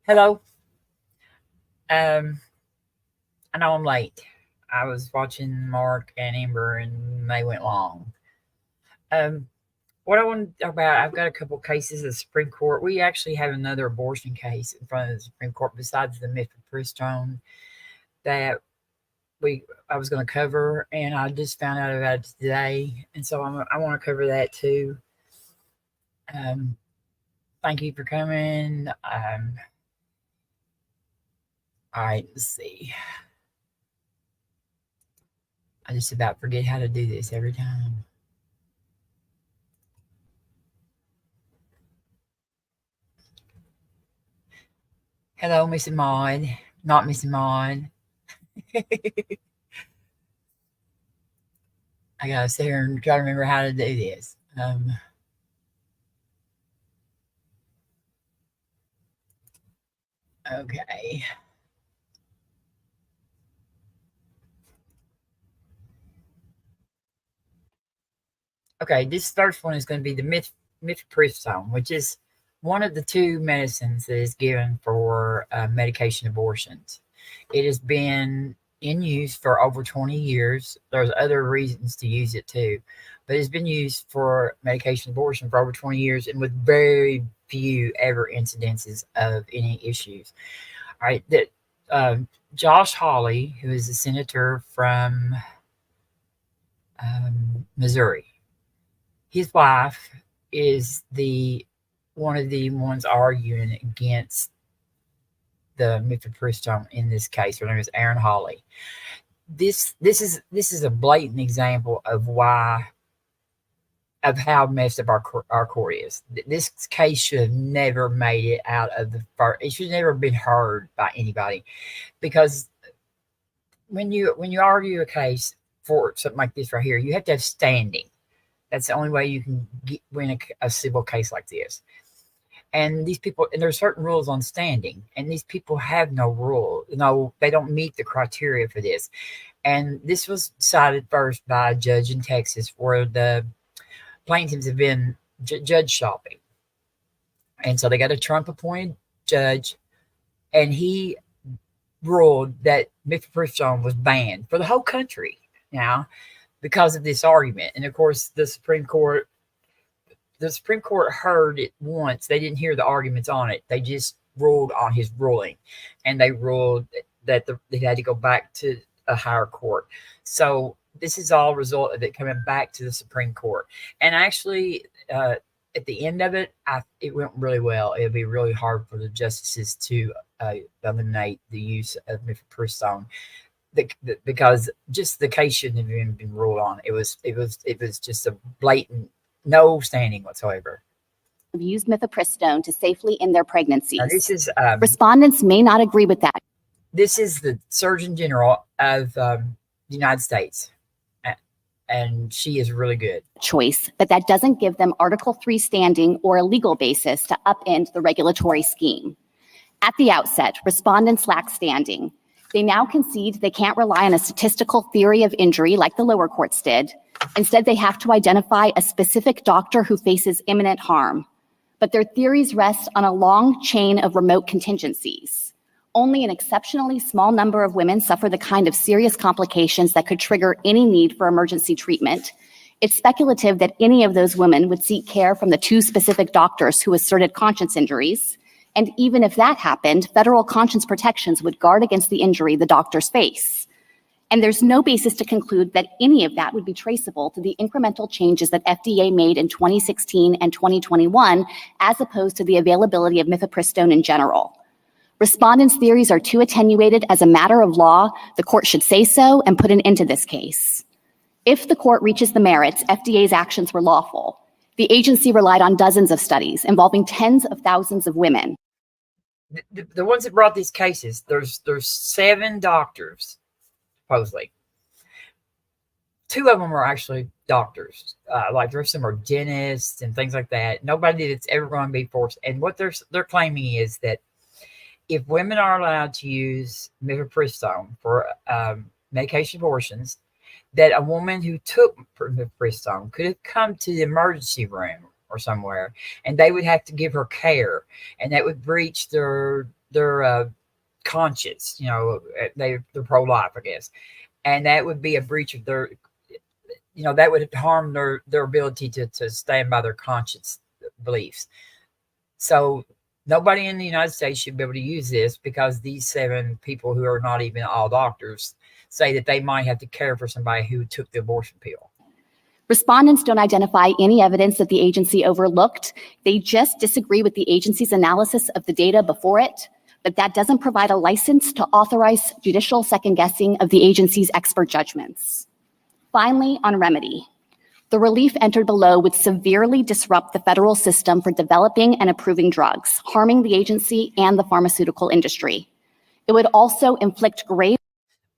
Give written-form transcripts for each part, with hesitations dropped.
Hello. Um, I know I'm late. I was watching Mark and Amber, and they went long. Um, what I want to talk about, I've got a couple cases of the Supreme Court. We actually have another abortion case in front of the Supreme Court besides the mifepristone that we I was going to cover, and I just found out about it today, and so I want to cover that too. Um, thank you for coming. All right, let's see. I just about forget how to do this every time. Hello, Missy Maud. Not Missy Maud. I gotta sit here and try to remember how to do this. Okay. Okay, this first one is going to be the mifepristone, which is one of the two medicines that is given for medication abortions. It has been in use for over 20 years. There's other reasons to use it too, but it's been used for medication abortion for over 20 years and with very few ever incidences of any issues. All right, that Josh Hawley, who is a senator from Missouri, his wife is the one of the ones arguing against the mifepristone in this case. Her name is Aaron Hawley. This is a blatant example of how messed up our court is. This case should have never made it out of the first. It should have never been heard by anybody, because when you argue a case for something like this right here, you have to have standing. That's the only way you can win a civil case like this. And these people, and there's certain rules on standing, and these people have no rule. No, they don't meet the criteria for this. And this was decided first by a judge in Texas, where the plaintiffs have been judge shopping. And so they got a Trump appointed judge, and he ruled that mifepristone was banned for the whole country now because of this argument. And of course, the Supreme Court heard it once. They didn't hear the arguments on it. They just ruled on his ruling, and they ruled that they had to go back to a higher court. So this is all a result of it coming back to the Supreme Court. And actually, at the end of it, it went really well. It'll be really hard for the justices to eliminate the use of mifepristone, because just the case shouldn't have even been ruled on. It was just a blatant no standing whatsoever. Used mifepristone to safely end their pregnancies. Now this is respondents may not agree with that. This is the Surgeon General of the United States, and she is really good. Choice, but that doesn't give them Article 3 standing or a legal basis to upend the regulatory scheme. At the outset, respondents lack standing. They now concede they can't rely on a statistical theory of injury like the lower courts did. Instead, they have to identify a specific doctor who faces imminent harm. But their theories rest on a long chain of remote contingencies. Only an exceptionally small number of women suffer the kind of serious complications that could trigger any need for emergency treatment. It's speculative that any of those women would seek care from the two specific doctors who asserted conscience injuries. And even if that happened, federal conscience protections would guard against the injury the doctors face. And there's no basis to conclude that any of that would be traceable to the incremental changes that FDA made in 2016 and 2021, as opposed to the availability of mifepristone in general. Respondents' theories are too attenuated as a matter of law. The court should say so and put an end to this case. If the court reaches the merits, FDA's actions were lawful. The agency relied on dozens of studies involving tens of thousands of women. The ones that brought these cases, there's 7 doctors, supposedly. 2 of them are actually doctors. Like the rest of them are dentists and things like that. Nobody that's ever going to be forced. And what they're claiming is that if women are allowed to use mifepristone for medication abortions, that a woman who took mifepristone could have come to the emergency room or somewhere, and they would have to give her care, and that would breach their their conscience. You know, they're pro-life, I guess, and that would be a breach of their, you know, that would harm their ability to stand by their conscience beliefs. So nobody in the United States should be able to use this, because these 7 people, who are not even all doctors, say that they might have to care for somebody who took the abortion pill. Respondents don't identify any evidence that the agency overlooked. They just disagree with the agency's analysis of the data before it, but that doesn't provide a license to authorize judicial second-guessing of the agency's expert judgments. Finally, on remedy. The relief entered below would severely disrupt the federal system for developing and approving drugs, harming the agency and the pharmaceutical industry. It would also inflict grave.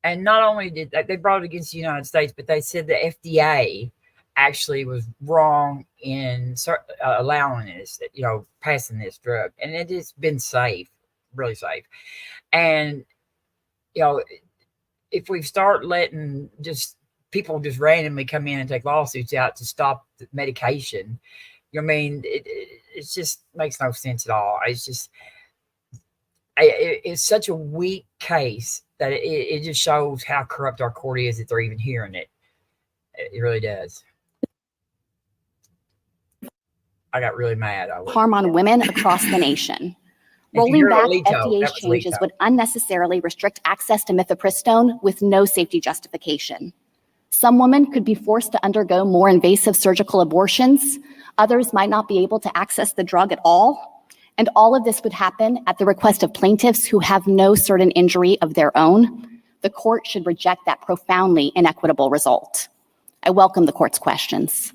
And not only did they brought it against the United States, but they said the FDA actually was wrong in allowing this, you know, passing this drug. And it has been safe, really safe. And, you know, if we start letting just people just randomly come in and take lawsuits out to stop the medication, you know, I mean, it just makes no sense at all. It's just, it's such a weak case that it just shows how corrupt our court is that they're even hearing it. It really does. I got really mad. Harm on women across the nation. Rolling back FDA's changes would unnecessarily restrict access to mifepristone with no safety justification. Some women could be forced to undergo more invasive surgical abortions. Others might not be able to access the drug at all. And all of this would happen at the request of plaintiffs who have no certain injury of their own. The court should reject that profoundly inequitable result. I welcome the court's questions.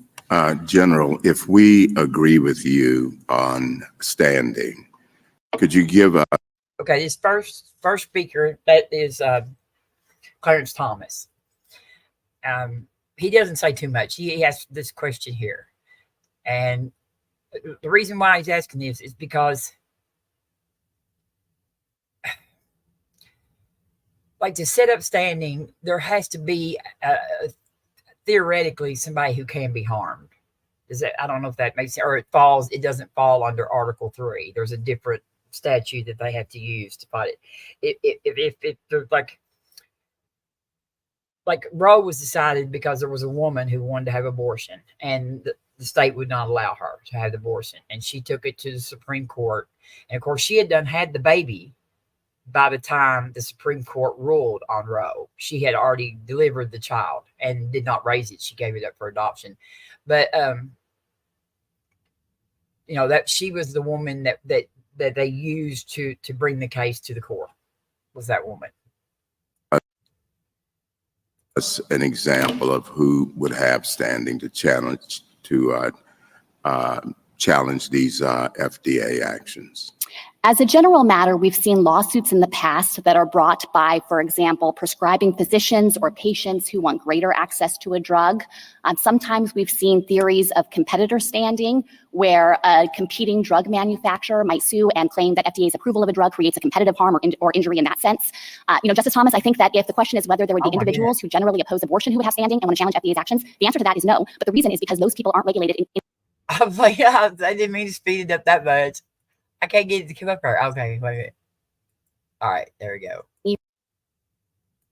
General, if we agree with you on standing, could you give a... Okay, this first speaker, that is Clarence Thomas. He doesn't say too much. He asked this question here. And the reason why he's asking this is because, like, to set up standing, there has to be theoretically somebody who can be harmed. I don't know if that makes sense, or it doesn't fall under Article 3. There's a different statute that they have to use to fight it. If there's like Roe was decided because there was a woman who wanted to have abortion, and the state would not allow her to have the abortion, and she took it to the Supreme Court. And of course, she had had the baby by the time the Supreme Court ruled on Roe. She had already delivered the child and did not raise it. She gave it up for adoption. But you know, that she was the woman that they used to bring the case to the court, was that woman. An example of who would have standing to challenge these FDA actions. As a general matter, we've seen lawsuits in the past that are brought by, for example, prescribing physicians or patients who want greater access to a drug. Sometimes we've seen theories of competitor standing, where a competing drug manufacturer might sue and claim that FDA's approval of a drug creates a competitive harm or injury in that sense. You know, Justice Thomas, I think that if the question is whether there would be individuals who generally oppose abortion who would have standing and want to challenge FDA's actions, the answer to that is no. But the reason is because those people aren't regulated in I'm like, I didn't mean to speed it up that much. I can't get it to come up here. Okay, wait a minute. All right, there we go.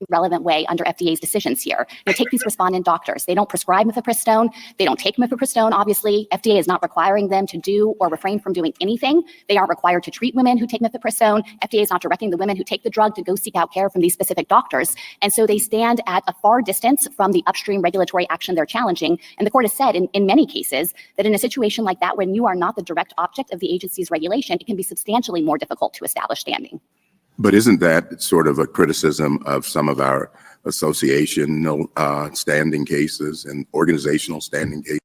Relevant way under FDA's decisions here. You take these respondent doctors. They don't prescribe mifepristone. They don't take mifepristone, obviously. FDA is not requiring them to do or refrain from doing anything. They aren't required to treat women who take mifepristone. FDA is not directing the women who take the drug to go seek out care from these specific doctors. And so they stand at a far distance from the upstream regulatory action they're challenging. And the court has said in many cases that in a situation like that, when you are not the direct object of the agency's regulation, it can be substantially more difficult to establish standing. But isn't that sort of a criticism of some of our associational standing cases and organizational standing cases?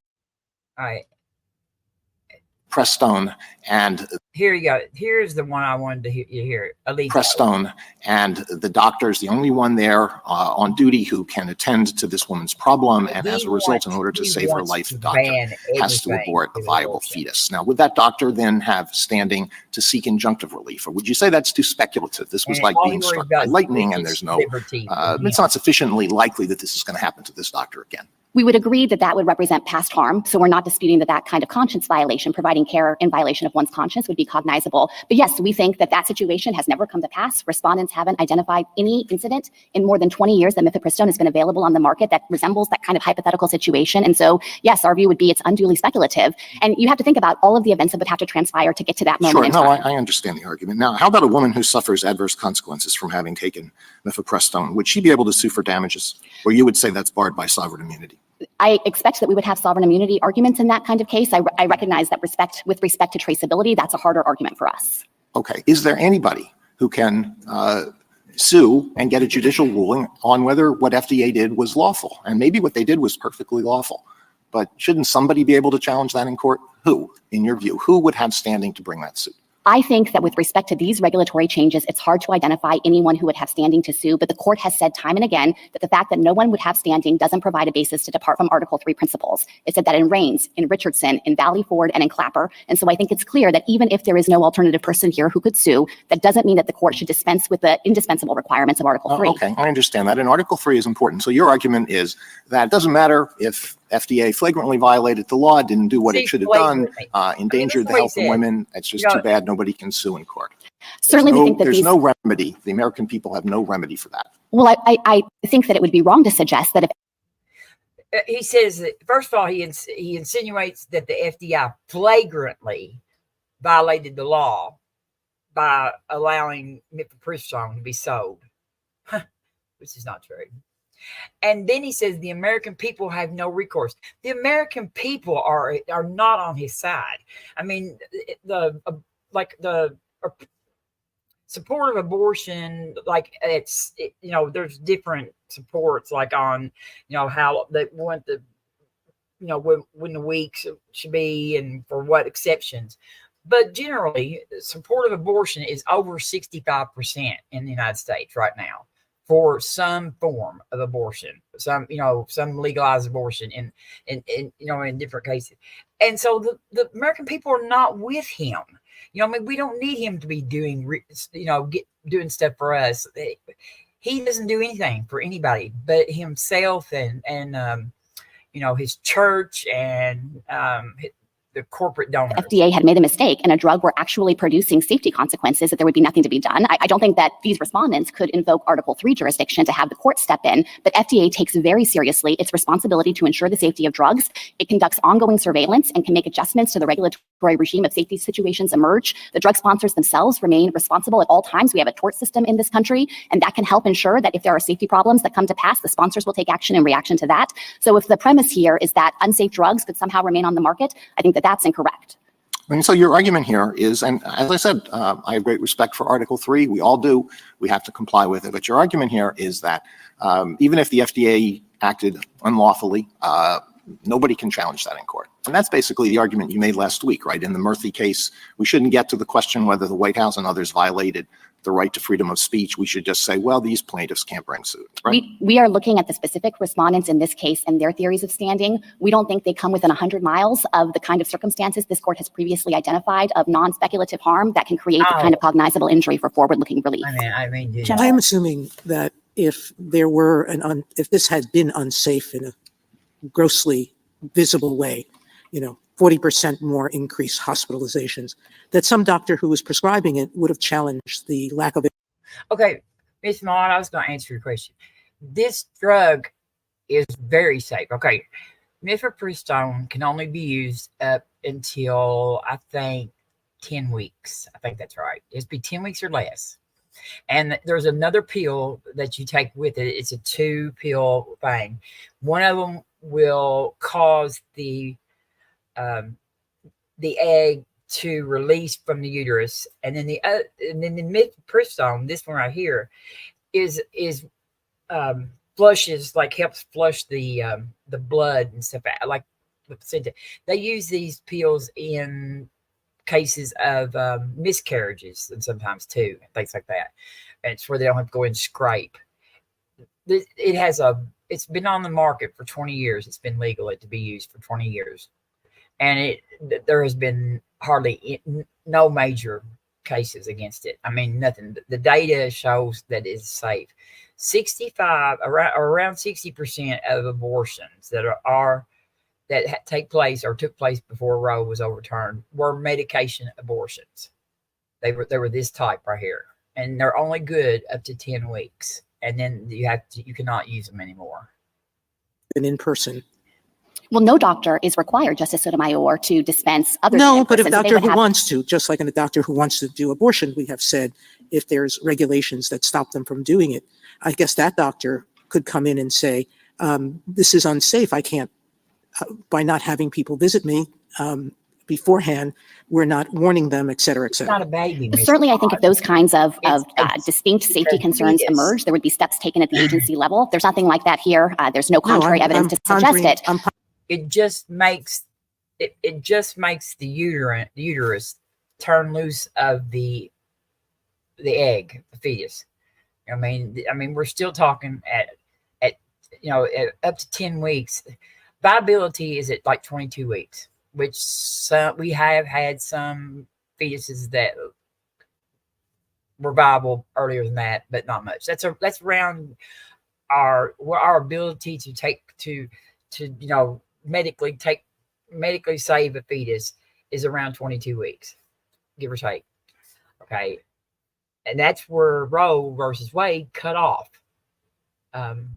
All right. Prestone and here you go. Here's the one I wanted to hear. Prestone and the doctors, the only one there on duty who can attend to this woman's problem, and as a result, in order to save her life, the doctor has to abort a viable fetus. Now, would that doctor then have standing to seek injunctive relief, or would you say that's too speculative? This was like being struck by lightning, and there's no, it's not sufficiently likely that this is going to happen to this doctor again. We would agree that that would represent past harm. So we're not disputing that that kind of conscience violation, providing care in violation of one's conscience, would be cognizable. But yes, we think that that situation has never come to pass. Respondents haven't identified any incident in more than 20 years that mifepristone has been available on the market that resembles that kind of hypothetical situation. And so, yes, our view would be it's unduly speculative. And you have to think about all of the events that would have to transpire to get to that moment in time. I understand the argument. Now, how about a woman who suffers adverse consequences from having taken mifepristone? Would she be able to sue for damages? Or you would say that's barred by sovereign immunity? I expect that we would have sovereign immunity arguments in that kind of case. I recognize that with respect to traceability, that's a harder argument for us. Okay. Is there anybody who can sue and get a judicial ruling on whether what FDA did was lawful? And maybe what they did was perfectly lawful. But shouldn't somebody be able to challenge that in court? Who, in your view, who would have standing to bring that suit? I think that with respect to these regulatory changes, it's hard to identify anyone who would have standing to sue, but the court has said time and again that the fact that no one would have standing doesn't provide a basis to depart from Article 3 principles. It said that in Raines, in Richardson, in Valley Ford, and in Clapper. And so I think it's clear that even if there is no alternative person here who could sue, that doesn't mean that the court should dispense with the indispensable requirements of Article 3. Okay, I understand that. And Article 3 is important. So your argument is that it doesn't matter if FDA flagrantly violated the law, didn't do what it should have done, endangered the health of women. It's just too bad nobody can sue in court. Certainly, we think that there's no remedy. The American people have no remedy for that. Well, I think that it would be wrong to suggest that if he says that, first of all, he insinuates that the FDA flagrantly violated the law by allowing mifepristone to be sold, which is not true. And then he says the American people have no recourse. The American people are not on his side. I mean, the support of abortion, there's different supports, like on, how they want the, when the weeks should be and for what exceptions. But generally, support of abortion is over 65% in the United States right now, for some form of abortion, some legalized abortion in different cases. And so the American people are not with him. We don't need him to be doing stuff for us. He doesn't do anything for anybody but himself and his church and the corporate donors. FDA had made a mistake and a drug were actually producing safety consequences, that there would be nothing to be done. I don't think that these respondents could invoke Article 3 jurisdiction to have the court step in, but FDA takes very seriously its responsibility to ensure the safety of drugs. It conducts ongoing surveillance and can make adjustments to the regulatory regime if safety situations emerge. The drug sponsors themselves remain responsible at all times. We have a tort system in this country, and that can help ensure that if there are safety problems that come to pass, the sponsors will take action in reaction to that. So if the premise here is that unsafe drugs could somehow remain on the market, I think that that's incorrect. And so your argument here is, and as I said, I have great respect for Article 3. We all do. We have to comply with it. But your argument here is that even if the FDA acted unlawfully, nobody can challenge that in court. And that's basically the argument you made last week, right? In the Murphy case, we shouldn't get to the question whether the White House and others violated the right to freedom of speech. We should just say, well, these plaintiffs can't bring suit, right? We are looking at the specific respondents in this case and their theories of standing. We don't think they come within 100 miles of the kind of circumstances this court has previously identified of non-speculative harm that can create the kind of cognizable injury for forward-looking relief. I am assuming that if there were if this had been unsafe in a grossly visible way, 40% more increased hospitalizations, that some doctor who was prescribing it would have challenged the lack of it. Okay, Ms. Maud, I was going to answer your question. This drug is very safe. Okay, mifepristone can only be used up until, I think, 10 weeks. I think that's right. It's be 10 weeks or less. And there's another pill that you take with it. It's a 2-pill thing. One of them will cause the egg to release from the uterus, and then the mifepristone, this one right here, is flushes, like helps flush the blood and stuff out. Like they use these pills in cases of miscarriages and sometimes too, things like that. And it's where they don't have to go and scrape. It's been on the market for 20 years. It's been legal to be used for 20 years. And there has been hardly no major cases against it. I mean, nothing. The data shows that it's safe. 65 around 60% of abortions that take place or took place before Roe was overturned were medication abortions. They were this type right here, and they're only good up to 10 weeks, and then you cannot use them anymore. And in person. Well, no doctor is required, Justice Sotomayor, to dispense other. No, but if a doctor who wants to, just like in a doctor who wants to do abortion, we have said if there's regulations that stop them from doing it, I guess that doctor could come in and say, this is unsafe. I can't, by not having people visit me beforehand, we're not warning them, et cetera, et It's cetera. not a baby. Certainly, I think if those kinds of distinct safety concerns emerge, there would be steps taken at the agency level. There's nothing like that here. There's no contrary evidence to suggest it. It just makes the uterus turn loose of the egg, the fetus. I mean, we're still talking at up to 10 weeks. Viability is at like 22 weeks, which we have had some fetuses that were viable earlier than that, but not much. That's around our ability to medically save a fetus is around 22 weeks, give or take. Okay. And that's where Roe versus Wade cut off. An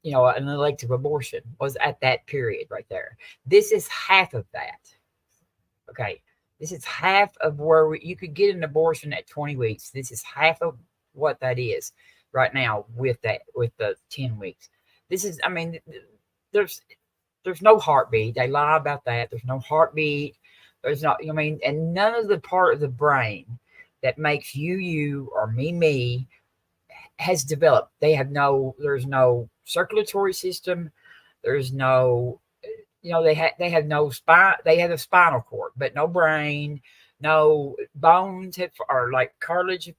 elective abortion was at that period right there. This is half of that. Okay. This is half of where you could get an abortion at 20 weeks. This is half of what that is right now with the 10 weeks. This is, I mean, there's no heartbeat. They lie about that. There's no heartbeat. There's not, and none of the part of the brain that makes you or me has developed. There's no circulatory system. There's no, they have no spine. They have a spinal cord, but no brain, no bones or like cartilage.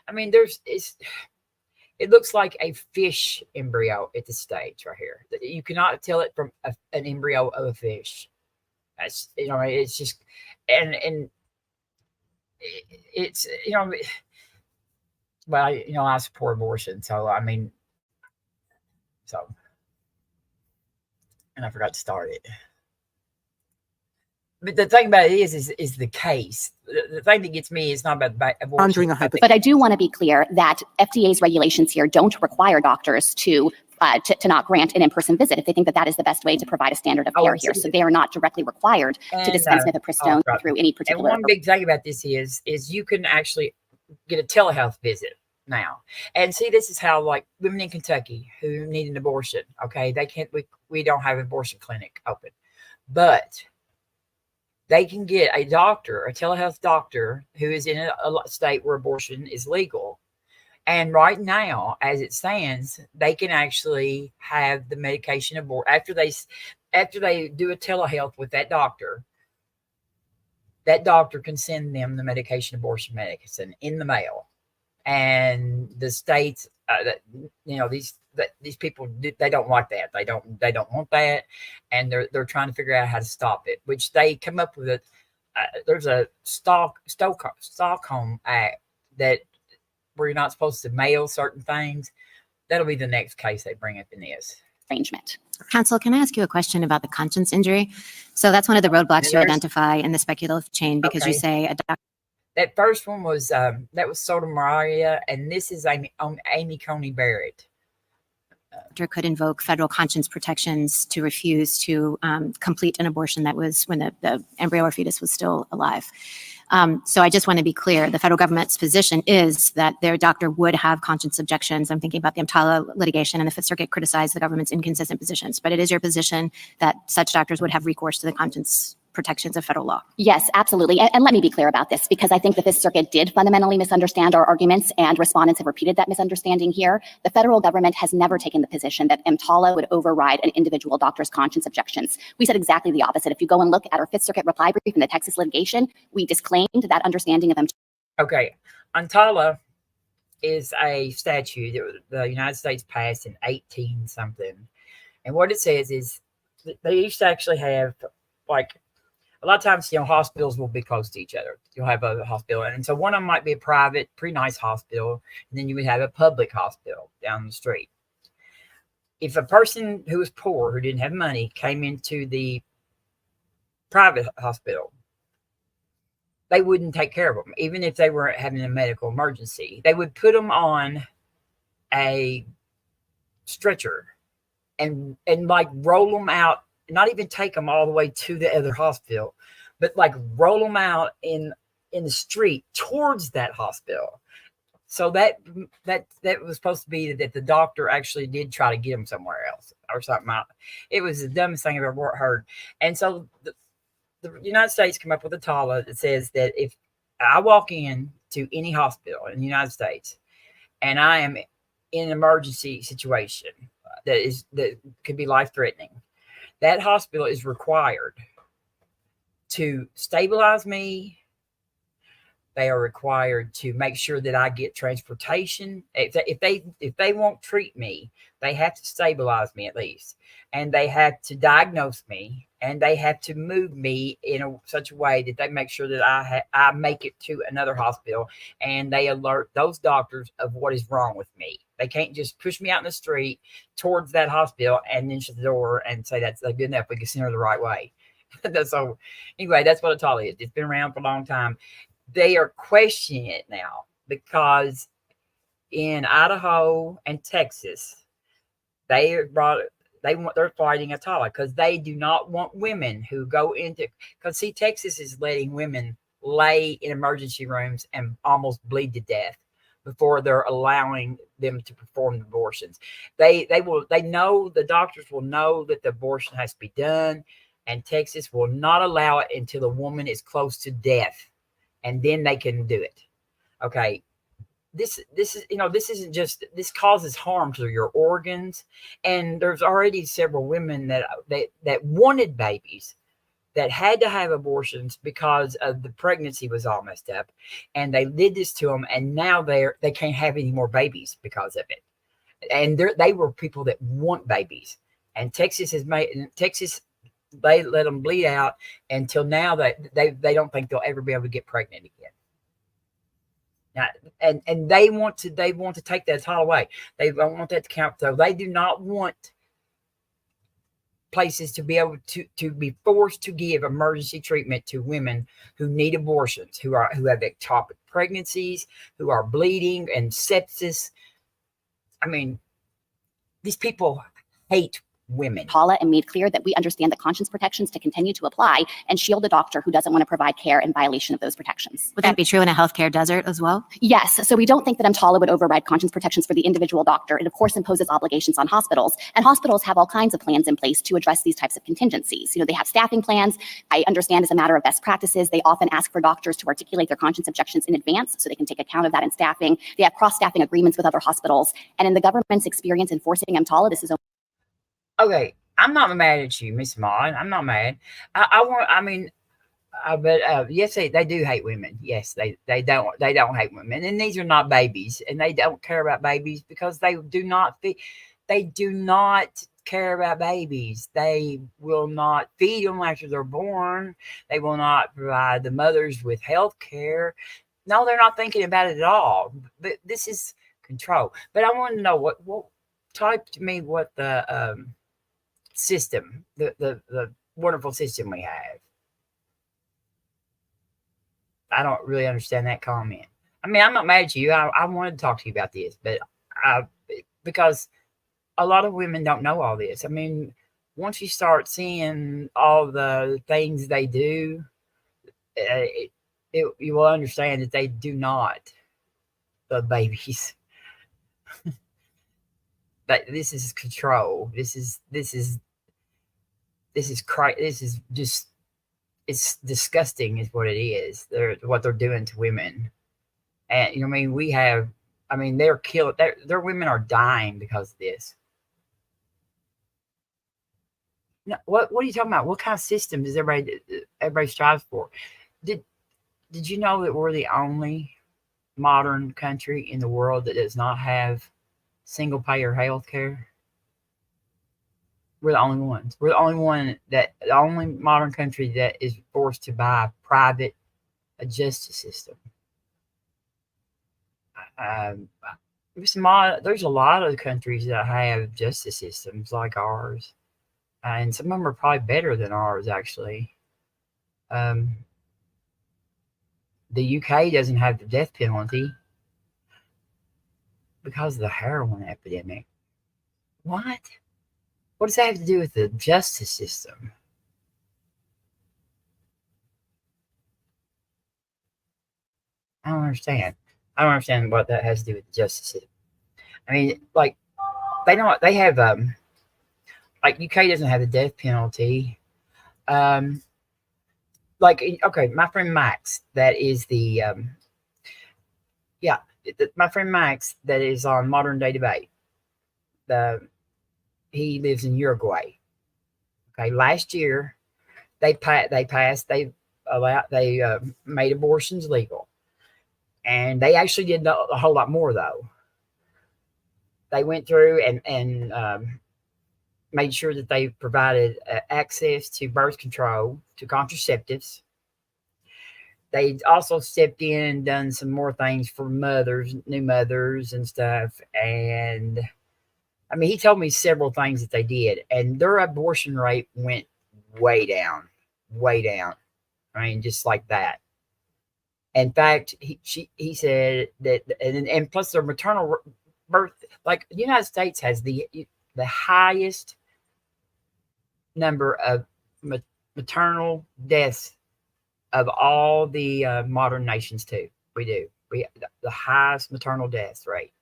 I mean, it looks like a fish embryo at this stage right here. You cannot tell it from an embryo of a fish. That's, it's just, and it's, well, I support abortion. So, and I forgot to start it. But the thing about it is the case. The thing that gets me is not about abortion. But I do want to be clear that FDA's regulations here don't require doctors to not grant an in-person visit if they think that is the best way to provide a standard of care here. So they are not directly required to dispense mifepristone through any particular. And one big thing about this is you can actually get a telehealth visit now. And see, this is how, like, women in Kentucky who need an abortion, okay, they can't. We don't have an abortion clinic open, but they can get a telehealth doctor who is in a state where abortion is legal. And right now, as it stands, they can actually have the medication abort after they do a telehealth with that doctor. That doctor can send them the medication abortion medicine in the mail, and the states these people, they don't like that. They don't want that, and they're trying to figure out how to stop it. Which they come up with there's a Stockholm Act that where you're not supposed to mail certain things. That'll be the next case they bring up in this arrangement. Counsel, can I ask you a question about the conscience injury? So that's one of the roadblocks you identify in the speculative chain, because you say a doctor. That first one was that was Sotomayor, and this is Amy Coney Barrett. Could invoke federal conscience protections to refuse to complete an abortion that was when the embryo or fetus was still alive. So I just want to be clear, the federal government's position is that their doctor would have conscience objections. I'm thinking about the EMTALA litigation, and the Fifth Circuit criticized the government's inconsistent positions. But it is your position that such doctors would have recourse to the conscience protections of federal law. Yes, absolutely. And let me be clear about this, because I think that this circuit did fundamentally misunderstand our arguments, and respondents have repeated that misunderstanding here. The federal government has never taken the position that EMTALA would override an individual doctor's conscience objections. We said exactly the opposite. If you go and look at our Fifth Circuit reply brief in the Texas litigation, we disclaimed that understanding of EMTALA. Okay. EMTALA is a statute that the United States passed in 18 something. And what it says is they used to actually have, like, a lot of times, hospitals will be close to each other. You'll have a hospital. And so one of them might be a private, pretty nice hospital. And then you would have a public hospital down the street. If a person who was poor, who didn't have money, came into the private hospital, they wouldn't take care of them, even if they were having a medical emergency. They would put them on a stretcher and like roll them out, not even take them all the way to the other hospital, but like roll them out in the street towards that hospital. So that was supposed to be that the doctor actually did try to get them somewhere else or something. It was the dumbest thing I've ever heard. And so the United States came up with a TALA that says that if I walk in to any hospital in the United States and I am in an emergency situation that could be life-threatening, that hospital is required to stabilize me. They are required to make sure that I get transportation. If they won't treat me, they have to stabilize me at least, and they have to diagnose me, and they have to move me in such a way that they make sure that I make it to another hospital, and they alert those doctors of what is wrong with me. They can't just push me out in the street towards that hospital and then shut the door and say that's good enough. We can send her the right way. So anyway, that's what a TALA is. It's been around for a long time. They are questioning it now because in Idaho and Texas, they're fighting a TALA because they do not want women who go into, because see, Texas is letting women lay in emergency rooms and almost bleed to death before they're allowing them to perform the abortions. They know, the doctors will know that the abortion has to be done, and Texas will not allow it until the woman is close to death. And then they can do it. Okay. This isn't just, this causes harm to your organs. And there's already several women that wanted babies that had to have abortions because of the pregnancy was all messed up. And they did this to them. And now they can't have any more babies because of it. And they were people that want babies. And Texas, they let them bleed out until now that they don't think they'll ever be able to get pregnant again. Now, and they want to take that all away. They don't want that to count. So they do not want places to be able to be forced to give emergency treatment to women who need abortions, who have ectopic pregnancies, who are bleeding and sepsis. I mean, these people hate women. TALA and made clear that we understand the conscience protections to continue to apply and shield a doctor who doesn't want to provide care in violation of those protections. Would that be true in a healthcare desert as well? Yes. So we don't think that TALA would override conscience protections for the individual doctor. It, of course, imposes obligations on hospitals. And hospitals have all kinds of plans in place to address these types of contingencies. They have staffing plans. I understand as a matter of best practices, they often ask for doctors to articulate their conscience objections in advance so they can take account of that in staffing. They have cross-staffing agreements with other hospitals. And in the government's experience enforcing TALA, this is okay. I'm not mad at you, Miss Maud. I'm not mad. Yes, they do hate women. Yes, they don't hate women, and these are not babies, and they don't care about babies because they do not care about babies. They will not feed them after they're born. They will not provide the mothers with health care. No, they're not thinking about it at all. But this is control. But I want to know what type to me what the system, the wonderful system we have. I don't really understand that comment. I mean, I'm not mad at you. I wanted to talk to you about this, but because a lot of women don't know all this. I mean, once you start seeing all the things they do, you will understand that they do not love babies. But this is control. This is just, it's disgusting is what it is. What they're doing to women. And they're killing, their women are dying because of this. No, what are you talking about? What kind of system does everybody strives for? Did you know that we're the only modern country in the world that does not have single payer health care? We're the only ones. We're the only modern country that is forced to buy a private justice system. Um, there's a lot of countries that have justice systems like ours, and some of them are probably better than ours, actually. Um, the UK doesn't have the death penalty because of the heroin epidemic. What? What does that have to do with the justice system? I don't understand. I don't understand what that has to do with the justice system. I mean, like they have like UK doesn't have the death penalty. Like okay, my friend Max, that is the yeah, my friend Max, that is on Modern Day Debate. He lives in Uruguay. Okay, last year they made abortions legal, and they actually did a whole lot more though. They went through and made sure that they provided access to birth control, to contraceptives. They also stepped in and done some more things for mothers, new mothers and stuff. And I mean, he told me several things that they did, and their abortion rate went way down, way down. I mean, just like that. In fact, he said that, and plus their maternal birth, like the United States has the highest number of maternal deaths of all the modern nations too. We do. We the highest maternal death rate.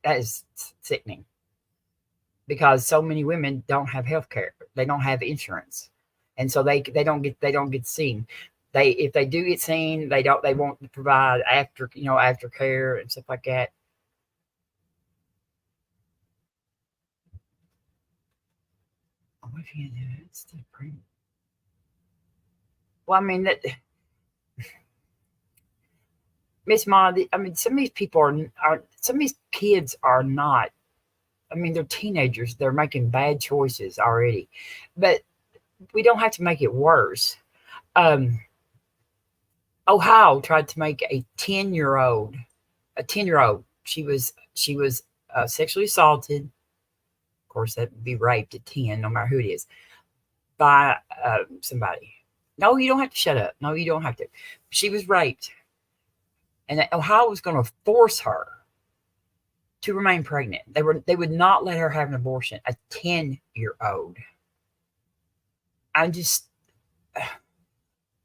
That is sickening because so many women don't have health care. They don't have insurance, and so they don't get seen. If they do get seen, they won't provide after care and stuff like that. What if you do it? It's still pretty. Well, I mean that, Miss Ma. I mean, some of these people are some of these kids are not. I mean, they're teenagers. They're making bad choices already, but we don't have to make it worse. Ohio tried to make a 10-year-old. She was sexually assaulted. Of course, that would be raped at 10, no matter who it is, by somebody. No, you don't have to shut up. No, you don't have to. She was raped. And Ohio was going to force her to remain pregnant. They would not let her have an abortion. A 10-year-old.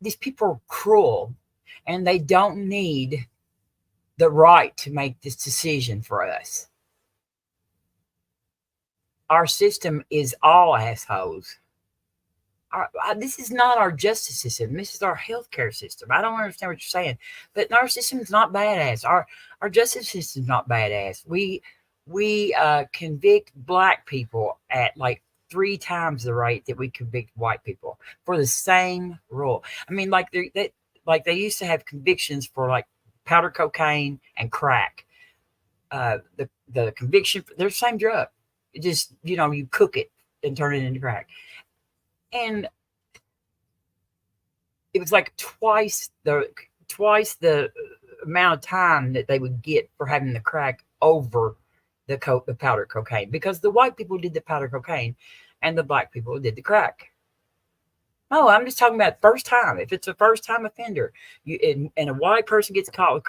These people are cruel, and they don't need the right to make this decision for us. Our system is all assholes. This is not our justice system. This is our healthcare system. I don't understand what you're saying, but our system's not badass. Our justice system's not badass. We convict black people at like 3 times the rate that we convict white people for the same rule. I mean, like they used to have convictions for like powder cocaine and crack. The conviction, they're the same drug. It just, you cook it and turn it into crack. And it was like twice the amount of time that they would get for having the crack over the powder cocaine, because the white people did the powder cocaine and the black people did the crack. Oh, I'm just talking about first time. If it's a first time offender, and a white person gets caught with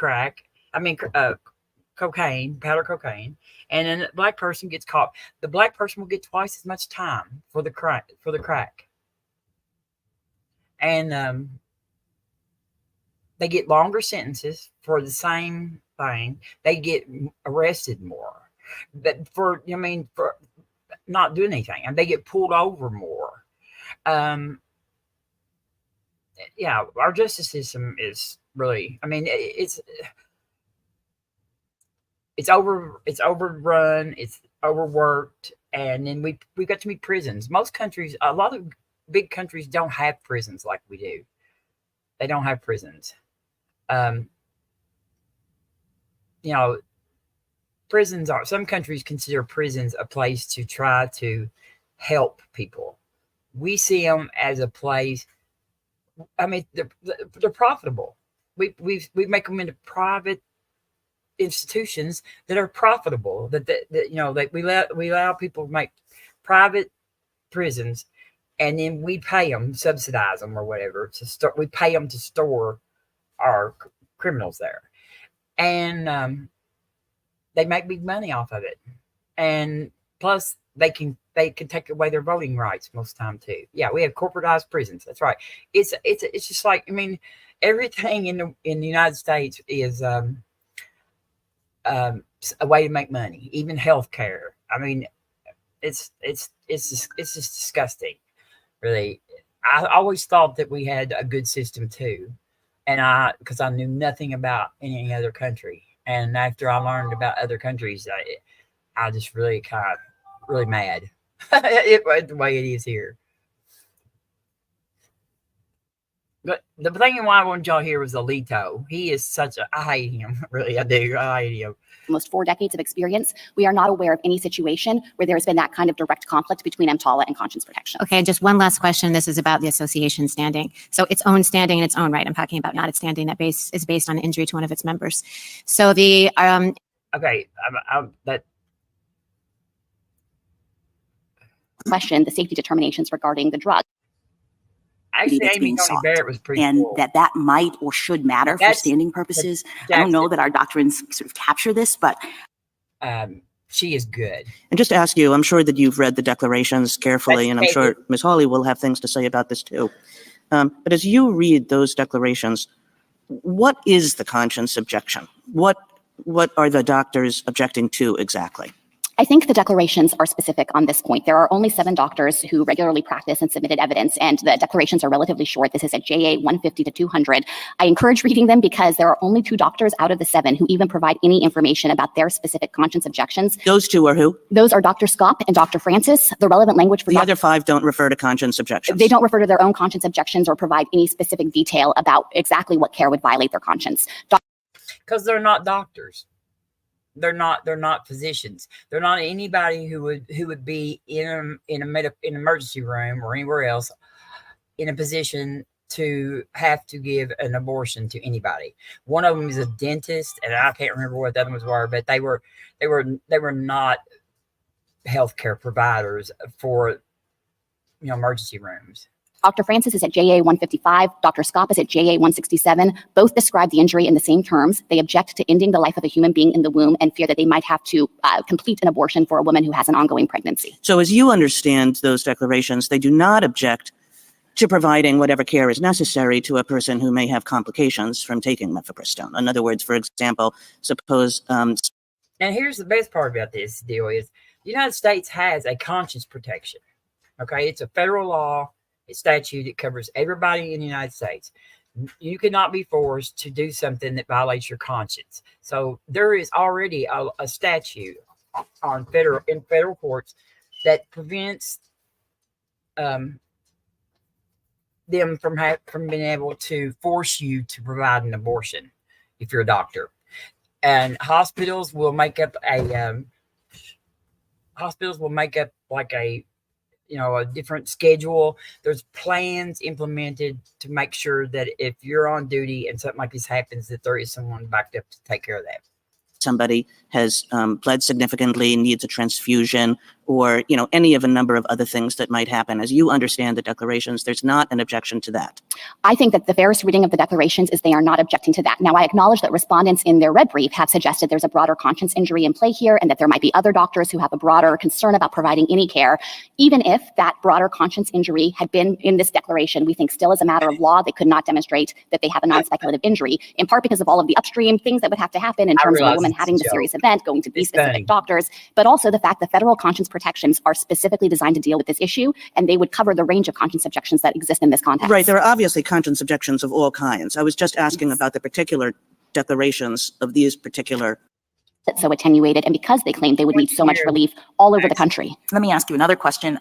cocaine, powder cocaine, and then a black person gets caught, the black person will get twice as much time for the crack. And they get longer sentences for the same thing. They get arrested more, but for not doing anything, and they get pulled over more. Yeah, our justice system is really. I mean, it's overrun. It's overworked, and then we got too many prisons. Most countries, a lot of big countries, don't have prisons like we do. They don't have prisons. Prisons some countries consider prisons a place to try to help people. We see them as a place. I mean, they're profitable. We make them into private institutions that are profitable. That you know, like we allow people to make private prisons, and then we pay them, subsidize them or whatever to start. We pay them to store our criminals there, and they make big money off of it. And plus, they can take away their voting rights most of the time too. Yeah, we have corporatized prisons. That's right. It's just like, I mean, everything in the United States is a way to make money. Even healthcare. I mean, it's just disgusting, really. I always thought that we had a good system too, and because I knew nothing about any other country, and after I learned about other countries, I just really really mad the way it is here. But the thing why I wanted y'all here was Alito. He is I hate him. Really, I do. I hate him. Almost 4 decades of experience, we are not aware of any situation where there's been that kind of direct conflict between EMTALA and conscience protection. Okay, just one last question. This is about the association standing. So its own standing in its own right. I'm talking about not its standing that is based on injury to one of its members. So the okay, that question, the safety determinations regarding the drug. actually that's Amy being Coney sought, Barrett was pretty and cool. that might or should matter for That's- standing purposes. I That's don't know that our doctrines sort of capture this, but she is good. And just to ask you, I'm sure that you've read the declarations carefully, and I'm sure Ms. Hawley will have things to say about this too. But as you read those declarations, what is the conscience objection? What are the doctors objecting to exactly? I think the declarations are specific on this point. There are only 7 doctors who regularly practice and submitted evidence, and the declarations are relatively short. This is at JA 150 to 200. I encourage reading them because there are only 2 doctors out of the 7 who even provide any information about their specific conscience objections. Those 2 are who? Those are Dr. Scott and Dr. Francis. The relevant language for The other 5 don't refer to conscience objections. They don't refer to their own conscience objections or provide any specific detail about exactly what care would violate their conscience. Because they're not doctors. They're not physicians. They're not anybody who would be in an emergency room or anywhere else in a position to have to give an abortion to anybody. One of them is a dentist, and I can't remember what the other ones were, but they were not healthcare providers for emergency rooms. Dr. Francis is at JA 155. Dr. Scott is at JA 167. Both describe the injury in the same terms. They object to ending the life of a human being in the womb and fear that they might have to complete an abortion for a woman who has an ongoing pregnancy. So as you understand those declarations, they do not object to providing whatever care is necessary to a person who may have complications from taking mifepristone. In other words, for example, suppose... And here's the best part about this deal is the United States has a conscience protection. Okay, it's a federal law. Statute. It covers everybody in the United States. You cannot be forced to do something that violates your conscience. So there is already a statute in federal courts that prevents them from being able to force you to provide an abortion if you're a doctor. And hospitals will make up like a different schedule. There's plans implemented to make sure that if you're on duty and something like this happens, that there is someone backed up to take care of that. Somebody has bled significantly, needs a transfusion, or any of a number of other things that might happen. As you understand the declarations, there's not an objection to that. I think that the fairest reading of the declarations is they are not objecting to that. Now, I acknowledge that respondents in their red brief have suggested there's a broader conscience injury in play here and that there might be other doctors who have a broader concern about providing any care. Even if that broader conscience injury had been in this declaration, we think still as a matter of law, they could not demonstrate that they have a non-speculative injury, in part because of all of the upstream things that would have to happen in terms of a woman having the serious event, going to these specific doctors, but also the fact that federal conscience protections are specifically designed to deal with this issue, and they would cover the range of conscience objections that exist in this context. Right. There are obviously conscience objections of all kinds. I was just asking about the particular declarations of these particular. That's so attenuated, and because they claim they would need so much relief all over the country. let me ask you another question.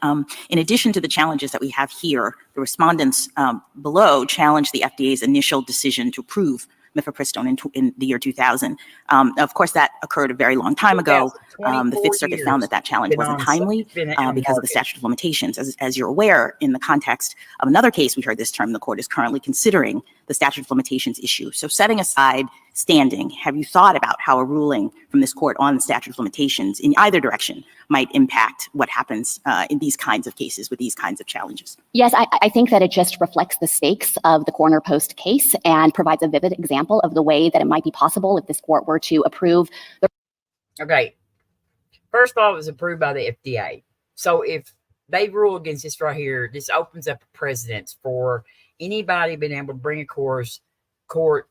In addition to the challenges that we have here, the respondents below challenged the FDA's initial decision to approve mifepristone in the year 2000. Of course, that occurred a very long time ago. The Fifth Circuit found that challenge wasn't timely because of the statute of limitations. As you're aware, in the context of another case we heard this term, the court is currently considering the statute of limitations issue. So setting aside standing, have you thought about how a ruling from this court on the statute of limitations in either direction might impact what happens in these kinds of cases with these kinds of challenges? Yes, I think that it just reflects the stakes of the corner post case and provides a vivid example of the way that it might be possible if this court were to approve the. Okay. First of all, it was approved by the FDA. So if they rule against this right here, this opens up a precedent for anybody being able to bring a court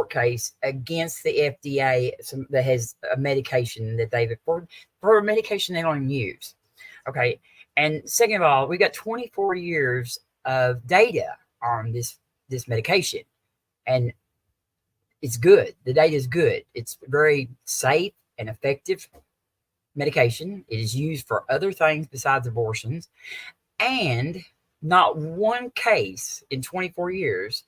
case against the FDA that has a medication that they've for a medication they don't even use. Okay. And second of all, we got 24 years of data on this medication, and it's good. The data is good. It's very safe and effective medication. It is used for other things besides abortions, and not one case in 24 years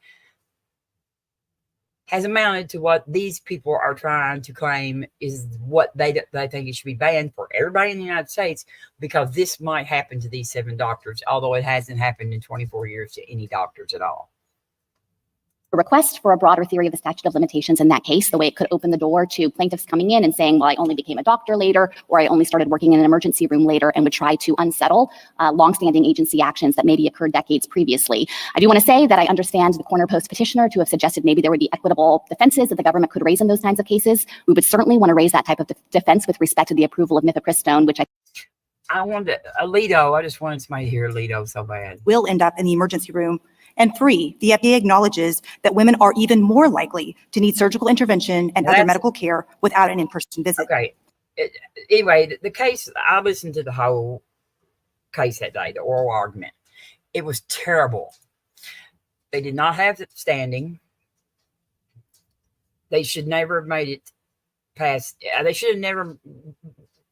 has amounted to what these people are trying to claim is what they think it should be banned for everybody in the United States, because this might happen to these 7 doctors, although it hasn't happened in 24 years to any doctors at all. A request for a broader theory of the statute of limitations in that case, the way it could open the door to plaintiffs coming in and saying, well, I only became a doctor later, or I only started working in an emergency room later, and would try to unsettle longstanding agency actions that maybe occurred decades previously. I do want to say that I understand the corner post petitioner to have suggested maybe there would be equitable defenses that the government could raise in those kinds of cases. We would certainly want to raise that type of defense with respect to the approval of mifepristone, which I wanted Alito. I just wanted somebody to hear Alito so bad. Will end up in the emergency room. And 3, the FDA acknowledges that women are even more likely to need surgical intervention and other medical care without an in-person visit. Okay. Anyway, the case, I listened to the whole case that day, the oral argument. It was terrible. They did not have the standing. They should never have made it past. They should have never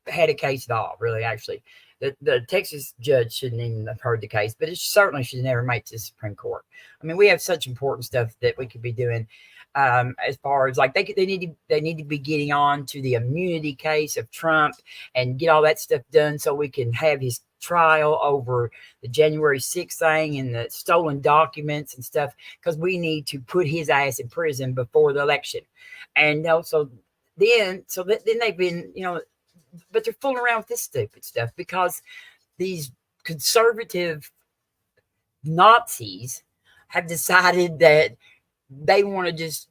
had a case at all, really, actually. The Texas judge shouldn't even have heard the case, but it certainly should never make it to the Supreme Court. I mean, we have such important stuff that we could be doing, as far as like they need to be getting on to the immunity case of Trump and get all that stuff done so we can have his trial over the January 6th thing and the stolen documents and stuff, because we need to put his ass in prison before the election. And also then they've been, but they're fooling around with this stupid stuff because these conservative Nazis have decided that they want to just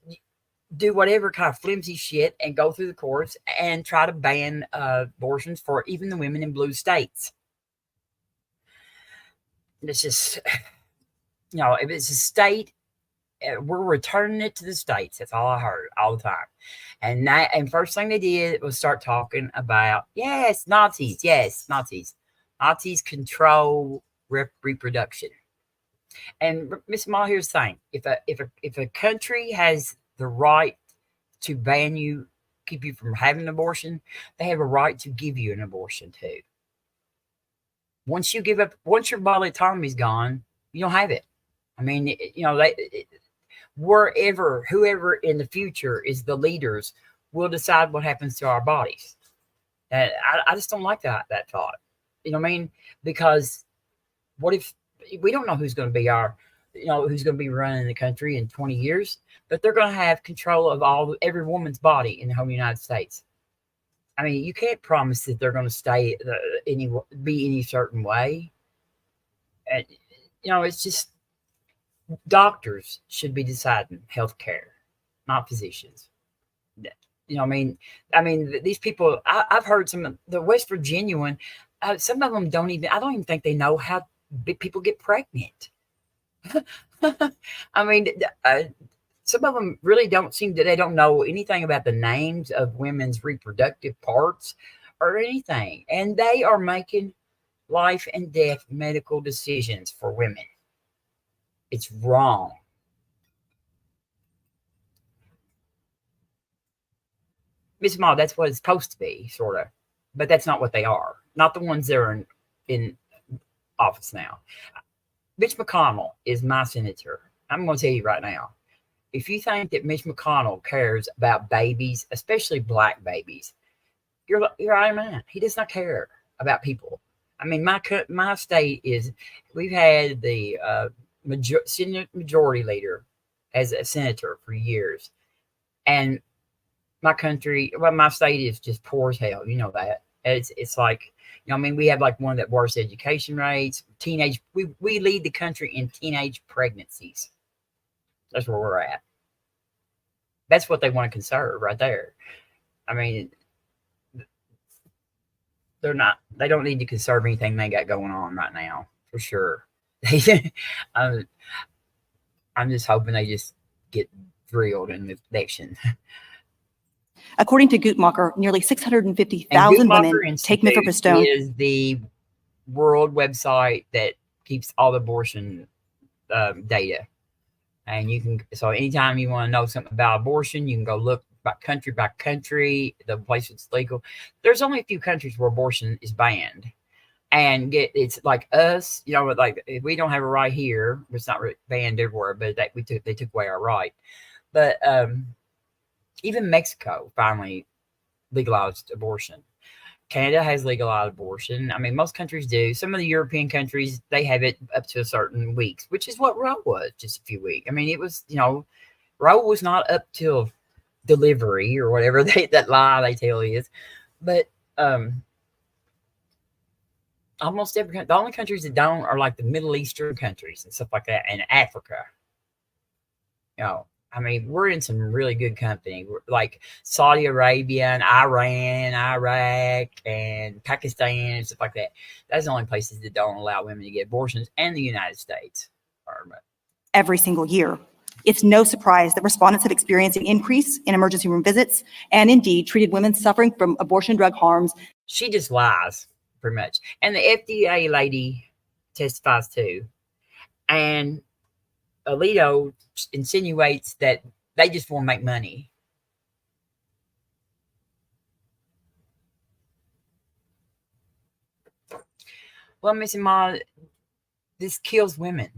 do whatever kind of flimsy shit and go through the courts and try to ban abortions for even the women in blue states. It's just, if it's a state, we're returning it to the states. That's all I heard all the time. And first thing they did was start talking about, Nazis. Nazis control reproduction. And Miss Ma, here's the thing: if a country has the right to ban you, keep you from having an abortion, they have a right to give you an abortion too. Once you give up, once your bodily autonomy is gone, you don't have it. I mean, whoever in the future is the leaders will decide what happens to our bodies. And I just don't like that thought. You know what I mean? Because what if we don't know who's going to be who's going to be running the country in 20 years, but they're going to have control of every woman's body in the whole United States. I mean, you can't promise that they're going to stay be any certain way. And, it's just, doctors should be deciding healthcare, not physicians. I mean, these people, I've heard some of the West Virginia one, some of them I don't even think they know how people get pregnant. I mean, some of them really they don't know anything about the names of women's reproductive parts or anything. And they are making life and death medical decisions for women. It's wrong. Miss Ma, that's what it's supposed to be, sort of. But that's not what they are. Not the ones that are in office now. Mitch McConnell is my senator. I'm going to tell you right now. if you think that Mitch McConnell cares about babies, especially black babies, you're out of mind. He does not care about people. I mean, my state is, we've had the Senate majority leader as a senator for years, and my country, well, my state is just poor as hell. You know that. It's like, I mean, we have like one of the worst education rates. We lead the country in teenage pregnancies. That's where we're at. That's what they want to conserve right there. I mean, they don't need to conserve anything they got going on right now, for sure. I'm just hoping they just get drilled in the election. According to Guttmacher, nearly 650,000 women take mifepristone. Is the world website that keeps all the abortion data. And so anytime you want to know something about abortion, you can go look by country, the place it's legal. There's only a few countries where abortion is banned. And it's like us, like we don't have a right here. It's not really banned everywhere, but they took away our right. But even Mexico finally legalized abortion. Canada has legalized abortion. I mean, most countries do. Some of the European countries, they have it up to a certain weeks, which is what Roe was, just a few weeks. I mean, it was, Roe was not up till delivery or whatever that lie they tell is. But almost every country, the only countries that don't are like the Middle Eastern countries and stuff like that, and Africa. I mean, we're in some really good company, like Saudi Arabia and Iran, Iraq, and Pakistan and stuff like that. That's the only places that don't allow women to get abortions, and the United States. Every single year. It's no surprise that respondents have experienced an increase in emergency room visits and indeed treated women suffering from abortion drug harms. She just lies, pretty much. And the FDA lady testifies too. And Alito insinuates that they just want to make money. Well, Miss Ma, this kills women.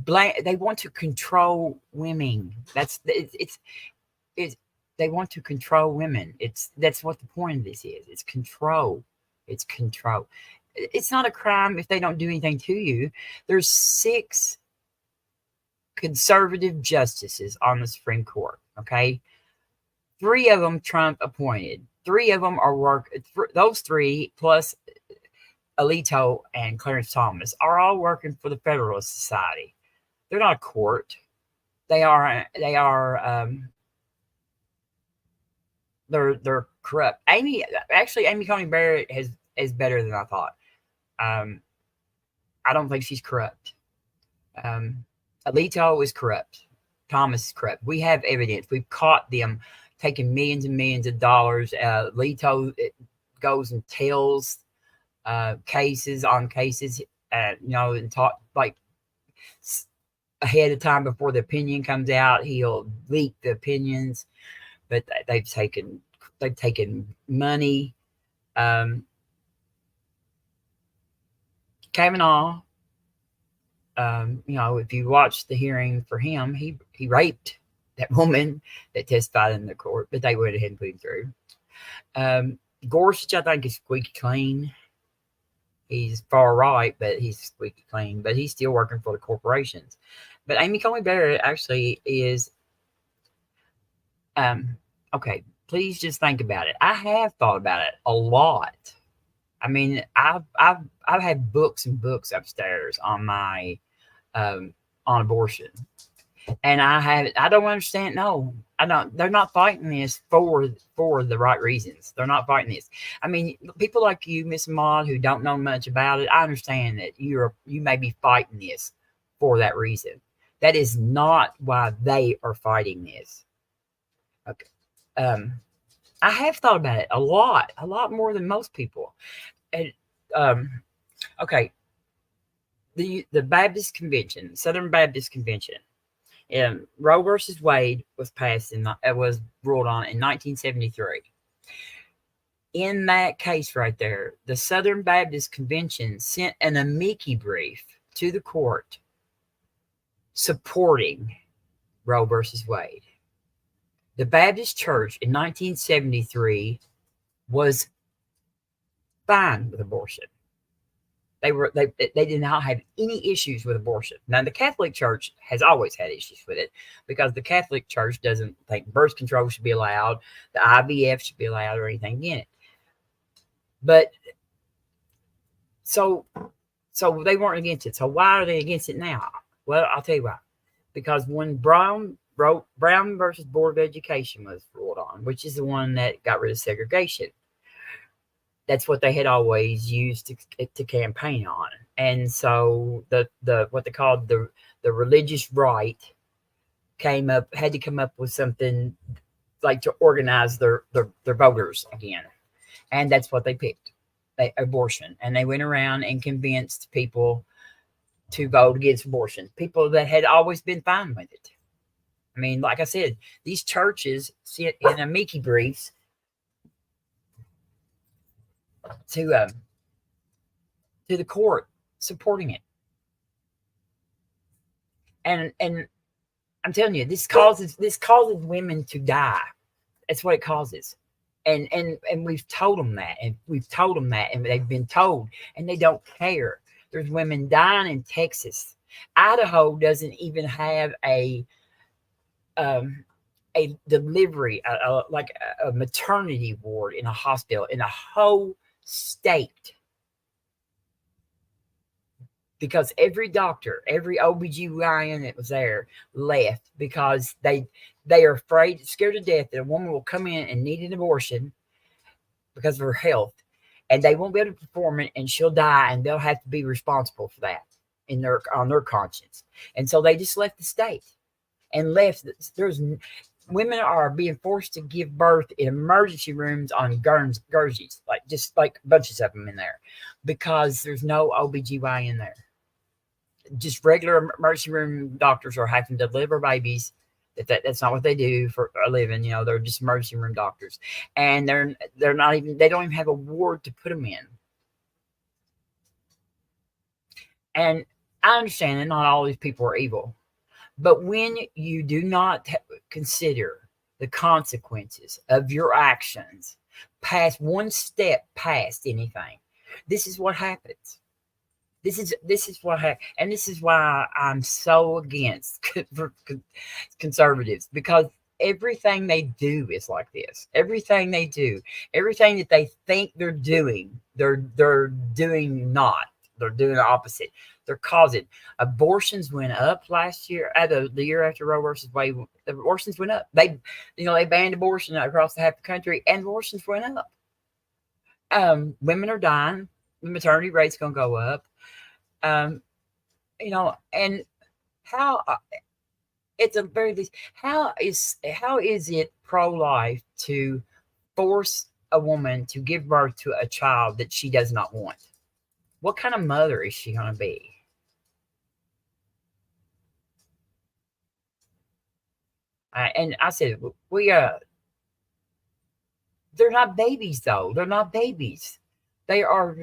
They want to control women. They want to control women. That's what the point of this is. It's control. It's control. It's not a crime if they don't do anything to you. There's 6 conservative justices on the Supreme Court. Okay, 3 of them Trump appointed. 3 of them are those 3 plus Alito and Clarence Thomas are all working for the Federalist Society. They're not a court. They're corrupt. Amy Coney Barrett is better than I thought. I don't think she's corrupt. Alito is corrupt. Thomas is corrupt. We have evidence. We've caught them taking millions and millions of dollars. Alito goes and tells cases on cases, and talk like ahead of time before the opinion comes out. He'll leak the opinions, but they've taken money. Kavanaugh, if you watch the hearing for him, he raped that woman that testified in the court, but they went ahead and put him through. Gorsuch, I think, is squeaky clean. He's far right, but he's squeaky clean. But he's still working for the corporations. But Amy Coney Barrett actually is. Okay, please just think about it. I have thought about it a lot. I mean, I've had books and books upstairs on my on abortion, and I don't understand. No, I don't. They're not fighting this for the right reasons. They're not fighting this. I mean, people like you, Miss Maud, who don't know much about it, I understand that you may be fighting this for that reason. That is not why they are fighting this. Okay. I have thought about it a lot more than most people. And okay, the Baptist Convention, Southern Baptist Convention, Roe versus Wade was passed was ruled on in 1973. In that case right there, the Southern Baptist Convention sent an amici brief to the court supporting Roe versus Wade. The Baptist Church in 1973 was fine with abortion. They did not have any issues with abortion. Now, the Catholic Church has always had issues with it because the Catholic Church doesn't think birth control should be allowed, the IVF should be allowed, or anything in it. But so they weren't against it. So why are they against it now? Well, I'll tell you why. Because when Brown versus Board of Education was ruled on, which is the one that got rid of segregation, that's what they had always used to campaign on. And so the what they called the religious right had to come up with something like to organize their voters again. And that's what they picked, abortion. And they went around and convinced people to vote against abortion, people that had always been fine with it. I mean, like I said, these churches sit in amici briefs to the court supporting it. And I'm telling you, this causes women to die. That's what it causes. And we've told them that, and they've been told, and they don't care. There's women dying in Texas. Idaho doesn't even have a delivery, like a maternity ward in a hospital in a whole state, because every doctor, every OBGYN that was there left because they are scared to death that a woman will come in and need an abortion because of her health, and they won't be able to perform it, and she'll die, and they'll have to be responsible for that on their conscience. And so they just left the state and left. Women are being forced to give birth in emergency rooms on Guernsey, like bunches of them in there, because there's no OBGYN there. Just regular emergency room doctors are having to deliver babies. That's not what they do for a living. They're just emergency room doctors, and they don't even have a ward to put them in. And I understand that not all these people are evil. But when you do not consider the consequences of your actions one step past anything, this is what happens. This is what happens. And this is why I'm so against conservatives, because everything they do is like this. Everything they do, everything that they think they're doing, they're doing not. They're doing the opposite. They're causing abortions went up last year. The year after Roe versus Wade, the abortions went up. They banned abortion across half the country, and abortions went up. Women are dying. The maternity rate's going to go up. And how it's a very least. How is it pro-life to force a woman to give birth to a child that she does not want? What kind of mother is she going to be? And I said, they're not babies, though. They're not babies. They are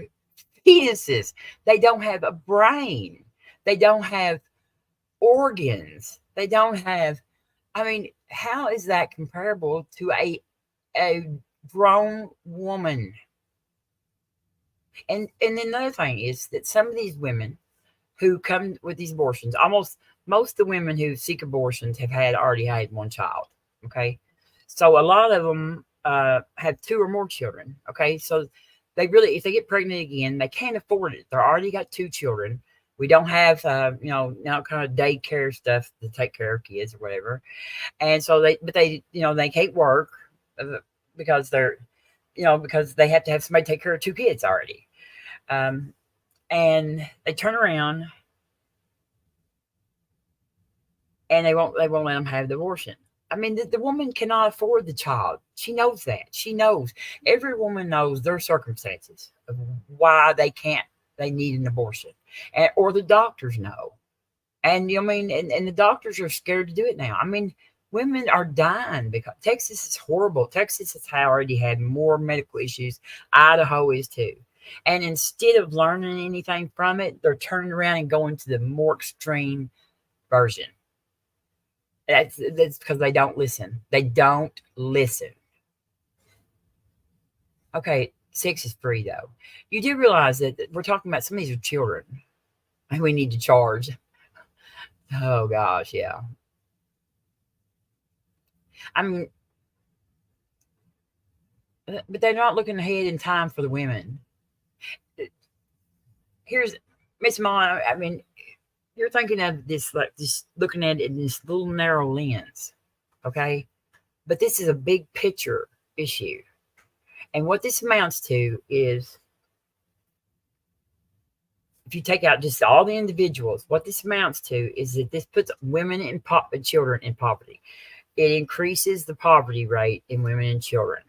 fetuses. They don't have a brain. They don't have organs. They don't have, how is that comparable to a grown woman? And then another thing is that some of these women who come with these abortions, most of the women who seek abortions have already had one child. Okay. So a lot of them have two or more children. Okay. So if they get pregnant again, they can't afford it. They're already got two children. We don't have, now kind of daycare stuff to take care of kids or whatever. And so they can't work because because they have to have somebody take care of two kids already. And they turn around and they won't let them have the abortion. The woman cannot afford the child. She knows that. She knows. Every woman knows their circumstances of why they need an abortion, or the doctors know. And and the doctors are scared to do it now. Women are dying because Texas is horrible. Texas has already had more medical issues. Idaho is too. And instead of learning anything from it, they're turning around and going to the more extreme version. That's because they don't listen. They don't listen. Okay, sex is free though. You do realize that we're talking about some of these are children and we need to charge. Oh gosh, yeah. I mean, but they're not looking ahead in time for the women. Here's Miss Ma. I mean, you're thinking of this like just looking at it in this little narrow lens, okay? But this is a big picture issue, and what this amounts to is, if you take out just all the individuals, what this amounts to is that this puts women and children in poverty. It increases the poverty rate in women and children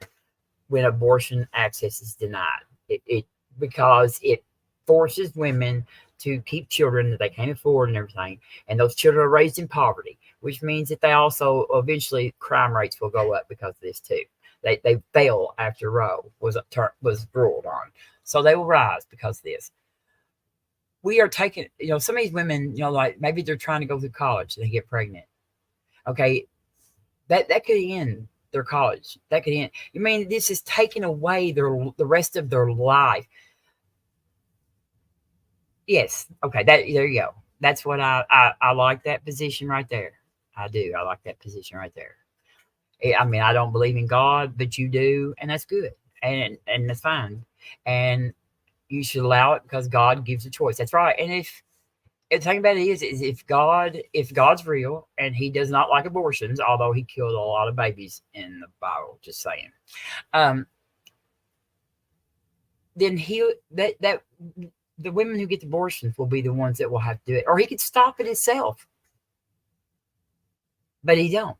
when abortion access is denied. It because it forces women to keep children that they can't afford and everything, and those children are raised in poverty, which means that they also eventually crime rates will go up because of this too. They fail after Roe was ruled on, so they will rise because of this. We are taking, some of these women, like maybe they're trying to go through college, they get pregnant. Okay, that could end their college. That could end. You mean this is taking away the rest of their life? Yes. Okay. There you go. That's what I like that position right there. I do. I like that position right there. I mean, I don't believe in God, but you do, and that's good, and that's fine, and you should allow it because God gives a choice. That's right. And if the thing about it is if God's real and He does not like abortions, although He killed a lot of babies in the Bible, just saying, then that the women who get abortions will be the ones that will have to do it, or He could stop it Himself. But He don't.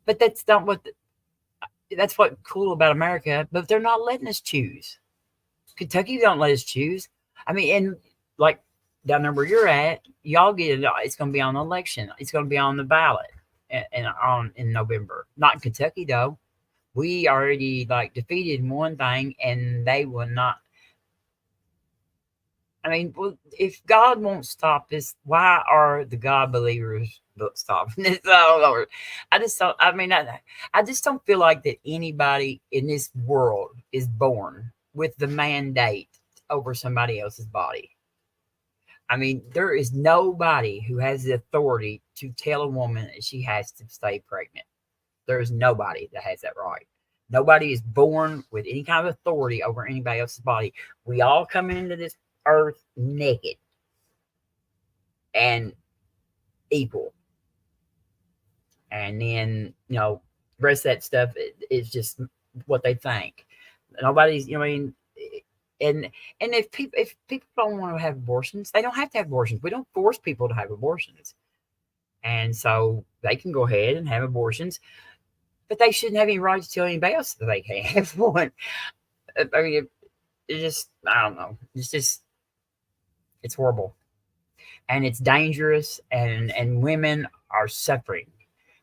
But that's not that's what's cool about America. But they're not letting us choose. Kentucky don't let us choose. I mean, and like down there where you're at, y'all get it. It's going to be on the election. It's going to be on the ballot in November. Not in Kentucky though. We already defeated one thing, and they will not. I mean, well, if God won't stop this, why are the God believers stopping this all over? I just don't. I mean, I just don't feel like that anybody in this world is born with the mandate over somebody else's body. I mean, there is nobody who has the authority to tell a woman that she has to stay pregnant. There is nobody that has that right. Nobody is born with any kind of authority over anybody else's body. We all come into this earth naked and equal. And then, the rest of that stuff is just what they think. Nobody's, and if people don't want to have abortions, they don't have to have abortions. We don't force people to have abortions. And so they can go ahead and have abortions, but they shouldn't have any right to tell anybody else that they can't have one. I mean, it just, I don't know. It's horrible. And it's dangerous, and women are suffering.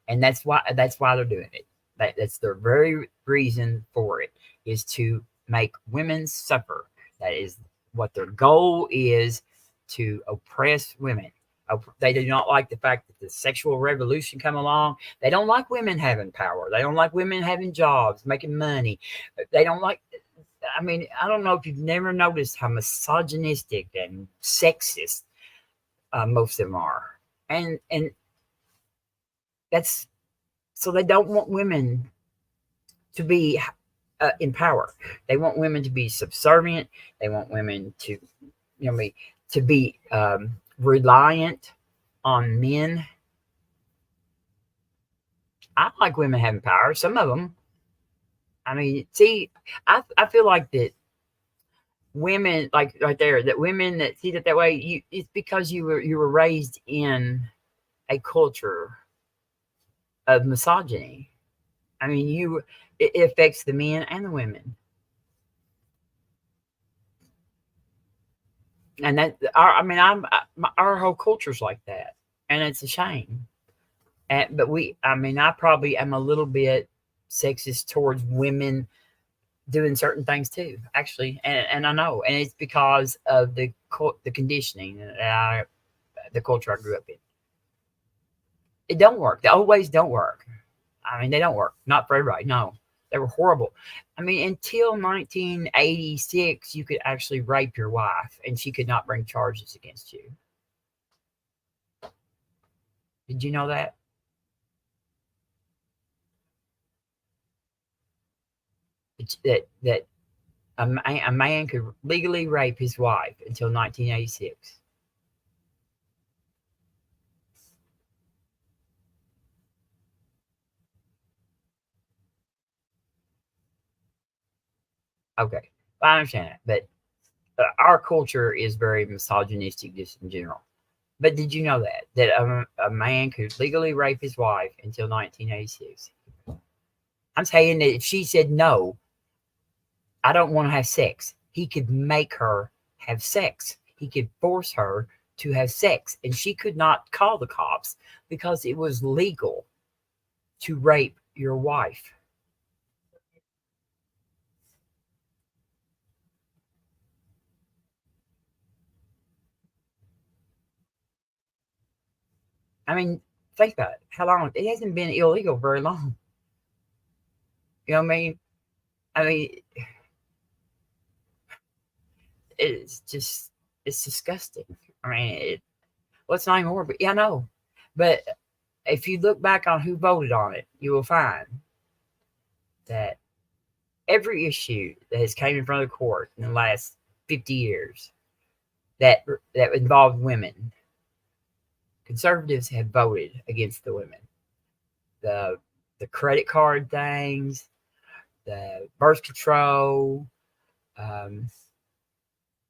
And that's why they're doing it. That's their very reason for it, is to make women suffer. That is what their goal is, to oppress women. They do not like the fact that the sexual revolution come along. They don't like women having power. They don't like women having jobs, making money. They don't like, I mean, I don't know if you've never noticed how misogynistic and sexist most of them are. And that's, so they don't want women to be in power. They want women to be subservient. They want women to, to be reliant on men. I like women having power. Some of them. I mean, see, I feel like that women, like right there, that women that see that way, it's because you were raised in a culture of misogyny. I mean, it affects the men and the women. And that our whole culture's like that, and it's a shame. But I probably am a little bit sexist towards women doing certain things too, actually, and I know, and it's because of the conditioning, the culture I grew up in. It don't work. The old ways don't work. I mean, they don't work. Not for everybody. No, they were horrible. I mean, until 1986, you could actually rape your wife and she could not bring charges against you. Did you know that? That a man could legally rape his wife until 1986. Okay, I understand that, but our culture is very misogynistic just in general. But did you know that a man could legally rape his wife until 1986? I'm saying that if she said no, I don't want to have sex, he could make her have sex. He could force her to have sex, and she could not call the cops because it was legal to rape your wife. I mean, think about it. How long? It hasn't been illegal very long. You know what I mean? I mean, it's just, it's disgusting. I mean, well, it's not anymore, but yeah, I know. But if you look back on who voted on it, you will find that every issue that has came in front of the court in the last 50 years that involved women, conservatives have voted against the women. The credit card things, the birth control.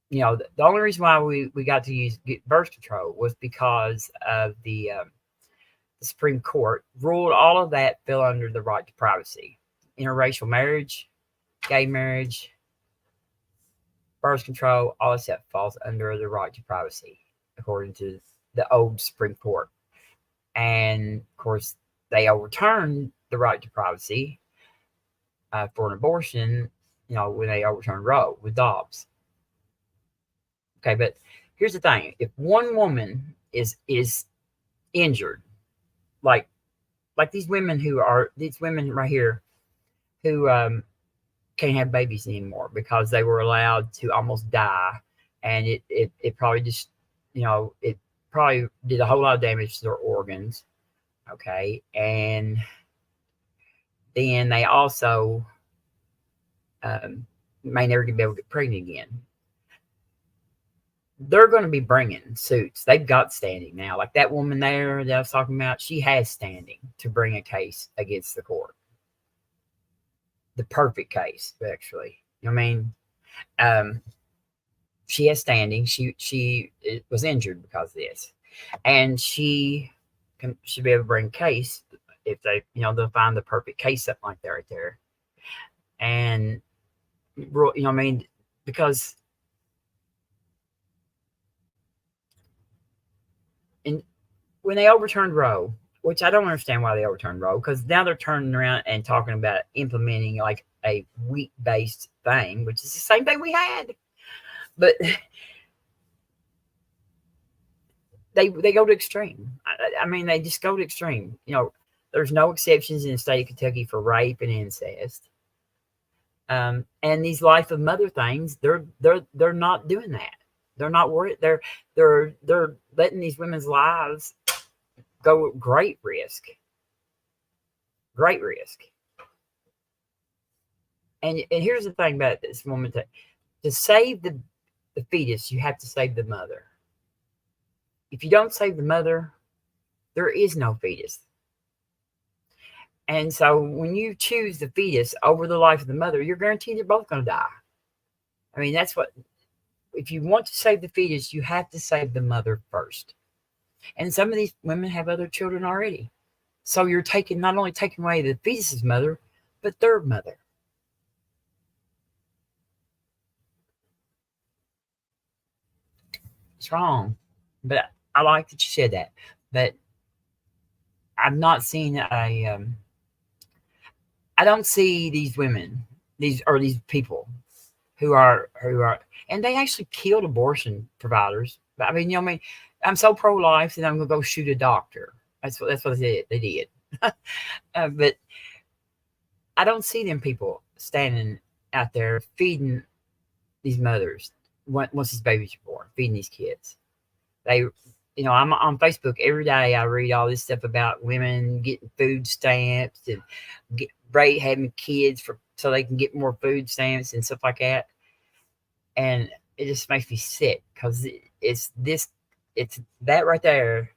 You know, the only reason why we got to get birth control was because of the Supreme Court ruled all of that fell under the right to privacy. Interracial marriage, gay marriage, birth control, all that stuff falls under the right to privacy, according to the old Supreme Court. And of course, they overturned the right to privacy for an abortion, you know, when they overturned Roe with Dobbs. Okay, but here's the thing: if one woman is injured, like these women right here who can't have babies anymore because they were allowed to almost die, and it probably just, you know, it probably did a whole lot of damage to their organs. Okay, and then they also may never be able to get pregnant again. They're going to be bringing suits. They've got standing now. Like that woman there that I was talking about, she has standing to bring a case against the court. The perfect case, actually. I mean, she has standing. She was injured because of this, and she should be able to bring a case if they, you know, they'll find the perfect case, something like that right there. And you know, I mean, because when they overturned Roe, which I don't understand why they overturned Roe, because now they're turning around and talking about implementing like a wheat-based thing, which is the same thing we had. But they go to extreme. I mean, they just go to extreme. You know, there's no exceptions in the state of Kentucky for rape and incest. And these life of mother things, they're not doing that. They're not worried. They're letting these women's lives go at great risk. Great risk. And here's the thing about this woman: to save the fetus, you have to save the mother. If you don't save the mother, there is no fetus. And so when you choose the fetus over the life of the mother, you're guaranteed they're both going to die. I mean, that's what, if you want to save the fetus, you have to save the mother first. And some of these women have other children already. So you're not only taking away the fetus's mother, but their mother. It's wrong. But I like that you said that. But I've not seen I don't see these women, these people who are, and they actually killed abortion providers. I mean, you know what I mean? I'm so pro-life that I'm going to go shoot a doctor. That's what they did. But I don't see them people standing out there feeding these mothers once these babies are born, feeding these kids. I'm on Facebook every day. I read all this stuff about women getting food stamps and having kids so they can get more food stamps and stuff like that. And it just makes me sick because it's that right there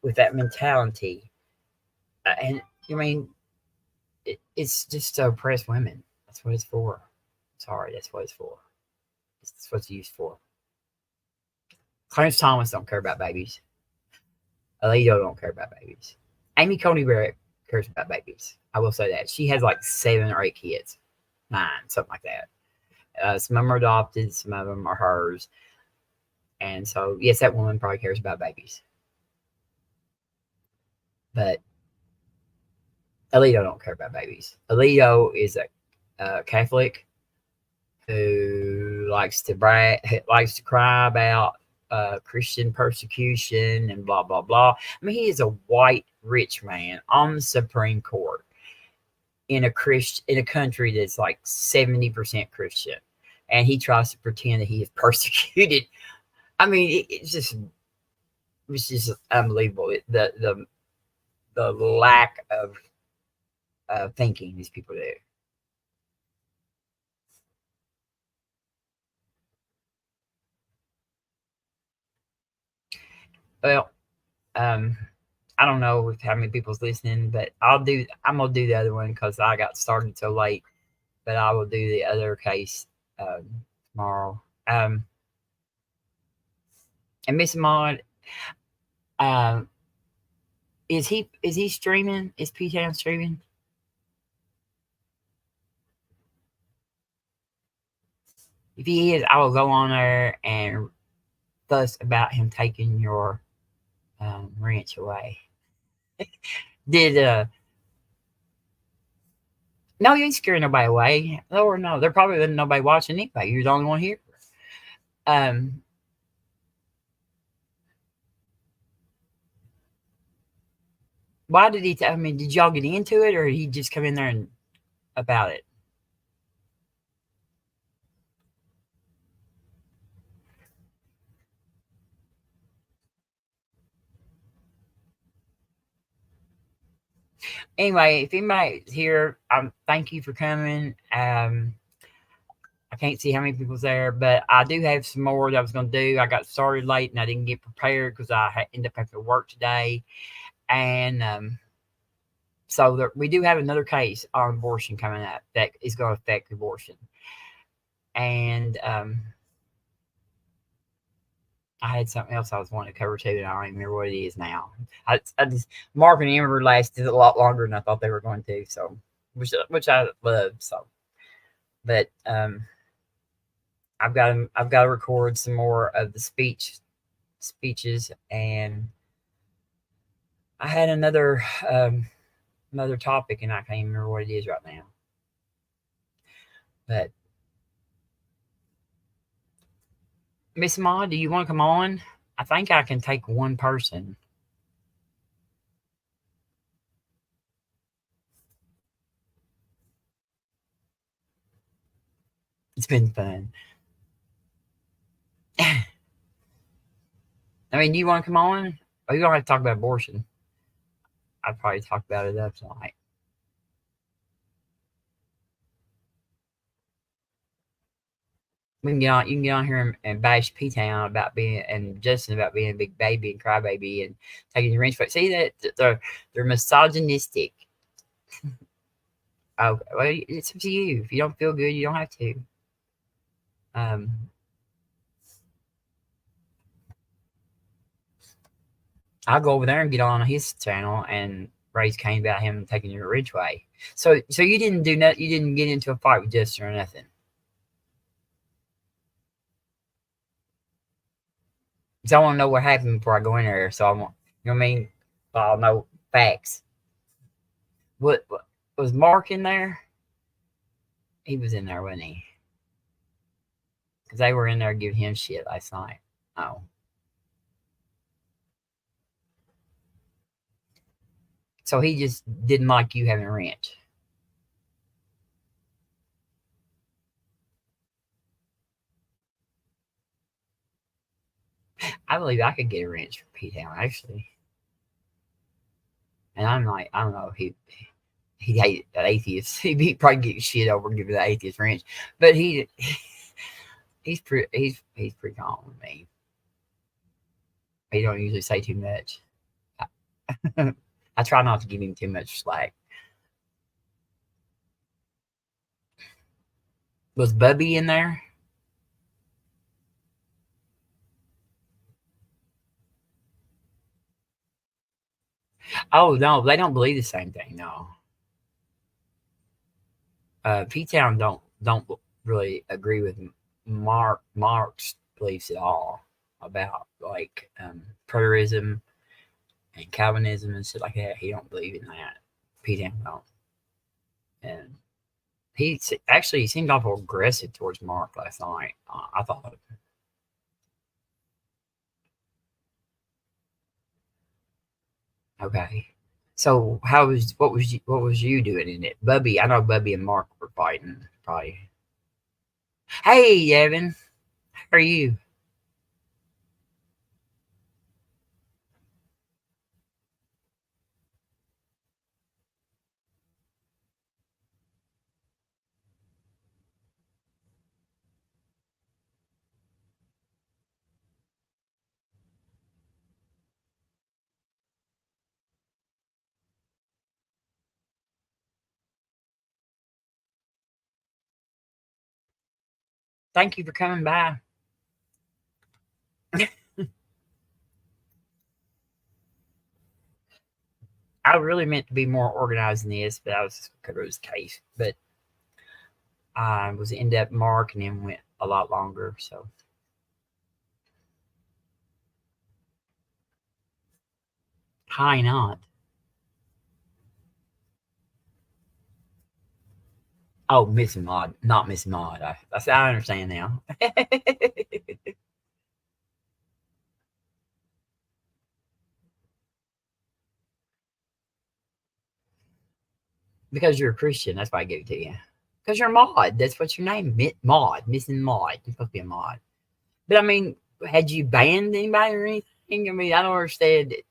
with that mentality. And I mean, it's just to oppress women. That's what it's for. Sorry, that's what it's for. That's what it's used for. Clarence Thomas don't care about babies. Alito don't care about babies. Amy Coney Barrett cares about babies. I will say that. She has like 7 or 8 kids. 9, something like that. Some of them are adopted. Some of them are hers. And so, yes, that woman probably cares about babies. But Alito don't care about babies. Alito is a Catholic who likes to cry about Christian persecution and blah blah blah. I mean, he is a white rich man on the Supreme Court in a country that's like 70% Christian, and he tries to pretend that he is persecuted. I mean, it's just unbelievable. The lack of thinking these people do. Well, I don't know how many people's listening, but I'm gonna do the other one because I got started so late. But I will do the other case tomorrow. And Miss Maud, is he streaming? Is P-Town streaming? If he is, I will go on there and fuss about him taking your ranch away. No, you ain't scaring nobody away. Or no, there probably isn't nobody watching anybody. You're the only one here. Why did he? Did y'all get into it, or did he just come in there and about it? Anyway, if anybody's here, thank you for coming. I can't see how many people's there, but I do have some more that I was going to do. I got started late and I didn't get prepared because I ended up having to work today. And so we do have another case on abortion coming up that is going to affect abortion. And I had something else I was wanting to cover too, and I don't even remember what it is now. I just Mark and Amber lasted a lot longer than I thought they were going to, so which I love. So, but I've got to record some more of the speeches, and I had another topic, and I can't even remember what it is right now. But Miss Ma, do you want to come on? I think I can take one person. It's been fun. I mean, do you want to come on? Or you don't have to talk about abortion. I'd probably talk about it up tonight. You can get on here and bash P-Town about being, and Justin about being a big baby and crybaby and taking your range. See that they're misogynistic. Oh, well, it's up to you. If you don't feel good, you don't have to. I'll go over there and get on his channel and raise Cain about him taking your ridgeway. So you didn't do nothing. You didn't get into a fight with Justin or nothing. So I want to know what happened before I go in there. So I want, you know what I mean? I'll know facts. What was Mark in there? He was in there, wasn't he? Because they were in there giving him shit last night. Oh. So he just didn't like you having a ranch. I believe I could get a ranch for P-Town, actually. And I'm like, I don't know, he'd hate atheists. He'd probably get shit over and give it the atheist ranch. But he's pretty calm with me. He don't usually say too much. I try not to give him too much slack. Was Bubby in there? Oh no, they don't believe the same thing. No. P-Town don't really agree with Mark's beliefs at all about like preterism and Calvinism and shit like that. He don't believe in that. P-Town don't. And he seemed awful aggressive towards Mark last night. I thought. Okay. So what was you doing in it? Bubby, I know Bubby and Mark were fighting probably. Hey, Evan, how are you? Thank you for coming by. I really meant to be more organized than this, but I was covered his case. But I was in depth Mark and then went a lot longer. So why not? Oh, Missing Maud, not Missing Maud. I understand now. Because you're a Christian, that's why I gave it to you. Because you're a Maud. That's what your name, Maud, Missing Maud. You're supposed to be a Maud. But I mean, had you banned anybody or anything? I mean, I don't understand it.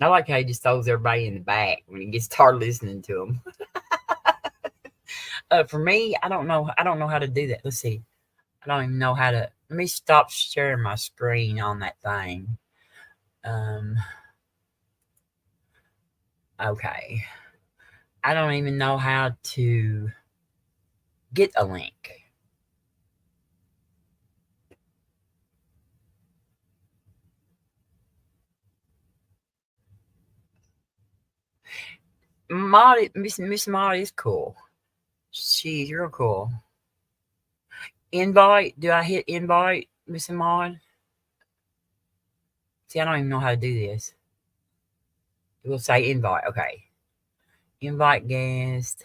I like how he just throws everybody in the back when he gets started listening to them. For me, I don't know. I don't know how to do that. Let's see. I don't even know how to. Let me stop sharing my screen on that thing. Okay. I don't even know how to get a link. Miss Maud is cool. She's real cool. Invite? Do I hit invite, Miss Maud? See, I don't even know how to do this. It will say invite. Okay. Invite guest.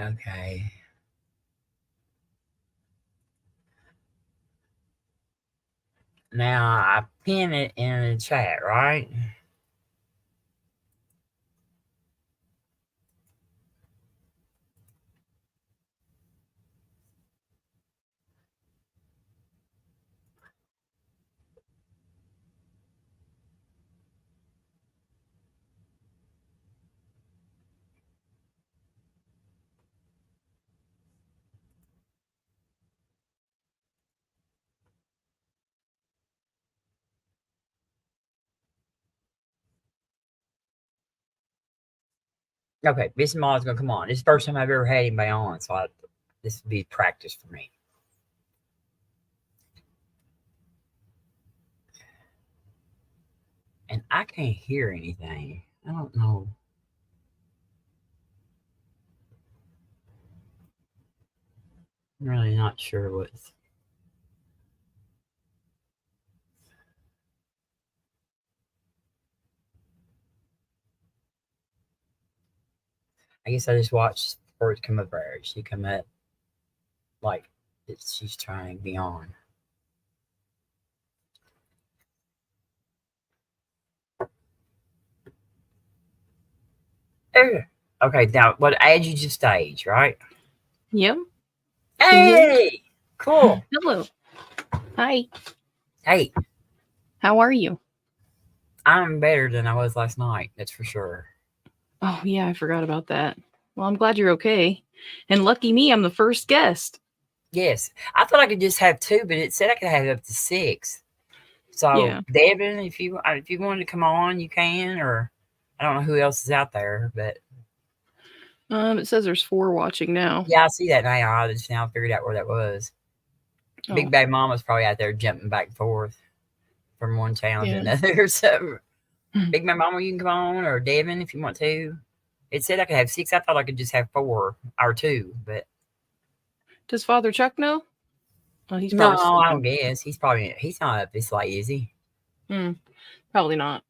Okay. Now I pin it in the chat, right? Okay, Miss Maud's gonna come on. This is the first time I've ever had anybody on, so this would be practice for me. And I can't hear anything. I don't know. I'm really not sure what's. I guess I just watched for it to come up there. She come up like she's trying to be on. Okay, now what add you to stage, right? Yep. Hey, cool. Hello. Hi. Hey, How are you? I'm better than I was last night. That's for sure. Oh, yeah, I forgot about that. Well, I'm glad you're okay. And lucky me, I'm the first guest. Yes, I thought I could just have 2, but it said I could have up to 6. So, Yeah. Devin, if you wanted to come on, you can. Or I don't know who else is out there, but It says there's 4 watching now. yeah, I see that now. I just now figured out where that was. Oh. Big Baby Mama's probably out there jumping back and forth from one channel to Yeah. another. So, Big Baby Mama, you can come on, or Devin if you want to. It said I could have 6. I thought I could just have 4 or 2, but Does Father Chuck know? Oh, he's no, probably I don't guess. He's not up this late, is he? Probably not.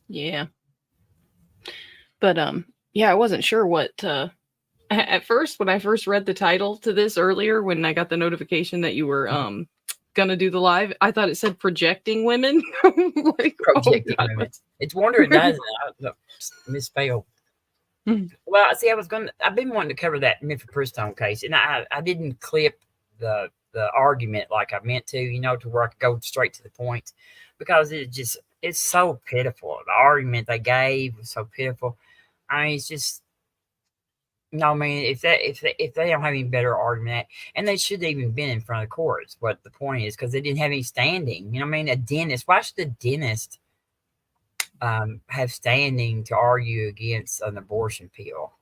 Yeah. But yeah, I wasn't sure what at first when I first read the title to this earlier when I got the notification that you were gonna do the live, I thought it said projecting women. Like, Projecting women. It's wonder it doesn't. I misspelled. Well, see, I've been wanting to cover that mifepristone case, and I didn't clip the argument like I meant to, to where I could go straight to the point, because it's so pitiful. The argument they gave was so pitiful. I mean, it's just, I mean, if they don't have any better argument, and they should have even been in front of the courts, what the point is, because they didn't have any standing. You know what I mean? A dentist, why should the dentist have standing to argue against an abortion pill?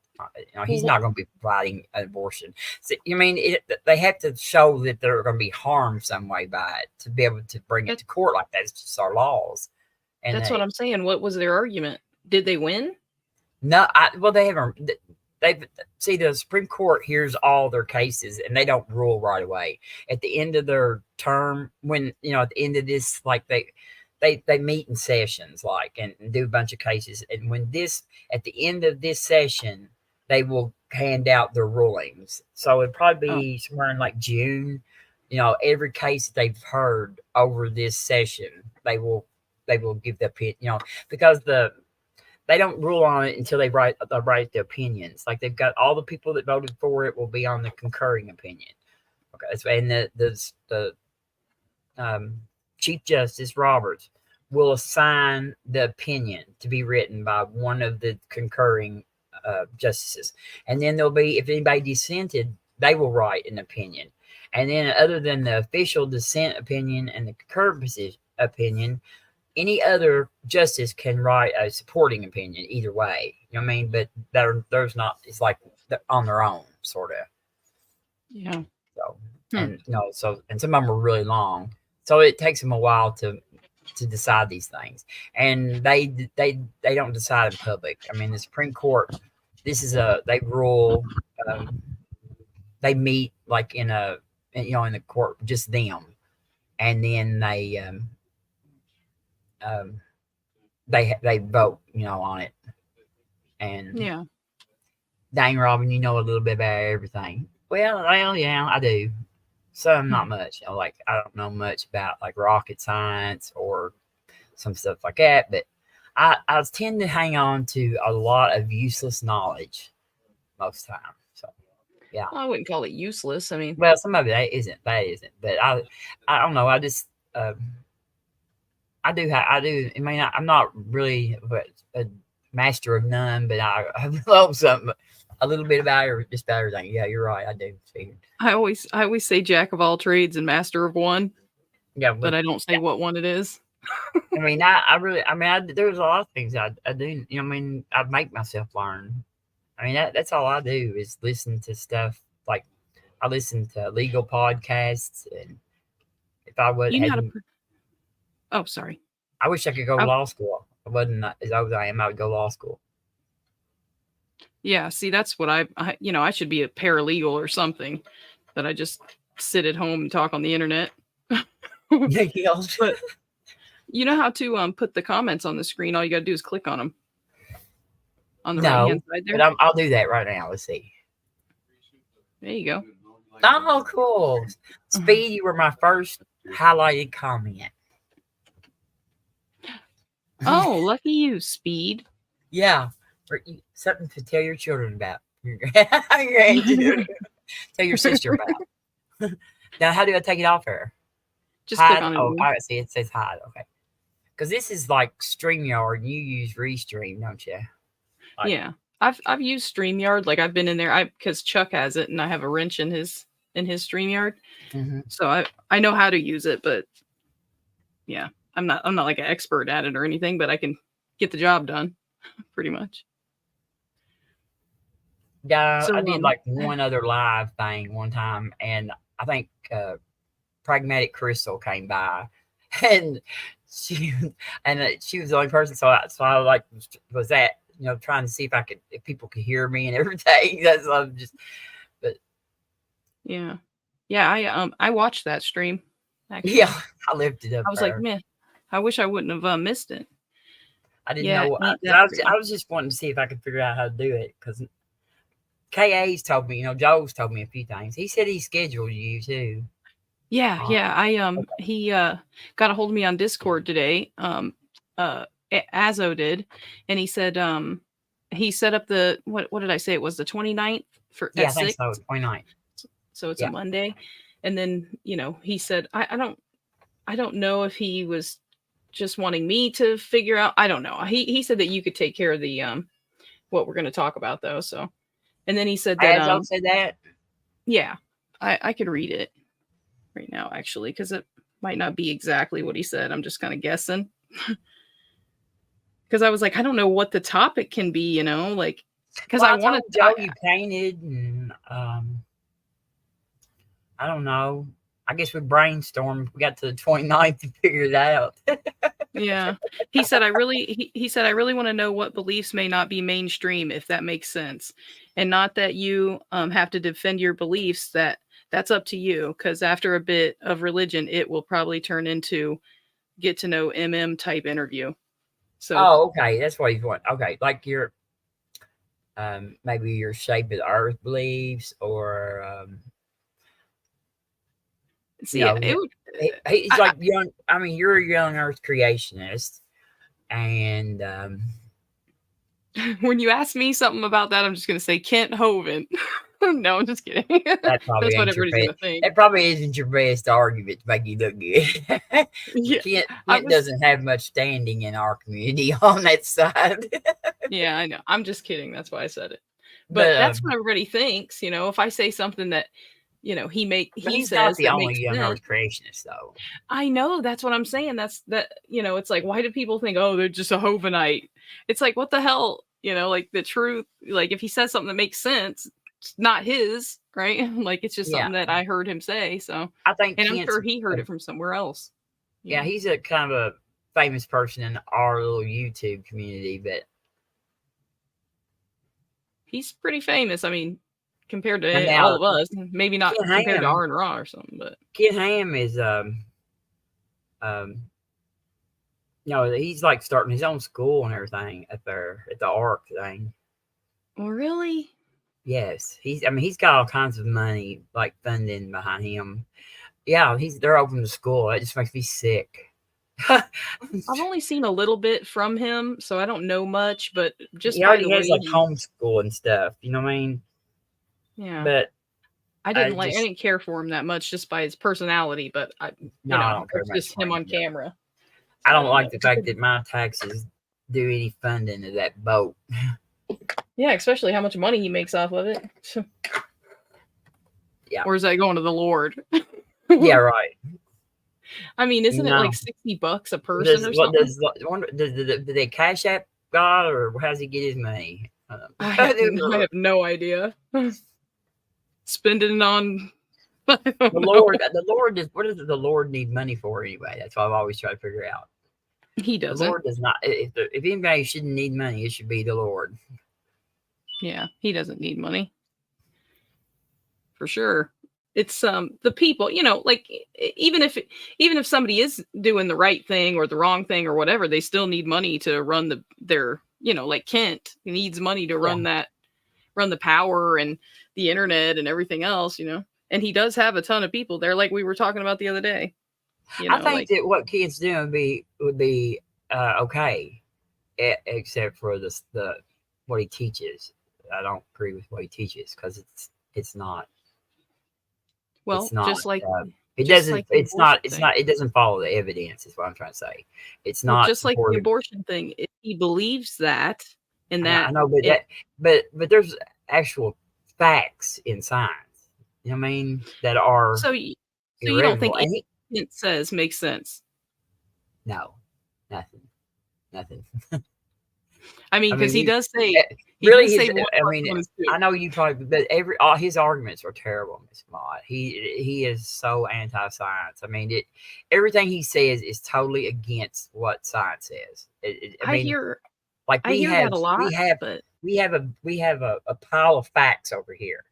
He's not going to be providing an abortion. So, they have to show that they're going to be harmed some way by it to be able to bring it to court like that. It's just our laws. And that's what I'm saying. What was their argument? Did they win? No, they haven't. See, the Supreme Court hears all their cases and they don't rule right away. At the end of their term, when at the end of this, like they meet in sessions, like and do a bunch of cases. And at the end of this session, they will hand out their rulings. So it'd probably be somewhere in like June. Every case that they've heard over this session, they will give the opinion. Because they don't rule on it until they write the opinions. Like they've got all the people that voted for it will be on the concurring opinion. Okay, and the Chief Justice Roberts will assign the opinion to be written by one of the concurring justices, and then there'll be, if anybody dissented, they will write an opinion, and then other than the official dissent opinion and the concurrent opinion, any other justice can write a supporting opinion either way. You know what I mean? But there's not. It's like they're on their own, sort of. Yeah. So and and some of them are really long, so it takes them a while to decide these things, and they don't decide in public. I mean, the Supreme Court. They rule. They meet like in the court, just them, and then they vote, on it. And yeah, dang, Robin, you know a little bit about everything. Well, yeah, I do. Some, not much. Like I don't know much about like rocket science or some stuff like that, but I tend to hang on to a lot of useless knowledge most time. So yeah. well, I wouldn't call it useless. I mean, Well, some of it isn't. But I don't know. I just I do. I mean, I'm not really a master of none, but I love something a little bit about it, just about everything. Yeah, you're right. I do. See. I always say jack of all trades and master of one. Yeah, but I don't say what one it is. I mean, there's a lot of things I do. I mean, I make myself learn. I mean, that's all I do is listen to stuff. Like I listen to legal podcasts, and if I would, oh, sorry. I wish I could go to law school. I wasn't as old as I am. I would go to law school. Yeah, see, that's what I should be a paralegal or something, that I just sit at home and talk on the internet. But you know how to put the comments on the screen? All you got to do is click on them on the right-hand side there. But I'll do that right now. Let's see. There you go. Oh, cool. Speed, you were my first highlighted comment. Oh, lucky you, Speed. Yeah. Something to tell your children about. Your grandchildren. Tell your sister about. Now, how do I take it off her? Just click on it. Oh, I see. It says hide. Okay. Because this is like StreamYard, and you use Restream, don't you? Like, yeah. I've used StreamYard. Like, I've been in there because Chuck has it, and I have a wrench in his StreamYard. So I know how to use it, but yeah, I'm not like an expert at it or anything, but I can get the job done pretty much. Yeah, So, I did like one other live thing one time, and I think Pragmatic Crystal came by, and she was the only person. So I like was that, you know, trying to see if people could hear me and everything. That's just, but yeah, I watched that stream. Actually. Yeah, I lifted up. I was like, man, I wish I wouldn't have missed it. I didn't know. I was just wanting to see if I could figure out how to do it, because KA's told me, you know, Joe's told me a few things. He said he scheduled you too. Yeah, he got a hold of me on Discord today. Azo did, and he said he set up the what did I say? It was the 29th for I think so. 29th. So it's a Monday, and then, you know, he said I don't know if he was just wanting me to figure out. I don't know. He said that you could take care of the what we're going to talk about though. So, and then he said that Azo said that. Yeah, I could read it right now, actually, because it might not be exactly what he said. I'm just kind of guessing. Because I was like, I don't know what the topic can be, you know, like, because I wanted Joe, you painted, and I don't know. I guess we brainstormed. We got to the 29th to figure it out. Yeah, he said I really want to know what beliefs may not be mainstream, if that makes sense, and not that you have to defend your beliefs. That's up to you, because after a bit of religion, it will probably turn into get to know type interview. So, okay, that's what he's want. Okay, like your maybe your shape of the earth beliefs, or see, you know, he's like young. I mean, you're a young Earth creationist, and when you ask me something about that, I'm just going to say Kent Hovind. No, I'm just kidding. That's what everybody's going to think. That probably isn't your best argument to make you look good. Kent doesn't have much standing in our community on that side. Yeah, I know. I'm just kidding. That's why I said it. But that's what everybody thinks. You know, if I say something that, you know, he's not the only young Earth creationist, though. I know. That's what I'm saying. You know, it's like, why do people think, oh, they're just a Hovinite? It's like, what the hell? You know, like the truth, like if he says something that makes sense, it's not his, right? Like it's just something that I heard him say. So I think, and I'm sure he heard it from somewhere else. Yeah, he's a kind of a famous person in our little YouTube community, but he's pretty famous. I mean, compared to all of us, maybe not compared to R and Raw or something, but Kid Ham is you know, he's like starting his own school and everything up there at the Ark thing. Oh, really? Yes, he's got all kinds of money, like funding behind him. Yeah, they're opening the school. It just makes me sick. I've only seen a little bit from him, so I don't know much. But just he already has like homeschool and stuff. You know what I mean? Yeah. But I didn't care for him that much just by his personality. But I don't care. It's just him on camera. I don't like the fact that my taxes do any funding of that boat. Yeah, especially how much money he makes off of it. Yeah. Or is that going to the Lord? Yeah, right. I mean, isn't it like $60 a person or something? Did they cash app God, or how does he get his money? I have no idea. Spending on the Lord. What does the Lord need money for anyway? That's what I've always tried to figure out. He doesn't. The Lord does not. If anybody shouldn't need money, it should be the Lord. Yeah, he doesn't need money. For sure. It's the people, like even if somebody is doing the right thing or the wrong thing or whatever, they still need money to run their, like Kent needs money to run the power and the internet and everything else, And he does have a ton of people there, like we were talking about the other day. I think that what Kent's doing would be okay, except for the what he teaches. I don't agree with what he teaches because it's not. Well, it's not, just like it just doesn't. like the It's not. abortion It's thing. not. It doesn't follow the evidence. Is what I'm trying to say. It's Well, not just like the supported. abortion thing. If he believes that, and I that know, but it, but there's actual facts in science. You know what I mean? That are so you don't think irrevocable. And anything it says makes sense? no, nothing. I mean, I because mean, he does say really, one I plus mean, one is two. I know you probably, but all his arguments are terrible, Miss Mott. He is so anti-science. I mean, everything he says is totally against what science says. I mean, hear like I hear that a lot, but we have a pile of facts over here,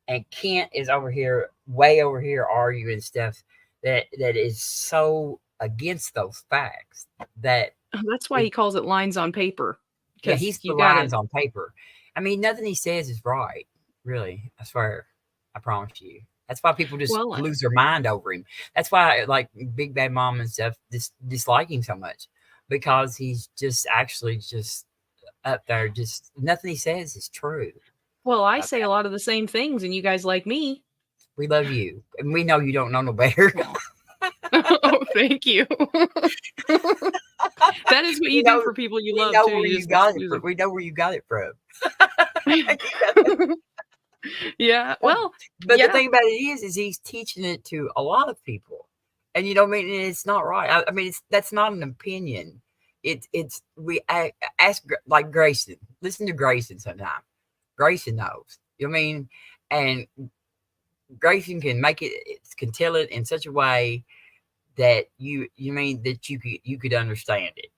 and Kent is way over here arguing stuff that is so against those facts that that's why he calls it lines on paper. yeah, he's the lines on paper. I mean, nothing he says is right, really. I swear, I promise you. That's why people just lose their mind over him. That's why, like Big Bad Mom and stuff, dislike him so much because he's just actually just up there. Just nothing he says is true. Well, I say a lot of the same things, and you guys like me. We love you, and we know you don't know no better. Oh, thank you. That is what you do for people you love too. We know where you got it from. Yeah. Well, but the thing about it is he's teaching it to a lot of people, and I mean, it's not right. I mean, that's not an opinion. We ask like Grayson. Listen to Grayson sometime. Grayson knows. You know what I mean? And Grayson can can tell it in such a way that you could understand it.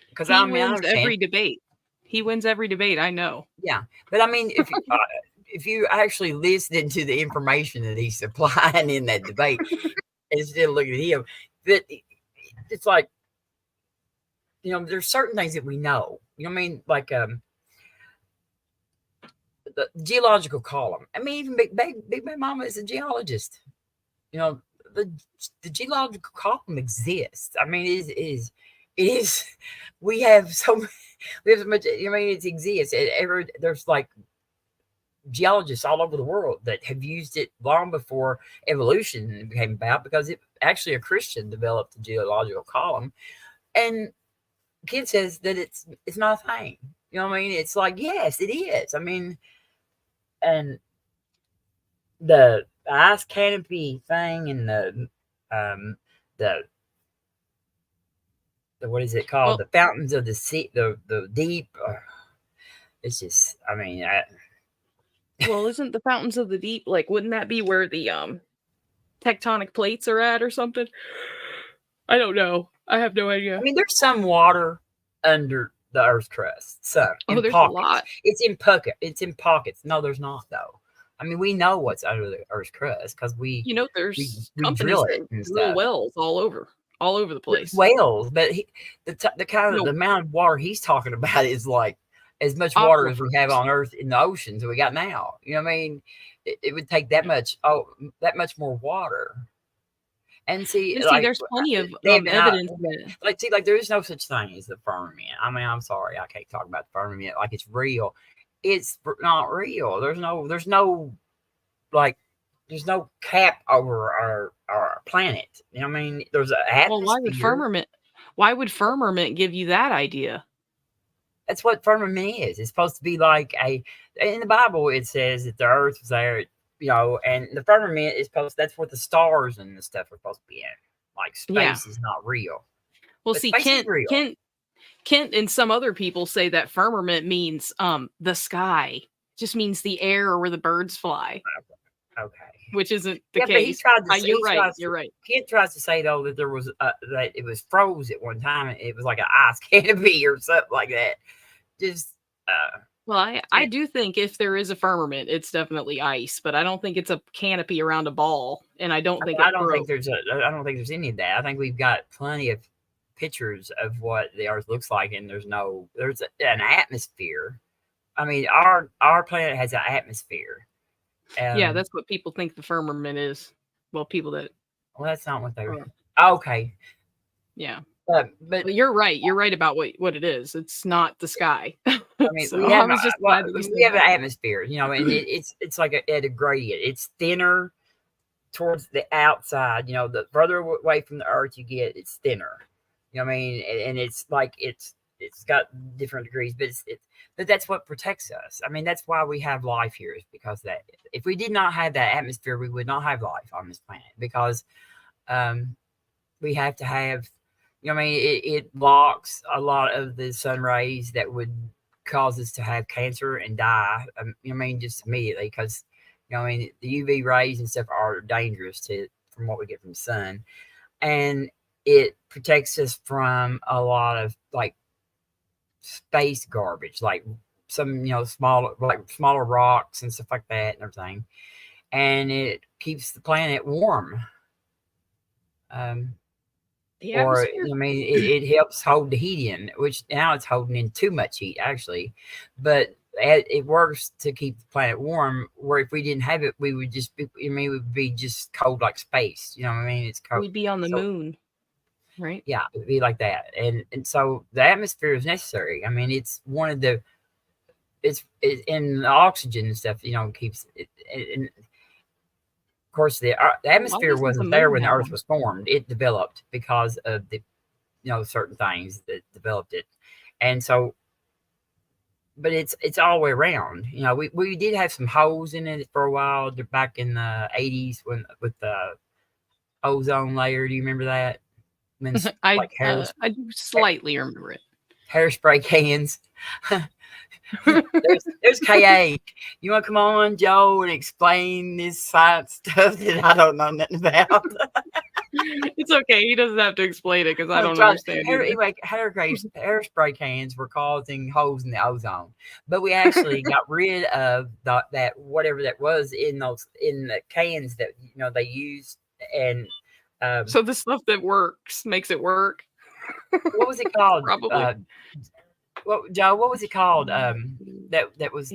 Because he wins every debate. He wins every debate. I know. Yeah, but I mean, if you actually listen to the information that he's supplying in that debate, instead of looking at him, that it's like, there's certain things that we know. You know what I mean? Like the geological column. I mean, even Big Bad Mama is a geologist. The geological column exists. I mean, it is. We have so much. I mean, it exists. There's like geologists all over the world that have used it long before evolution came about because a Christian developed the geological column, and Kid says that it's not a thing. You know what I mean? It's like, yes, it is. I mean, and the ice canopy thing and the what is it called? Well, the fountains of the sea, the deep. It's just, I mean, well, isn't the fountains of the deep wouldn't that be where the tectonic plates are at or something? I don't know. I have no idea. I mean, there's some water under the Earth's crust. Some. There's pockets. A lot. It's in pockets. It's in pockets. No, there's not though. I mean, we know what's under the Earth's crust because there's we companies drill that it and drill stuff. wells all over the place. Wells, but the kind of the amount of water he's talking about is like as much water as we have on Earth in the oceans that we got now. You know what I mean? It would take that much more water. And see, there's plenty of evidence that there is no such thing as the firmament. I mean, I'm sorry, I can't talk about the firmament like it's real. It's not real. There's no cap over our planet. You know what I mean? There's an atmosphere. Well, why would firmament give you that idea? That's what firmament is. It's supposed to be like in the Bible it says that the earth was there, and the firmament is that's what the stars and the stuff are supposed to be in. Like space is not real. Well, see, Kent and some other people say that firmament means the sky. Just means the air where the birds fly. Okay. Which isn't the case. But he tried to, you're right. Kent tries to say though that there was that it was froze at one time. It was like an ice canopy or something like that. Just Well, I do think if there is a firmament, it's definitely ice, but I don't think it's a canopy around a ball, and I don't think I it don't think broke. I don't think there's any of that. I think we've got plenty of pictures of what the Earth looks like, and there's an atmosphere. I mean, our planet has an atmosphere. Yeah, that's what people think the firmament is. Well, people that Well, that's not what they were. are. Okay. Yeah. But you're right. You're right about what it is. It's not the sky. I mean, So I was just glad that you we have said an that. atmosphere, you know, and it's like at a gradient. It's thinner towards the outside. You know, the further away from the Earth you get, it's thinner. You know what I mean? And it's like it's got different degrees, but that's what protects us. I mean, that's why we have life here, is because that if we did not have that atmosphere, we would not have life on this planet, because we have to have, you know what I mean, it blocks a lot of the sun rays that would cause us to have cancer and die. You know what I mean, just immediately, because you know what I mean, the UV rays and stuff are dangerous from what we get from the sun, and it protects us from a lot of like space garbage, like some, you know, smaller rocks and stuff like that and everything, and it keeps the planet warm. The Or, atmosphere. I mean, it helps hold the heat in, which now it's holding in too much heat, actually. But it works to keep the planet warm, where if we didn't have it, we would just be, I mean, it would be just cold like space. You know what I mean? It's cold. We'd be on the So, moon, right? yeah, it would be like that. And so the atmosphere is necessary. I mean, it's one of the, it's in the oxygen and stuff, you know, keeps it. And of course, the atmosphere doesn't the wasn't there moon when the have Earth one? was formed. It developed because of the, you know, certain things that developed it. And so, but it's all the way around. You know, we did have some holes in it for a while back in the 80s when with the ozone layer. Do you remember that? When like I do slightly remember it. hairspray cans. there's KA. You want to come on, Joe, and explain this science stuff that I don't know nothing about? It's okay. He doesn't have to explain it, because I don't understand either. Anyway, hairspray cans were causing holes in the ozone, but we actually got rid of that whatever that was in the cans that, you know, they used. And So the stuff that works makes it work. what was it called? Probably. Joe, what was it called? That was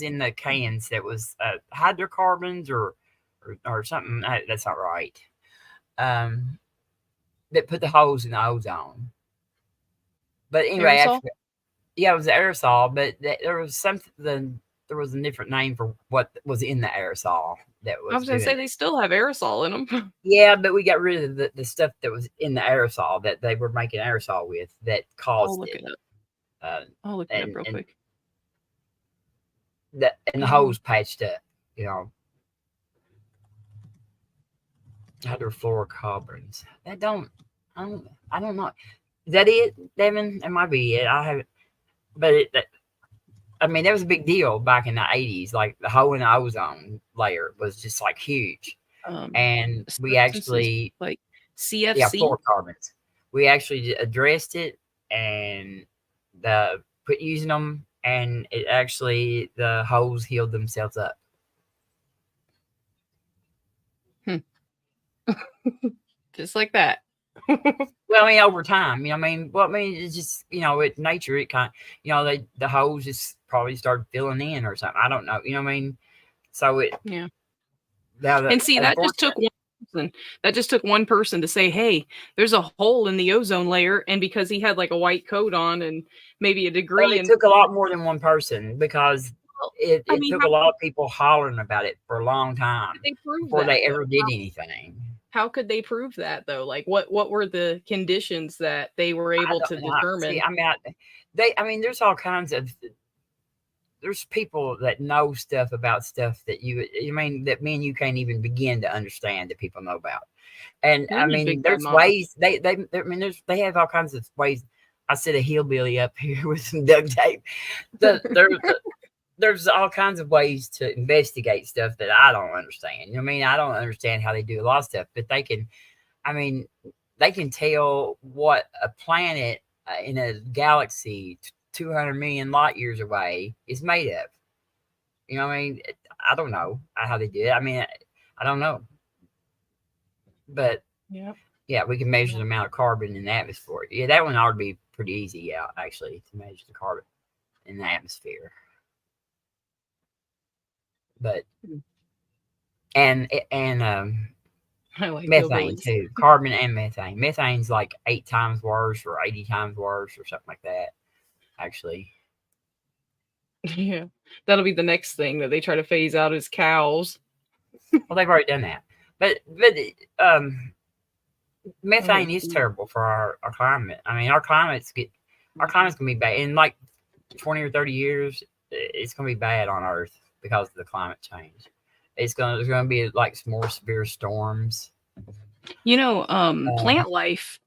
in the cans. That was hydrocarbons or something. That's not right. That put the holes in the ozone. But anyway, yeah, it was the aerosol. But there was something. There was a different name for what was in the aerosol. That was. I was gonna say they still have aerosol in them. Yeah, but we got rid of the stuff that was in the aerosol that they were making aerosol with that caused I'll look it up. I'll look it up real quick. And the hose patched up, you know. Hydrofluorocarbons. I don't know. Is that it, Devin? That might be it. I haven't, but I mean, that was a big deal back in the 80s. Like the hole in the ozone layer was just like huge. And we actually, like CFC, yeah, fluorocarbons. We actually addressed it and quit using them, and it actually, the holes healed themselves up. Just like that. Well, I mean, over time, you know, I mean, it's just, you know, with nature, it kind of, you know, the holes just probably started filling in or something. I don't know, you know what I mean? So yeah. And see, that just took one person. That just took one person to say, "Hey, there's a hole in the ozone layer," and because he had like a white coat on and maybe a degree. Well, it took a lot more than one person, because it took a lot of people hollering about it for a long time before they ever did anything. How could they prove that though? Like what were the conditions that they were able to determine? See, I mean, there's all kinds of, there's people that know stuff about stuff that that me and you can't even begin to understand, that people know about. And I mean, there's ways they have all kinds of ways. I said a hillbilly up here with some duct tape. There's all kinds of ways to investigate stuff that I don't understand. You know what I mean? I don't understand how they do a lot of stuff, but they can tell what a planet in a galaxy 200 million light years away is made of. You know what I mean? I don't know how they did it. I mean, I don't know. But yeah, we can measure the amount of carbon in the atmosphere. Yeah, that one ought to be pretty easy, yeah, actually, to measure the carbon in the atmosphere. But and I like methane hillbillies. too. Carbon and methane. Methane's like 8 times worse or 80 times worse or something like that, actually. Yeah, that'll be the next thing that they try to phase out is cows. Well, they've already done that. But methane is terrible for our climate. I mean, our climate's gonna be bad in like 20 or 30 years. It's gonna be bad on Earth because of the climate change. There's gonna be like some more severe storms. You know, plant life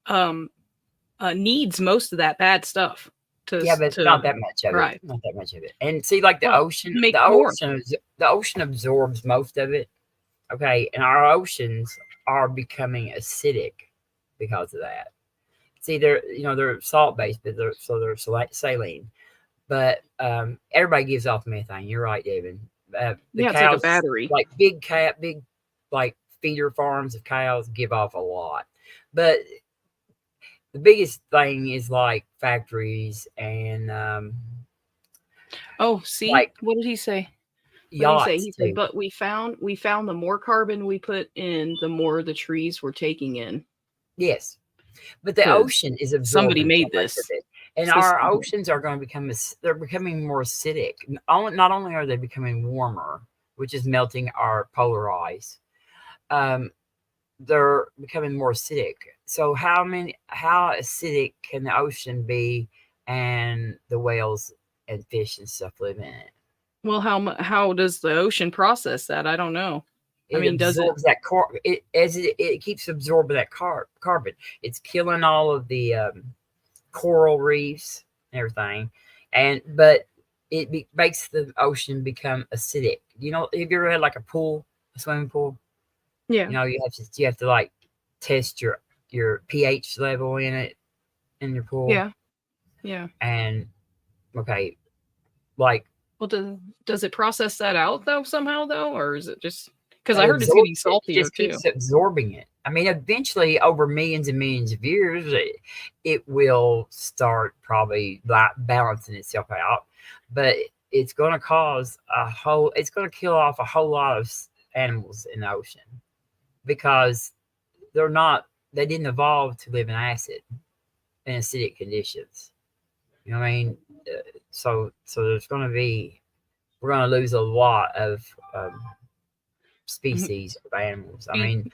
needs most of that bad stuff. Yeah, but not that much of right. it. Not that much of it. And see, like the ocean, make the more. ocean absorbs most of it. Okay, and our oceans are becoming acidic because of that. See, they're salt based, but they're saline. But everybody gives off methane. You're right, David. The it's cows, like a battery. like big like feeder farms of cows give off a lot. But the biggest thing is like factories and like, what did he say? Yachts. He said, but we found the more carbon we put in, the more the trees were taking in. Yes, but the ocean is absorbing. Somebody made this, and our oceans are going to they're becoming more acidic. Not only are they becoming warmer, which is melting our polar ice, they're becoming more acidic. So how acidic can the ocean be, and the whales and fish and stuff live in it? Well, how does the ocean process that? I don't know. Does it it keeps absorbing that carbon. It's killing all of the coral reefs and everything, but it makes the ocean become acidic. You know, have you ever had like a swimming pool? Yeah. You know, you have to like test your pH level in your pool. Yeah. Yeah. And okay, like. Well, does it process that out though somehow though, or is it just because I heard it's getting saltier it just keeps absorbing it? I mean, eventually, over millions and millions of years, it will start probably balancing itself out, but it's going to cause it's going to kill off a whole lot of animals in the ocean because they didn't evolve to live in acidic conditions. You know what I mean? So we're going to lose a lot of species of animals. I mean,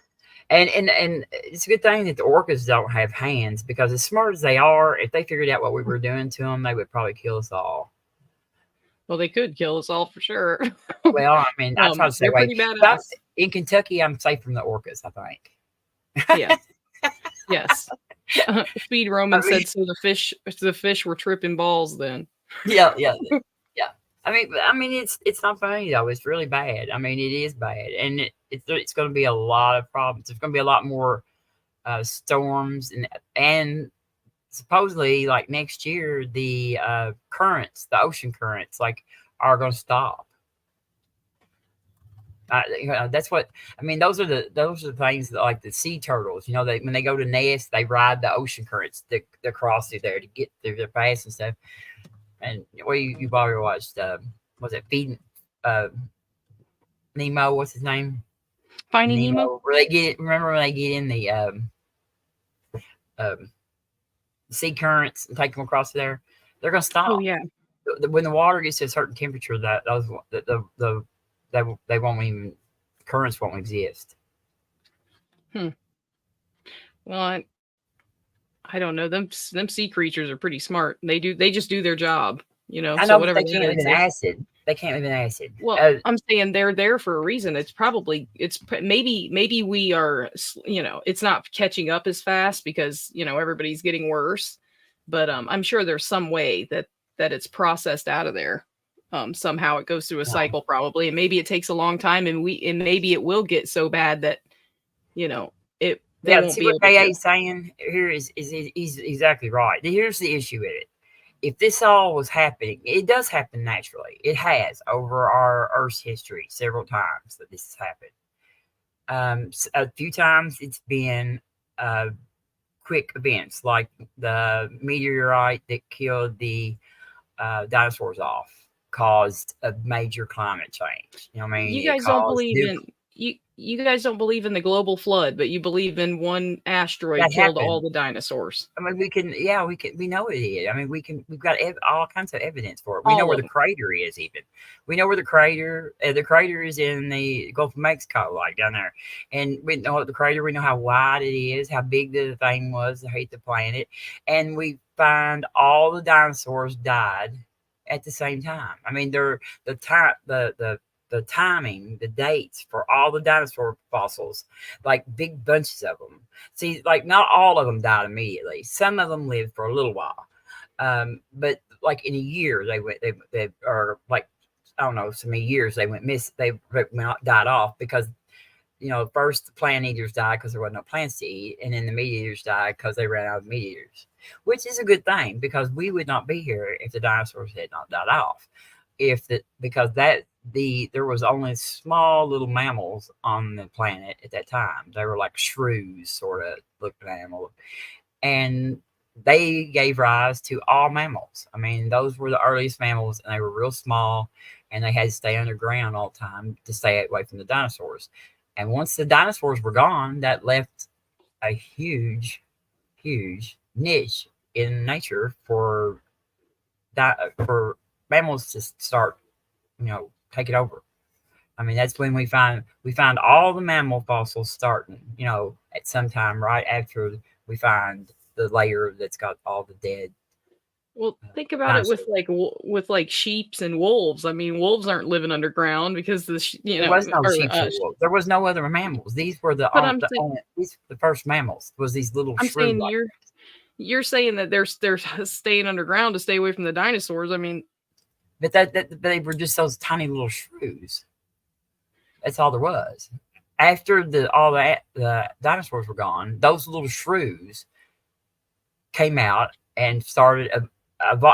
and it's a good thing that the orcas don't have hands, because as smart as they are, if they figured out what we were doing to them, they would probably kill us all. Well, they could kill us all for sure. Well, I mean, I try to stay away. But in Kentucky, I'm safe from the orcas, I think. Yeah. Yes. Speed Roman said so. The fish were tripping balls then. Yeah. I mean, it's not funny though. It's really bad. I mean, it is bad, and it's going to be a lot of problems. There's going to be a lot more storms, and supposedly, like next year, the ocean currents, like are going to stop. That's what I mean. Those are the things that, like the sea turtles. You know, when they go to nest, they ride the ocean currents that cross through there to get through their paths and stuff. And you probably watched was it Feeding Nemo? What's his name? Finding Nemo. Remember when they get in the sea currents and take them across there? They're gonna stop. Oh yeah. When the water gets to a certain temperature, they won't even, currents won't exist. Well, I don't know. Them sea creatures are pretty smart. They just do their job, you know. I know, but they can't live in acid. They can't live in acid. Well, I'm saying they're there for a reason. Maybe we are, you know, it's not catching up as fast because, you know, everybody's getting worse. But I'm sure there's some way that it's processed out of there. Somehow it goes through a cycle probably, and maybe it takes a long time, and maybe it will get so bad that, you know, they won't see be what able KA's saying here is he's exactly right. Here's the issue with it. if this all was happening, it does happen naturally. It has over our Earth's history several times that this has happened. A few times it's been quick events, like the meteorite that killed the dinosaurs off caused a major climate change. You know what I mean? You guys don't believe in you guys don't believe in the global flood, but you believe in one asteroid That killed happened. all the dinosaurs. I mean, we know it is. I mean, we've got all kinds of evidence for it. We know where the crater is, even. We know where the crater is in the Gulf of Mexico, like down there. And we know the crater, we know how wide it is, how big the thing was to hit the planet. And we find all the dinosaurs died at the same time. I mean, the timing, the dates for all the dinosaur fossils, like big bunches of them. See, like not all of them died immediately. Some of them lived for a little while. But like in a year, they or like, I don't know, so many years they went died off because, first the plant eaters died because there wasn't no plants to eat. And then the meat eaters died because they ran out of meat eaters, which is a good thing because we would not be here if the dinosaurs had not died off. There was only small little mammals on the planet at that time. They were like shrews, sort of looking animals, and they gave rise to all mammals. I mean, those were the earliest mammals, and they were real small, and they had to stay underground all the time to stay away from the dinosaurs. And once the dinosaurs were gone, that left a huge, huge niche in nature for mammals to start, take it over. I mean, that's when we find all the mammal fossils starting, at some time right after we find the layer that's got all the dead. Well, think about dinosaurs. it with like sheeps and wolves. I mean, wolves aren't living underground because there was no sheep or wolves. There was no other mammals. These were the first mammals. Was these little shrew? You're saying that they're staying underground to stay away from the dinosaurs. I mean, but they were just those tiny little shrews. That's all there was. After the dinosaurs were gone, those little shrews came out and started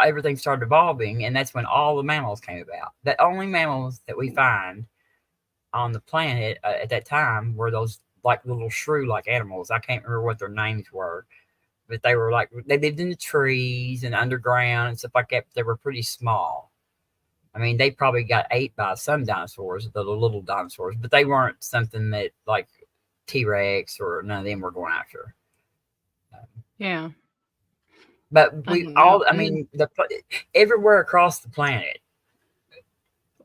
everything started evolving, and that's when all the mammals came about. The only mammals that we find on the planet at that time were those like little shrew-like animals. I can't remember what their names were, but they were like, they lived in the trees and underground and stuff like that. They were pretty small. I mean, they probably got ate by some dinosaurs, the little dinosaurs, but they weren't something that like T-Rex or none of them were going after. Yeah. But everywhere across the planet,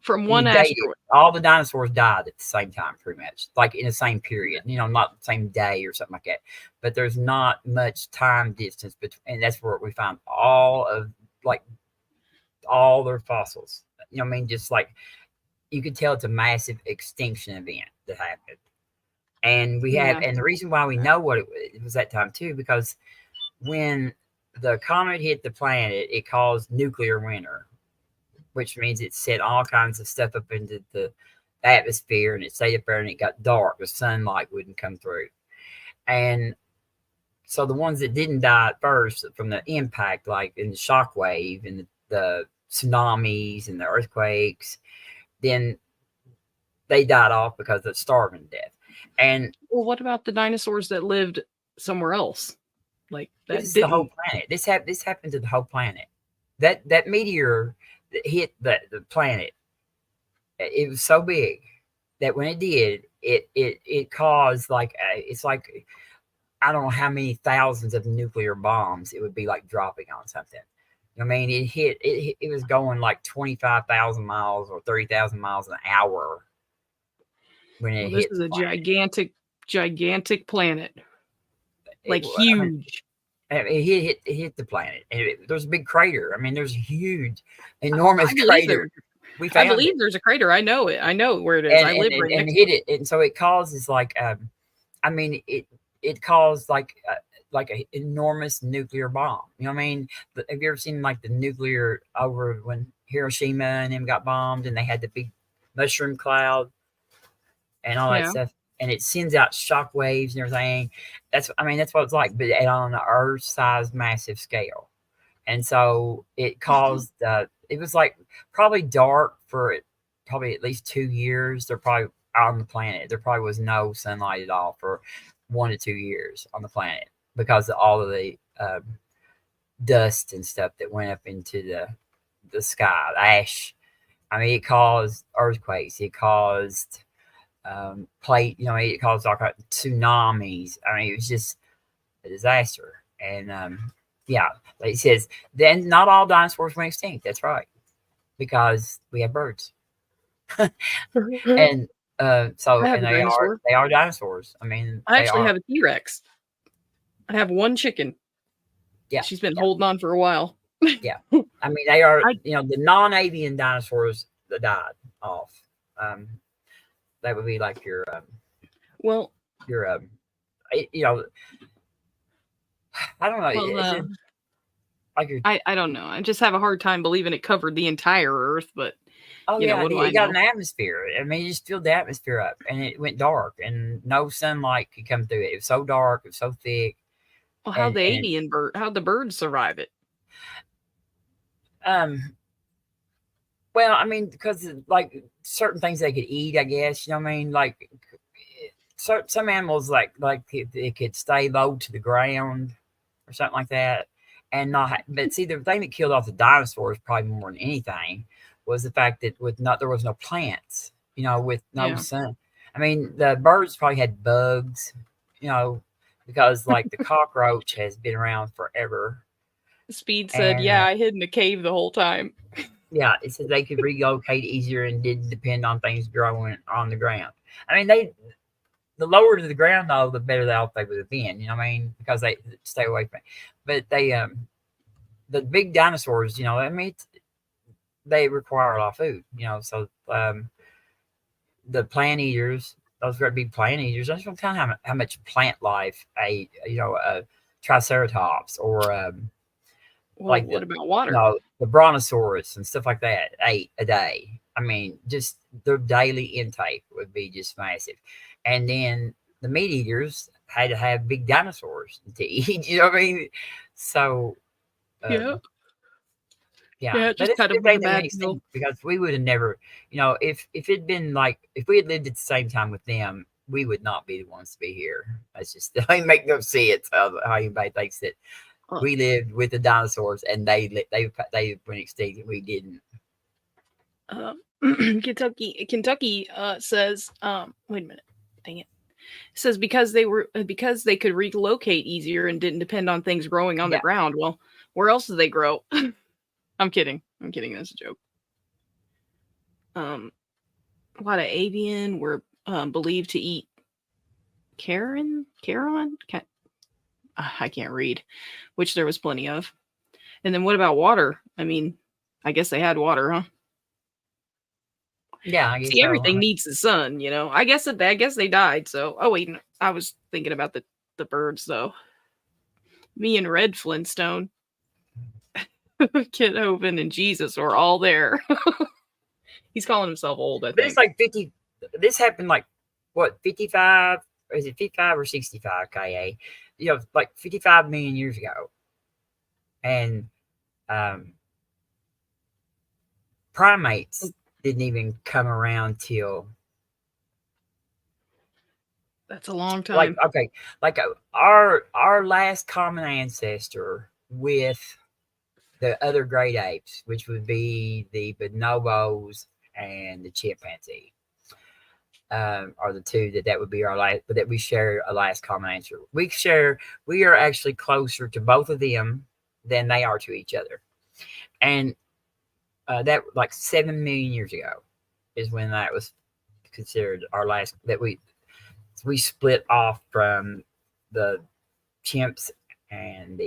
from one asteroid, all the dinosaurs died at the same time, pretty much, like in the same period. Not the same day or something like that. But there's not much time distance between, and that's where we find all their fossils. Just like you could tell it's a massive extinction event that happened. And and the reason why we know what it was that time too, because when the comet hit the planet, it caused nuclear winter, which means it set all kinds of stuff up into the atmosphere, and it stayed up there and it got dark. The sunlight wouldn't come through. And so the ones that didn't die at first from the impact, like in the shock wave and the tsunamis and the earthquakes, then they died off because of starving death. And what about the dinosaurs that lived somewhere else? Like that this is the whole planet. This happened to the whole planet. That meteor that hit the planet, it was so big that when it did, it caused it's like I don't know how many thousands of nuclear bombs it would be like dropping on something. I mean, it was going like 25,000 miles or 30,000 miles an hour when it hit. This is a gigantic planet. Like huge. It hit the planet. And there's a big crater. I mean, there's a huge, enormous crater. I believe there's a crater. I know it. I know where it is. I live right next to it. And so it causes it caused like an enormous nuclear bomb. You know what I mean? Have you ever seen like the nuclear over when Hiroshima and them got bombed and they had the big mushroom cloud and all that stuff? And it sends out shock waves and everything. That's what it's like, but on an Earth-sized massive scale. And so it caused, it was like probably dark for probably at least 2 years. They're probably out on the planet. There probably was no sunlight at all for 1 to 2 years on the planet because of all of the dust and stuff that went up into the sky, the ash. I mean, it caused earthquakes. It caused it caused all kinds of tsunamis. I mean, it was just a disaster. And yeah, like it says, then not all dinosaurs went extinct. That's right, because we have birds, and so I have and a dinosaur. they are dinosaurs. I mean, I actually have a T-Rex. I have one chicken. Yeah, she's been holding on for a while. Yeah, I mean, they are the non-avian dinosaurs that died off. That would be like your I don't know. Well, like I don't know. I just have a hard time believing it covered the entire Earth, but what do I got an atmosphere. I mean, you just filled the atmosphere up, and it went dark, and no sunlight could come through it. It was so dark, it was so thick. Well, how'd the birds survive it? Well, I mean, because like certain things they could eat, I guess. You know what I mean? Like some animals, like they could stay low to the ground or something like that, and not. But see, the thing that killed off the dinosaurs, probably more than anything, was the fact that there was no plants. You know, with no sun. I mean, the birds probably had bugs. You know, because like the cockroach has been around forever. Speed said, "Yeah, I hid in a cave the whole time." Yeah, it said they could relocate easier and didn't depend on things growing on the ground. I mean, the lower to the ground though, the better off they would have been. You know what I mean? Because they stay away from it. But the big dinosaurs, you know, I mean, they require a lot of food. You know, so the plant eaters, those great big plant eaters, I just don't tell how much plant life a triceratops or well, what about water? The brontosaurus and stuff like that ate a day. I mean, just their daily intake would be just massive. And then the meat eaters had to have big dinosaurs to eat. You know what I mean? So yeah, but just it's kind of a bad deal because we would have never, you know, if it'd been like if we had lived at the same time with them, we would not be the ones to be here. That's just I make no sense how anybody thinks that. We lived with the dinosaurs, and they went extinct, and we didn't. Kentucky says, wait a minute, dang it. It says because they could relocate easier and didn't depend on things growing on the ground. Well, where else do they grow? I'm kidding. That's a joke. A lot of avian were believed to eat carrion. I can't read, which there was plenty of. And then what about water? I mean, I guess they had water, huh? Yeah, I guess see, everything needs the sun, you know. I guess they died. So, oh wait, I was thinking about the birds though. Me and Red Flintstone, Kit Hovind, and Jesus are all there. He's calling himself old. I think it's like 50. This happened like what 55? Or is it 55 or 65 Ka? You know, like 55 million years ago, and primates didn't even come around till. That's a long time. Like our last common ancestor with the other great apes, which would be the bonobos and the chimpanzee. Are the two that would be our last, but that we share a last common ancestor. We are actually closer to both of them than they are to each other. And that like 7 million years ago is when that was considered our last, that we split off from the chimps and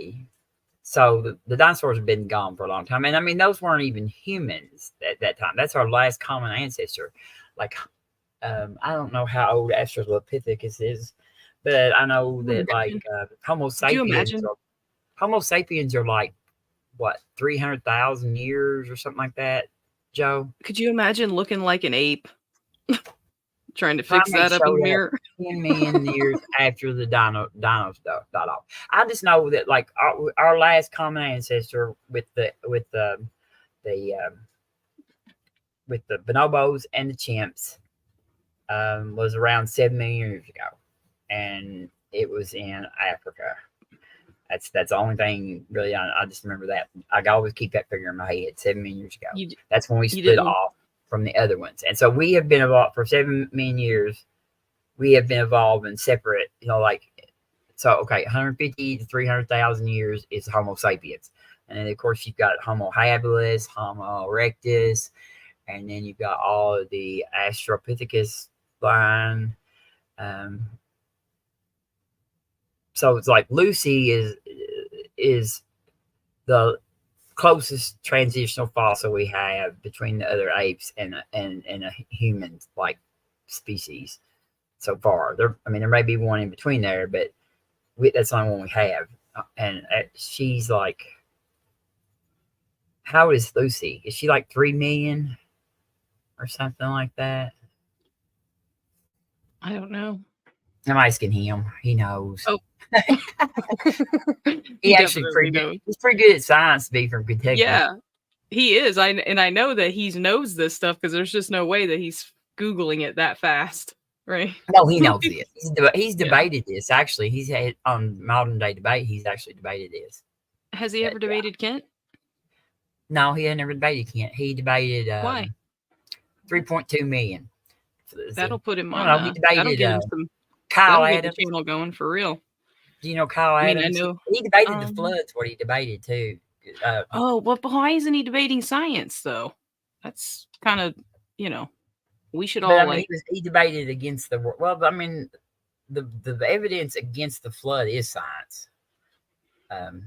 so the dinosaurs have been gone for a long time. And I mean, those weren't even humans at that time. That's our last common ancestor. Like, I don't know how old Australopithecus is, but I know that like Homo sapiens are like what 300,000 years or something like that. Joe, could you imagine looking like an ape? Trying to fix that up in the mirror. 10 million years after the dinos died off. I just know that like our last common ancestor with the bonobos and the chimps was around 7 million years ago, and it was in Africa. That's the only thing really. I just remember that. I always keep that figure in my head. 7 million years ago. That's when we split off from the other ones, and so we have been evolved for 7 million years. We have been evolving separate. So okay, 150 to 300,000 years is Homo sapiens, and then of course you've got Homo habilis, Homo erectus, and then you've got all of the Australopithecus line. So it's like Lucy is the closest transitional fossil we have between the other apes and a human like species so far. There may be one in between there, but that's the only one we have. And she's like, how old is Lucy? Is she like 3 million or something like that? I don't know. I'm asking him. He knows. Oh. He actually he's pretty good at science to be from Kentucky. Yeah, he is. I know that he knows this stuff because there's just no way that he's Googling it that fast, right? No, he knows this. He's debated this. Actually, he's had on Modern Day Debate. He's actually debated this. Has he ever debated Kent? No, he had never debated Kent. He debated why 3.2 million. That'll put him on. He debated that'll get him some. Kyle Adams. The channel going for real. Do you know Kyle Adams? I know. He debated the floods. What he debated too. But why isn't he debating science though? That's kind of we should all he debated against the well. I mean, the evidence against the flood is science. You know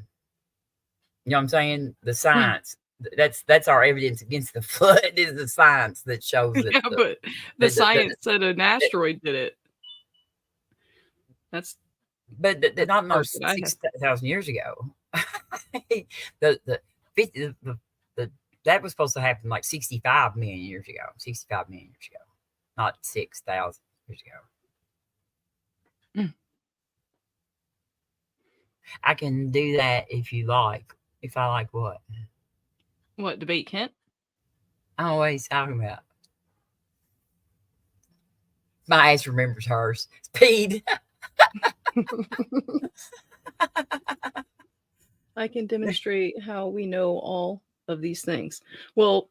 what I'm saying? The science. That's our evidence against the flood is the science that shows that. Yeah, but the science said an asteroid did it. But not 6,000 years ago. That was supposed to happen like 65 million years ago. 65 million years ago, not 6,000 years ago. I can do that if you like. If I like what? What, debate Kent? I don't know what he's talking about. My ass remembers hers. Speed. I can demonstrate how we know all of these things. Well,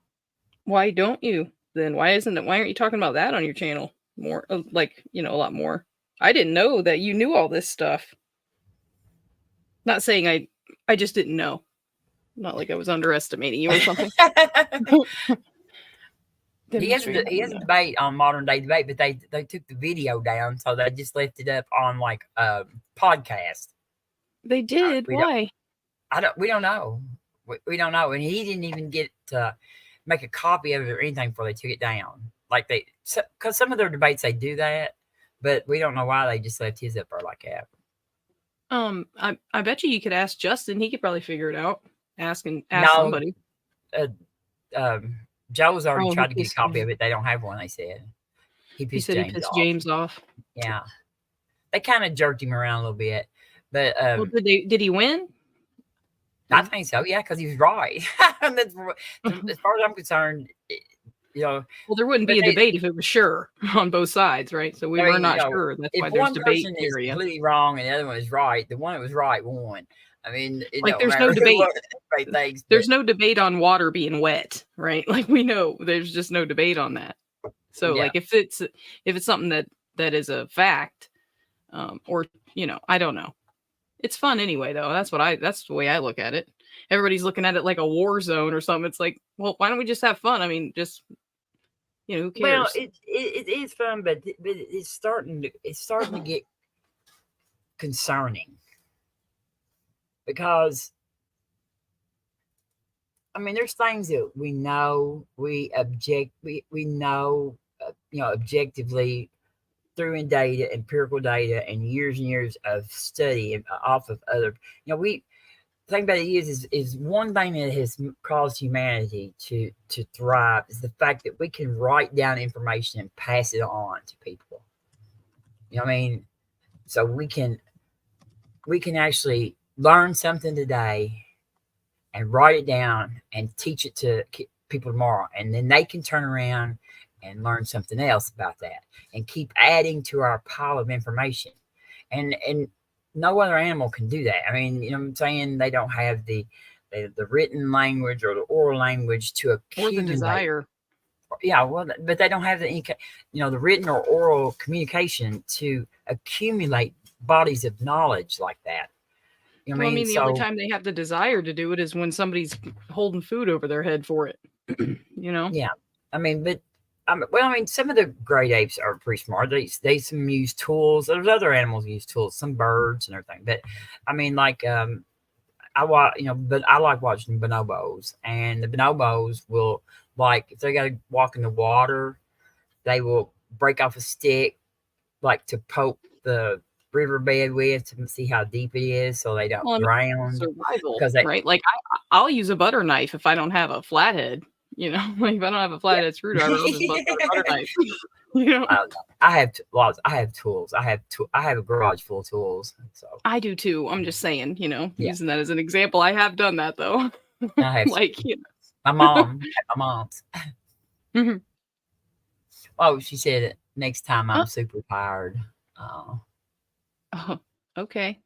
why don't you then? Why aren't you talking about that on your channel more? A lot more. I didn't know that you knew all this stuff. Not saying I just didn't know. Not like I was underestimating you or something. He has a debate on Modern Day Debate, but they took the video down, so they just left it up on like a podcast. They did. Why? We don't know. We don't know, and he didn't even get to make a copy of it or anything before they took it down. Like because some of their debates they do that, but we don't know why they just left his up there like that. I bet you could ask Justin. He could probably figure it out. Ask somebody. Joe's already tried to get a copy of it. They don't have one, they said. He pissed James off. Yeah. They kind of jerked him around a little bit. But did he win? I think so, yeah, because he was right. As far as I'm concerned, well, there wouldn't be a debate if it was sure on both sides, right? So we were not sure. That's why there's debate. If one person is completely wrong and the other one is right, the one that was right won. I mean, there's no debate. There's no debate on water being wet, right? Like we know there's just no debate on that. So like if it's something that is a fact, or I don't know. It's fun anyway, though. That's the way I look at it. Everybody's looking at it like a war zone or something. It's like, well, why don't we just have fun? I mean, just who cares? Well, it is fun, but it's starting to get concerning. Because, I mean, there's things that we know, we know, objectively through in data, empirical data, and years of study and off of other, the thing about it is one thing that has caused humanity to thrive is the fact that we can write down information and pass it on to people. You know what I mean? So we can actually learn something today and write it down and teach it to people tomorrow, and then they can turn around and learn something else about that and keep adding to our pile of information. And no other animal can do that. I mean, you know what I'm saying? They don't have the written language or the oral language to accumulate. Or the desire. Yeah, well, but they don't have the the written or oral communication to accumulate bodies of knowledge like that. You know what Well, I mean? the only time they have the desire to do it is when somebody's holding food over their head for it. You know? Yeah. I mean, but some of the great apes are pretty smart. They some use tools. There's other animals use tools, some birds and everything. But I mean, like but I like watching bonobos, and the bonobos will, like, if they got to walk in the water, they will break off a stick, like, to poke the riverbed with to see how deep it is, so they don't drown. Survival, Because right? Like I'll use a butter knife if I don't have a flathead. You know, like if I don't have a flathead screwdriver, I'll just bust out a butter knife. You know, I have tools. I have a garage full of tools. So I do too. I'm just saying, using that as an example. I have done that though. I have my mom's. Mm-hmm. Oh, she said next time I'm super tired. Oh, okay.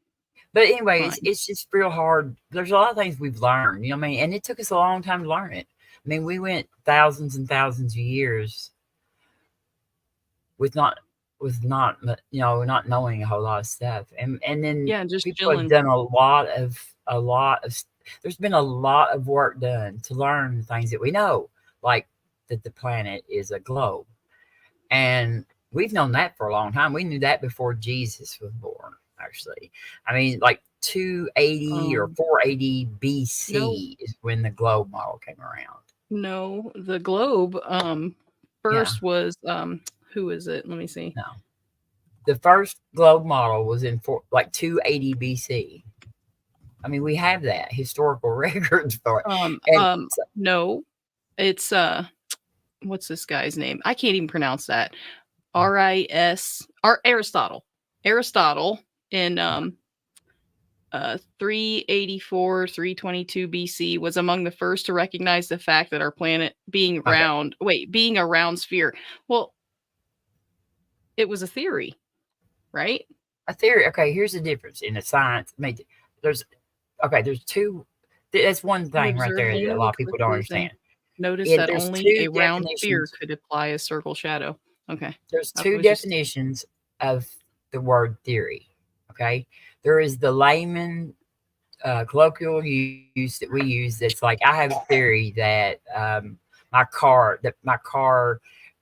But anyways, it's just real hard. There's a lot of things we've learned, you know what I mean? And it took us a long time to learn it. I mean, we went thousands and thousands of years with not knowing a whole lot of stuff. And then just people have done a lot of there's been a lot of work done to learn things that we know, like that the planet is a globe. And we've known that for a long time. We knew that before Jesus was born, actually. I mean, like 280 or 480 BC is when the globe model came around. No, the globe first was who is it? Let me see. No. The first globe model was in 280 BC. I mean, we have that historical records for it. No, it's what's this guy's name? I can't even pronounce that. Aristotle. Aristotle in 384, 322 BC was among the first to recognize the fact that our planet being a round sphere. Well, it was a theory, right? A theory. Okay, here's the difference in the science. There's two. That's one thing right there that a lot of people don't understand. Notice that only a round sphere could apply a circle shadow. Okay. There's two definitions of the word theory. Okay. There is the layman colloquial use that we use. That's like, I have a theory that my car,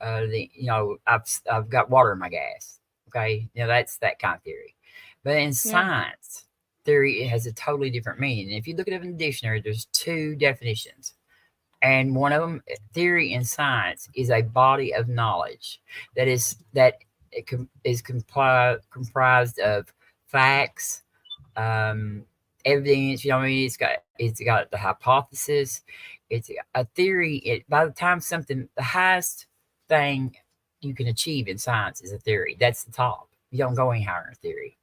I've got water in my gas. Okay. That's that kind of theory. But in science, theory, it has a totally different meaning. And if you look it up in the dictionary, there's two definitions. And one of them, theory in science, is a body of knowledge that is comprised of facts, evidence. It's got the hypothesis. It's a theory. By the time the highest thing you can achieve in science is a theory. That's the top. You don't go any higher in a theory.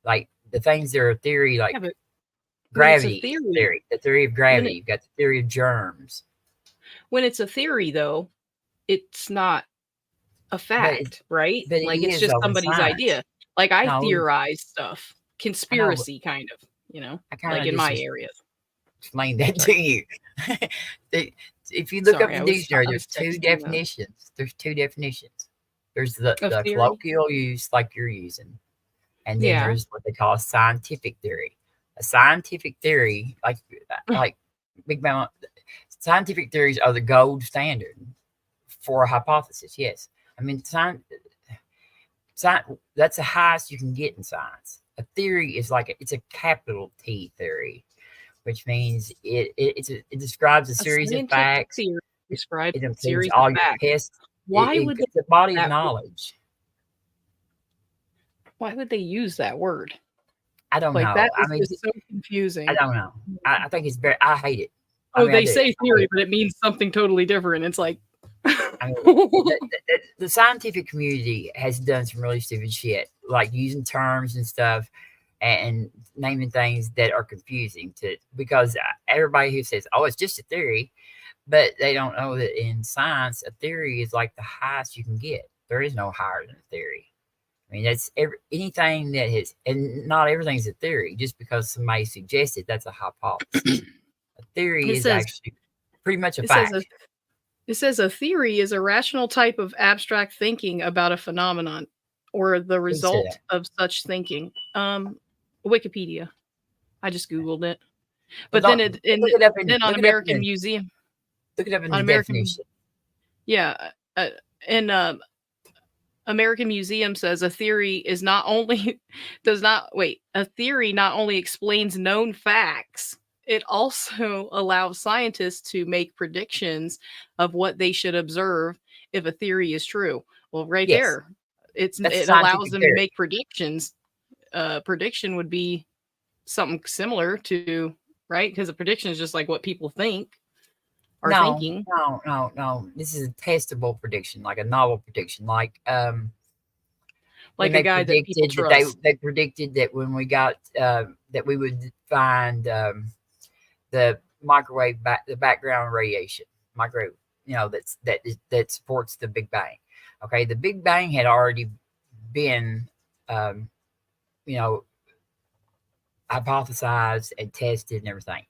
Like the things that are a theory, like gravity theory, the theory of gravity. You've got the theory of germs. When it's a theory, though, it's not a fact, right? But like it's just somebody's idea. Like I theorize stuff, conspiracy kind of, like in my areas. Explain that to you. If you look up the dictionary, there's two definitions. There's two definitions. There's the colloquial use, like you're using, and then there's what they call scientific theory. A scientific theory, like Big Bang. Scientific theories are the gold standard for a hypothesis. Yes. I mean, science, that's the highest you can get in science. A theory is it's a capital T theory, which means it describes a series of facts. It describes a series of facts. Tests. Why would it's a body of knowledge? Why would they use that word? I don't know. That is just so confusing. I don't know. I think it's I hate it. They say theory, but it means something totally different. It's like, I mean, the scientific community has done some really stupid shit, like using terms and stuff and naming things that are confusing because everybody who says, "Oh, it's just a theory," but they don't know that in science, a theory is like the highest you can get. There is no higher than a theory. I mean, that's anything that has, and not everything's a theory. Just because somebody suggested, that's a hypothesis. A theory is actually pretty much a fact. It says a theory is a rational type of abstract thinking about a phenomenon or the result of such thinking. Wikipedia. I just Googled it. But then on American Museum. Look it up in the definition. Yeah. And American Museum says a theory not only explains known facts, it also allows scientists to make predictions of what they should observe if a theory is true. Well, there, it allows them to make predictions. Prediction would be something similar to, right? Because a prediction is just like what people think. Thinking. No. This is a testable prediction, like a novel prediction, like a guy that people trust. They predicted that when we got that we would find the the background radiation, microwave, that supports the Big Bang. Okay, the Big Bang had already been, hypothesized and tested and everything,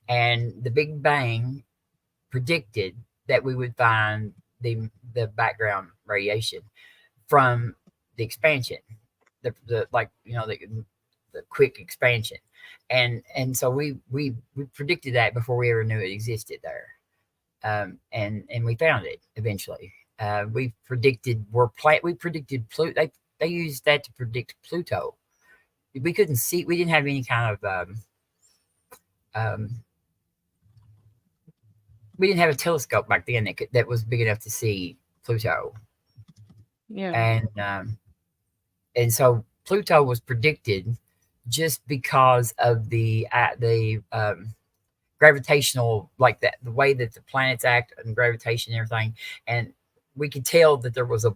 and the Big Bang predicted that we would find the background radiation from the expansion, the quick expansion, and so we predicted that before we ever knew it existed there, and we found it eventually. We predicted Pluto. They used that to predict Pluto. We couldn't see. We didn't have any kind of we didn't have a telescope back then that was big enough to see Pluto. Yeah. And so Pluto was predicted just because of the gravitational, like the way that the planets act and gravitation and everything. And we could tell that there was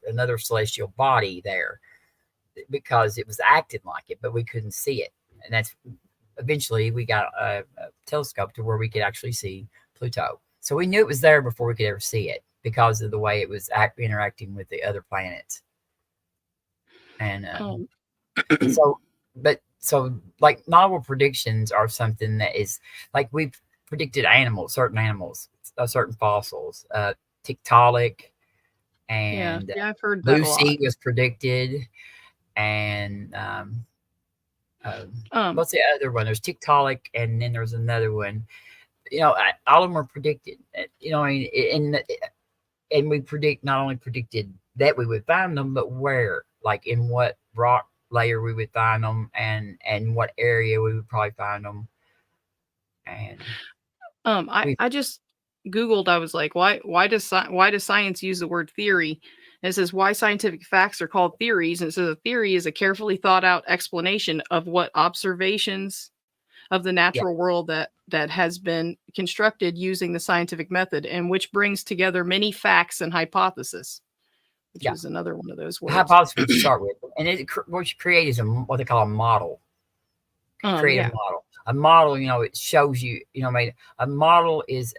another celestial body there because it was acting like it, but we couldn't see it. And that's eventually we got a telescope to where we could actually see Pluto. So we knew it was there before we could ever see it because of the way it was interacting with the other planets. And so like novel predictions are something that is like we've predicted certain animals, certain fossils, Tiktaalik, and I've heard that Lucy was predicted, and what's the other one? There's Tiktaalik, and then there's another one. All of them were predicted. And we not only predicted that we would find them, but where, like in what rock layer we would find them, and what area we would probably find them. And I just Googled. I was like, why does science use the word theory? And it says why scientific facts are called theories. And it says a theory is a carefully thought out explanation of what observations of the natural world that has been constructed using the scientific method, and which brings together many facts and hypotheses, which is another one of those words. Hypothesis to start with, and what you create is what they call a model. Create a model. A model, it shows you. A model is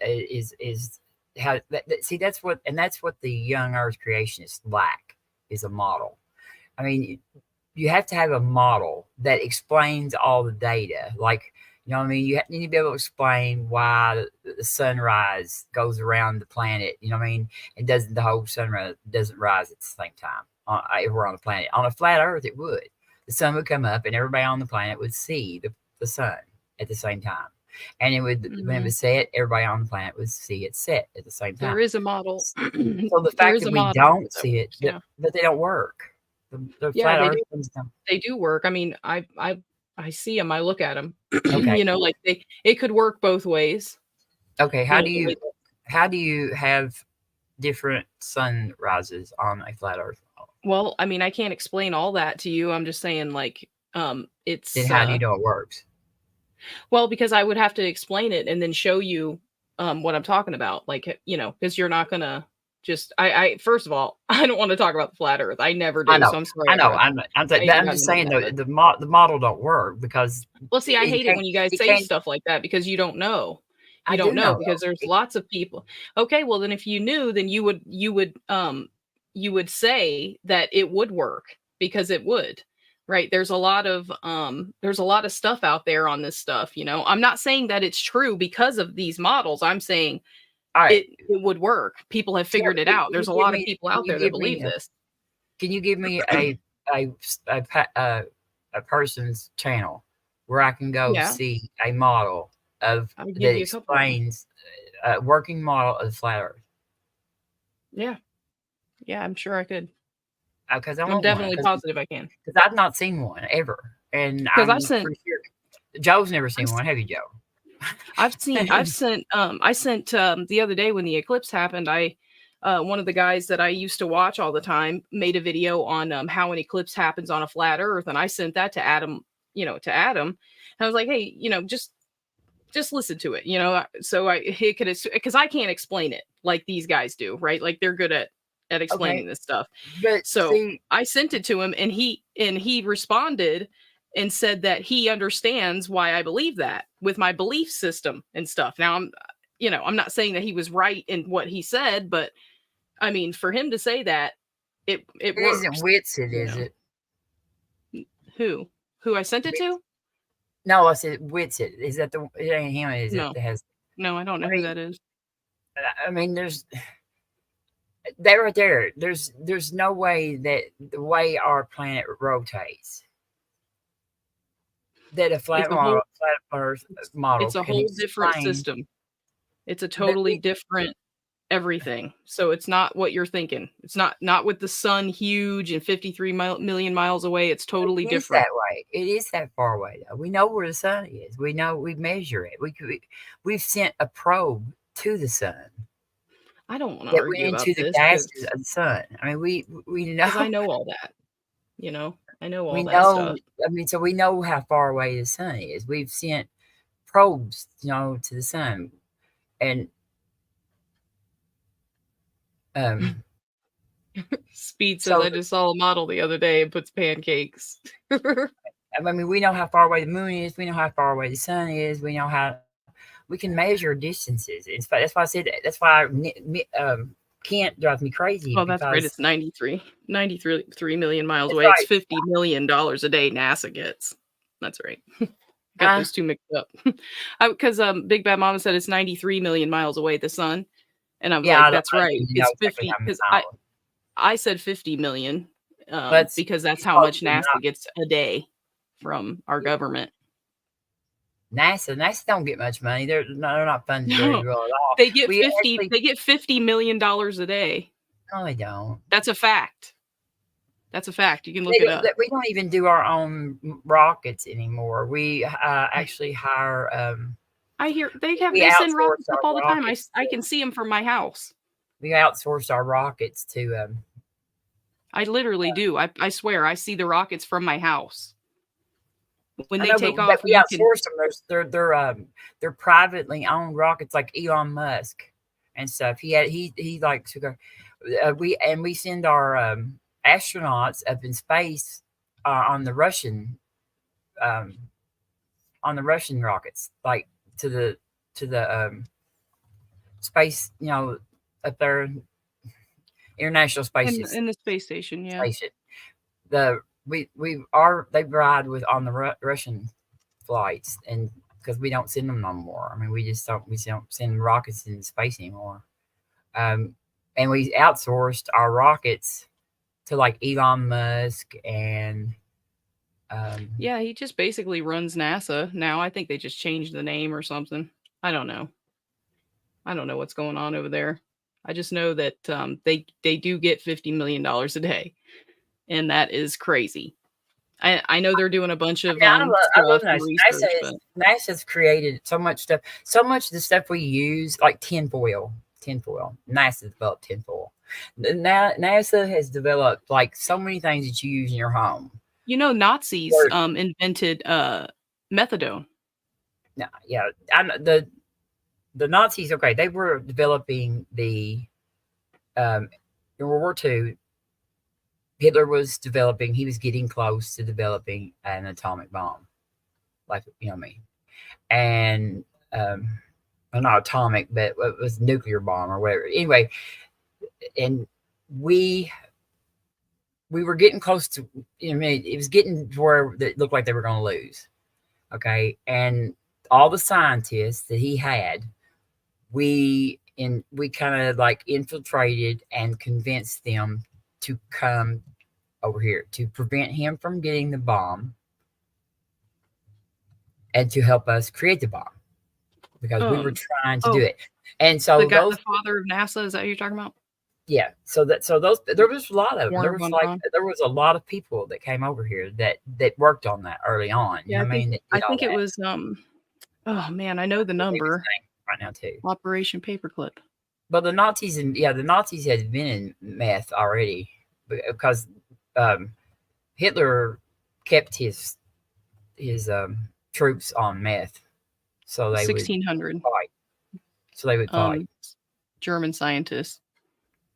how see that's what the young Earth creationists lack is a model. I mean, you have to have a model that explains all the data. Like, you need to be able to explain why the sunrise goes around the planet. And the whole sunrise doesn't rise at the same time if we're on the planet. On a flat Earth, it would. The sun would come up, and everybody on the planet would see the sun at the same time. And it would when it was set, everybody on the planet would see it set at the same time. There is a model. So the fact that we don't see it, but they don't work. The flat Earth they do work. I mean, I see them. I look at them. Okay. Like it could work both ways. Okay. How do you have different sunrises on a flat Earth? Well, I mean, I can't explain all that to you. I'm just saying, like, it's. Then how do you know it works? Well, because I would have to explain it and then show you what I'm talking about. Like, you know, because you're not gonna just first of all, I don't want to talk about the flat earth. I never do. I know, So I'm sorry. I know. I'm just saying the model don't work because well, see, I hate it when you guys say can't. stuff like that because you don't know. I You do don't know know because there's lots of people. Okay, well then if you knew, then you would say that it would work because it would. Right? There's a lot of stuff out there on this stuff, you know. I'm not saying that it's true because of these models. I'm saying All right. it would work. People have figured it out. There's a lot of people out there that believe this. Can you give me a person's channel where I can go see a model of that explains a working model of the flat Earth? Yeah, I'm sure I could. Because I'm definitely positive I can. Because I've not seen one ever, and I'm pretty sure Joe's never seen one. Have you, Joe? I sent the other day when the eclipse happened, one of the guys that I used to watch all the time made a video on how an eclipse happens on a flat earth, and I sent that to Adam, and I was like, hey, just listen to it, so he could, because I can't explain it like these guys do, right? Like they're good at explaining this stuff. But so I sent it to him, and he responded and said that he understands why I believe that with my belief system and stuff. Now I'm not saying that he was right in what he said, but I mean, for him to say that it works. Isn't Whitsitt, is it? Who I sent it to? No, I said Whitsitt. Is that it ain't him, is no. it? That has, no, I don't know who that is. I mean, they're right there. There's no way that the way our planet rotates, that a flat Earth model. It's a whole different system. It's a totally different everything. So it's not what you're thinking. It's not with the sun huge and 53 million miles away. It's totally different. That way. It is that far away, though. We know where the sun is. We know, we measure it. We've sent a probe to the sun. I don't want to argue about this. Into the gases of the sun. I mean, we know. Because I know all that. I know all that stuff. I mean, so we know how far away the sun is. We've sent probes, to the sun, and Speed says, I just saw a model the other day and puts pancakes. I mean, we know how far away the moon is. We know how far away the sun is. We know how we can measure distances. That's why I said that. That's why Kent drives me crazy. Oh, that's right. It's 93 million miles away. Right. It's $50 million a day NASA gets. That's right. Got those two mixed up. Because Big Bad Mama said it's 93 million miles away, the sun. And I'm like, that's right. It's 50. Because I said 50 million because that's how much NASA gets a day from our government. NASA don't get much money. They're not funded very well at all. They get $50 million a day. No, they don't. That's a fact. You can look it up. We don't even do our own rockets anymore. We actually hire. I hear they send rockets up all the time. I can see them from my house. We outsource our rockets to. I literally do. I swear, I see the rockets from my house. When they take off, we outsource them. They're privately owned rockets, like Elon Musk and stuff. He likes to go. We send our astronauts up in space on the Russian rockets, like to the space, up there, International Space in the space station. Yeah. Station. They ride with on the Russian flights, and because we don't send them no more. I mean, we don't send rockets in space anymore. And we outsourced our rockets to like Elon Musk and yeah, he just basically runs NASA now. I think they just changed the name or something. I don't know what's going on over there. I just know that they do get $50 million a day. And that is crazy. I know they're doing a bunch of I love NASA. NASA's created so much stuff. So much of the stuff we use, like tinfoil. NASA developed tinfoil. NASA has developed like so many things that you use in your home. Nazis invented methadone. Yeah, the Nazis, okay, they were developing the in World War II. Hitler was developing, he was getting close to developing an atomic bomb, like, you know what I mean? And, well, not atomic, but it was nuclear bomb or whatever. Anyway, and we were getting close to, you know, it was getting to where it looked like they were going to lose. Okay. And all the scientists that he had, we kind of like infiltrated and convinced them to come over here to prevent him from getting the bomb and to help us create the bomb, because we were trying to do it. And so the father of NASA, is that who you're talking about? Yeah. So those, there was a lot of them. There was a lot of people that came over here that worked on that early on. Yeah, you know I think it was oh man, I know the number right now too. Operation Paperclip. But the Nazis the Nazis had been in meth already, because Hitler kept his troops on meth, so they 1600 would fight. So they would fight. German scientists.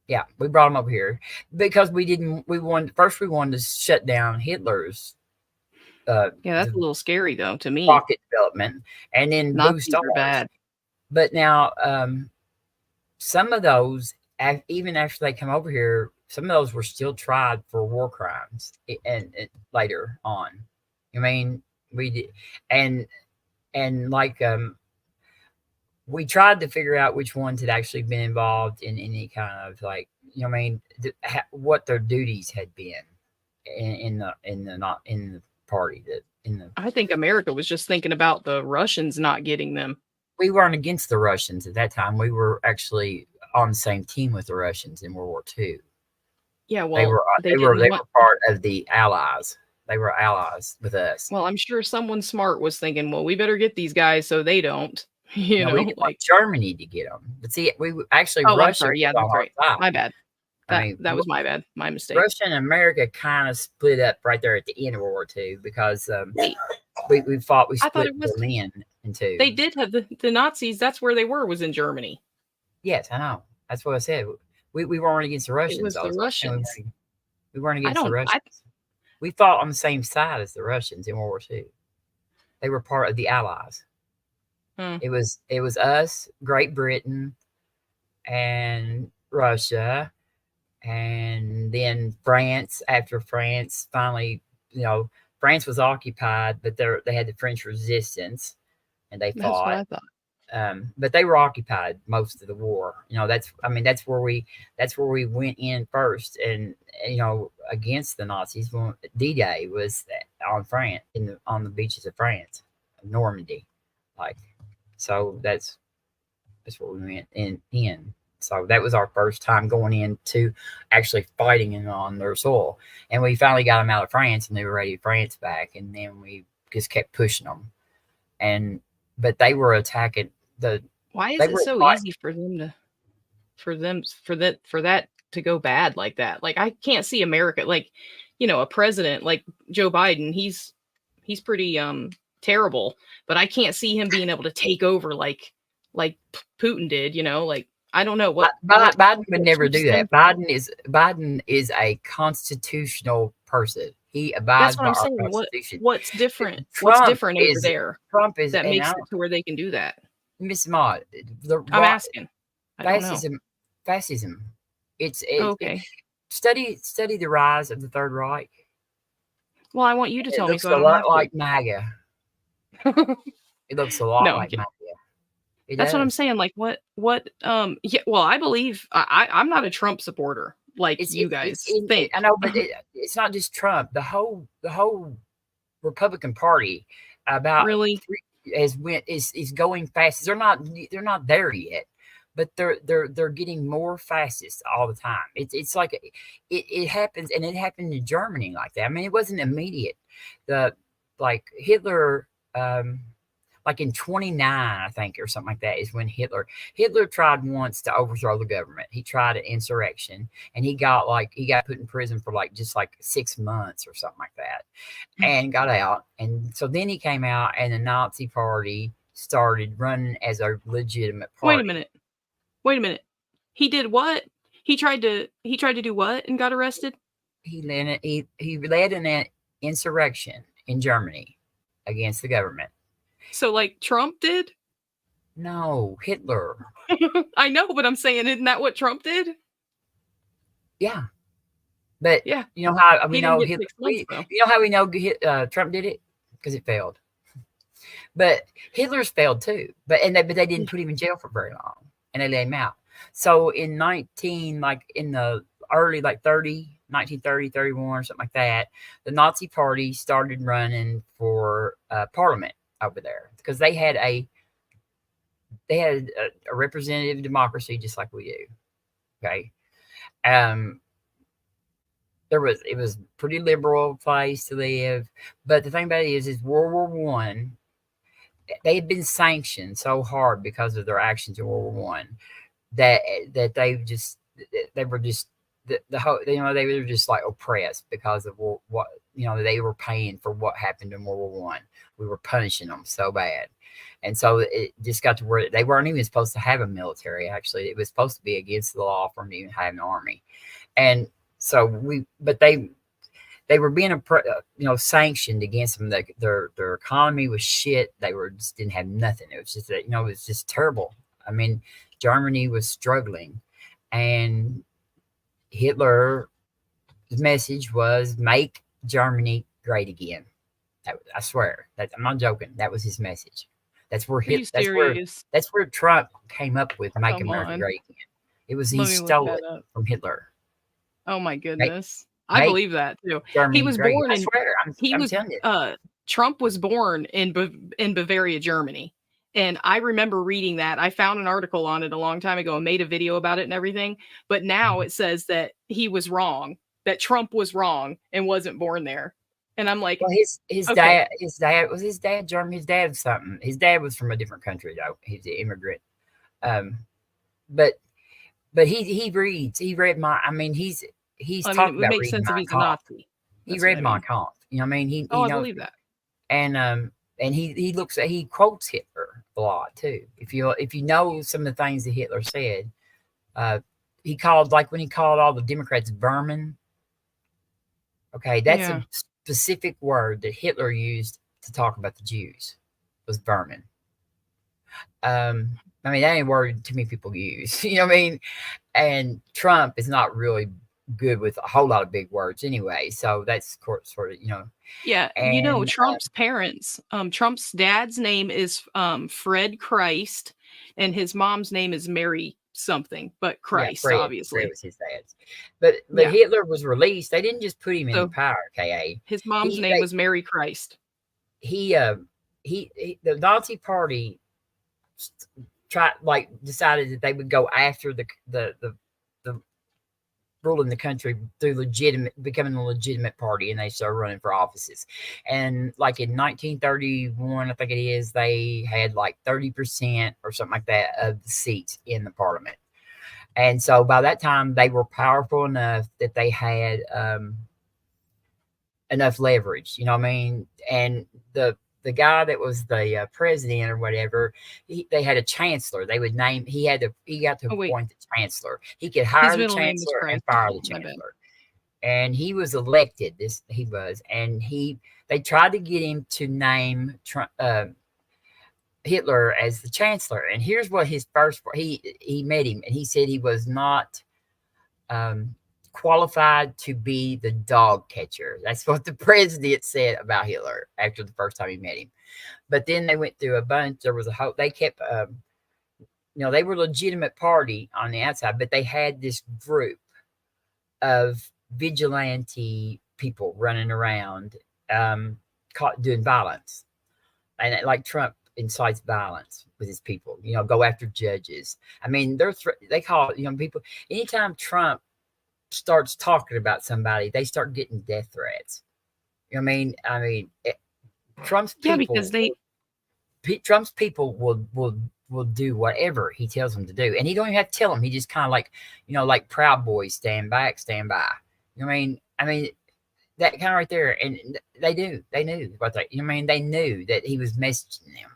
Yeah, we brought them over here because we wanted to shut down Hitler's. Yeah, that's a little scary though to me. Rocket development, and then Nazis boost ours. are bad. But now, some of those, even after they come over here, some of those were still tried for war crimes, and later on. I mean, we did, and like we tried to figure out which ones had actually been involved in any kind of, like, you know what I mean, what their duties had been in the party. I think America was just thinking about the Russians not getting them. We weren't against the Russians at that time. We were actually on the same team with the Russians in World War II. Yeah, well, they were part of the Allies. They were allies with us. Well, I'm sure someone smart was thinking, well, we better get these guys so they don't. You know, we want Germany to get them. But see, we actually Russia. I'm sorry. Yeah, that's right. My bad. That was my bad. My mistake. Russia and America kind of split up right there at the end of World War II because we split Berlin in two. They did have the Nazis. That's where they was in Germany. Yes, I know. That's what I said. We weren't against the Russians. It was the Russians. We weren't against the Russians. We fought on the same side as the Russians in World War II. They were part of the Allies. It was us, Great Britain, and Russia, and then France. After France finally, France was occupied, but they had the French resistance, and they fought. That's what I thought. But they were occupied most of the war. That's where we went in first, and against the Nazis. D-Day was on France, on the beaches of France, Normandy, like. So that's where we went in. So that was our first time going into actually fighting on their soil. And we finally got them out of France, and they were ready France back. And then we just kept pushing them. But they were attacking the. Why is it so easy for that to go bad like that? Like, I can't see America, like, a president like Joe Biden. He's pretty terrible, but I can't see him being able to take over like Putin did. Like, I don't know what Biden would never do that. Biden is a constitutional person. He abides by our Constitution. What's different? What's different over there? Trump is that makes it to where they can do that. Miss Mott, I'm asking. Fascism. It's okay. Study the rise of the Third Reich. Well, I want you to tell me. It looks a lot like MAGA. It looks a lot like MAGA. That's what I'm saying. Like, what? Yeah. Well, I believe I'm not a Trump supporter like you guys think. I know, but it's not just Trump. The whole Republican Party is going fast. They're not there yet, but they're getting more fascist all the time. It's like it happens, and it happened in Germany like that. I mean, it wasn't immediate. Hitler. Like in 29, I think, or something like that, is when Hitler tried once to overthrow the government. He tried an insurrection, and he got put in prison for just 6 months or something like that, and got out. And so then he came out, and the Nazi Party started running as a legitimate party. Wait a minute. He did what? He tried to do what and got arrested? He led an insurrection in Germany against the government. So like Trump did? No, Hitler. I know, but I'm saying, isn't that what Trump did? Yeah. But yeah, you know how we he know Hitler, you know how we know Trump did it? Because it failed. But Hitler's failed too. But they didn't put him in jail for very long, and they let him out. So in in the early 1930, 31, or something like that, the Nazi Party started running for parliament over there because they had a representative democracy just like we do. Okay. It was a pretty liberal place to live. But the thing about it is World War I, they had been sanctioned so hard because of their actions in World War I that they were just the whole, they were just like oppressed because of what they were paying for what happened in World War I. We were punishing them so bad. And so it just got to where they weren't even supposed to have a military. Actually, it was supposed to be against the law for them to even have an army. And so they were being sanctioned against them. Their economy was shit. They just didn't have nothing. It was just it was just terrible. I mean, Germany was struggling, and Hitler's message was make Germany great again. I swear that I'm not joking. That was his message. That's where that's where Trump came up with make America great again. It was he stole it from Hitler. Oh my goodness. I believe that too. Germany he was great. born in I swear, I'm telling you. Trump was born in Bavaria, Germany. And I remember reading that. I found an article on it a long time ago and made a video about it and everything. But now it says that he was wrong, that Trump was wrong and wasn't born there. And I'm like, well, his dad was German. His dad was something. His dad was from a different country though. He's an immigrant. But he reads. He read my. I mean, he's talking about reading sense if he's a Nazi. He read Mein Kampf. You know what I mean? He I knows believe that. And he quotes Hitler a lot too. If you know some of the things that Hitler said, he called when he called all the Democrats vermin. Okay, that's a specific word that Hitler used to talk about the Jews, was vermin. I mean, that ain't a word too many people use. You know what I mean? And Trump is not really good with a whole lot of big words anyway. So that's sort of, Yeah. And, Trump's parents, Trump's dad's name is Fred Christ, and his mom's name is Mary something, but Christ, obviously. Fred was his dad's. But Hitler was released. They didn't just put him in power, KA. His mom's name was Mary Christ. The Nazi Party decided that they would go after the ruling the country through becoming a legitimate party, and they started running for offices. And like in 1931, I think it is, they had like 30% or something like that of the seats in the parliament. And so by that time, they were powerful enough that they had enough leverage, you know what I mean? And the guy that was the president or whatever, they had a chancellor. They would name. He got to appoint the chancellor. He could hire the chancellor and fire the chancellor. And he was elected. And they tried to get him to name Hitler as the chancellor. And here's what his first. He met him, and he said he was not qualified to be the dog catcher. That's what the president said about Hitler after the first time he met him. But then they went through a bunch. There was they kept, they were a legitimate party on the outside, but they had this group of vigilante people running around, doing violence. And like Trump incites violence with his people, go after judges. I mean, they call people, anytime Trump starts talking about somebody, they start getting death threats. You know what I mean? Trump's people, because Trump's people will do whatever he tells them to do, and he don't even have to tell them. He just kind of like Proud Boys, stand back, stand by. You know what I mean? I mean that kind of right there, and they knew what they. You know what I mean? They knew that he was messaging them,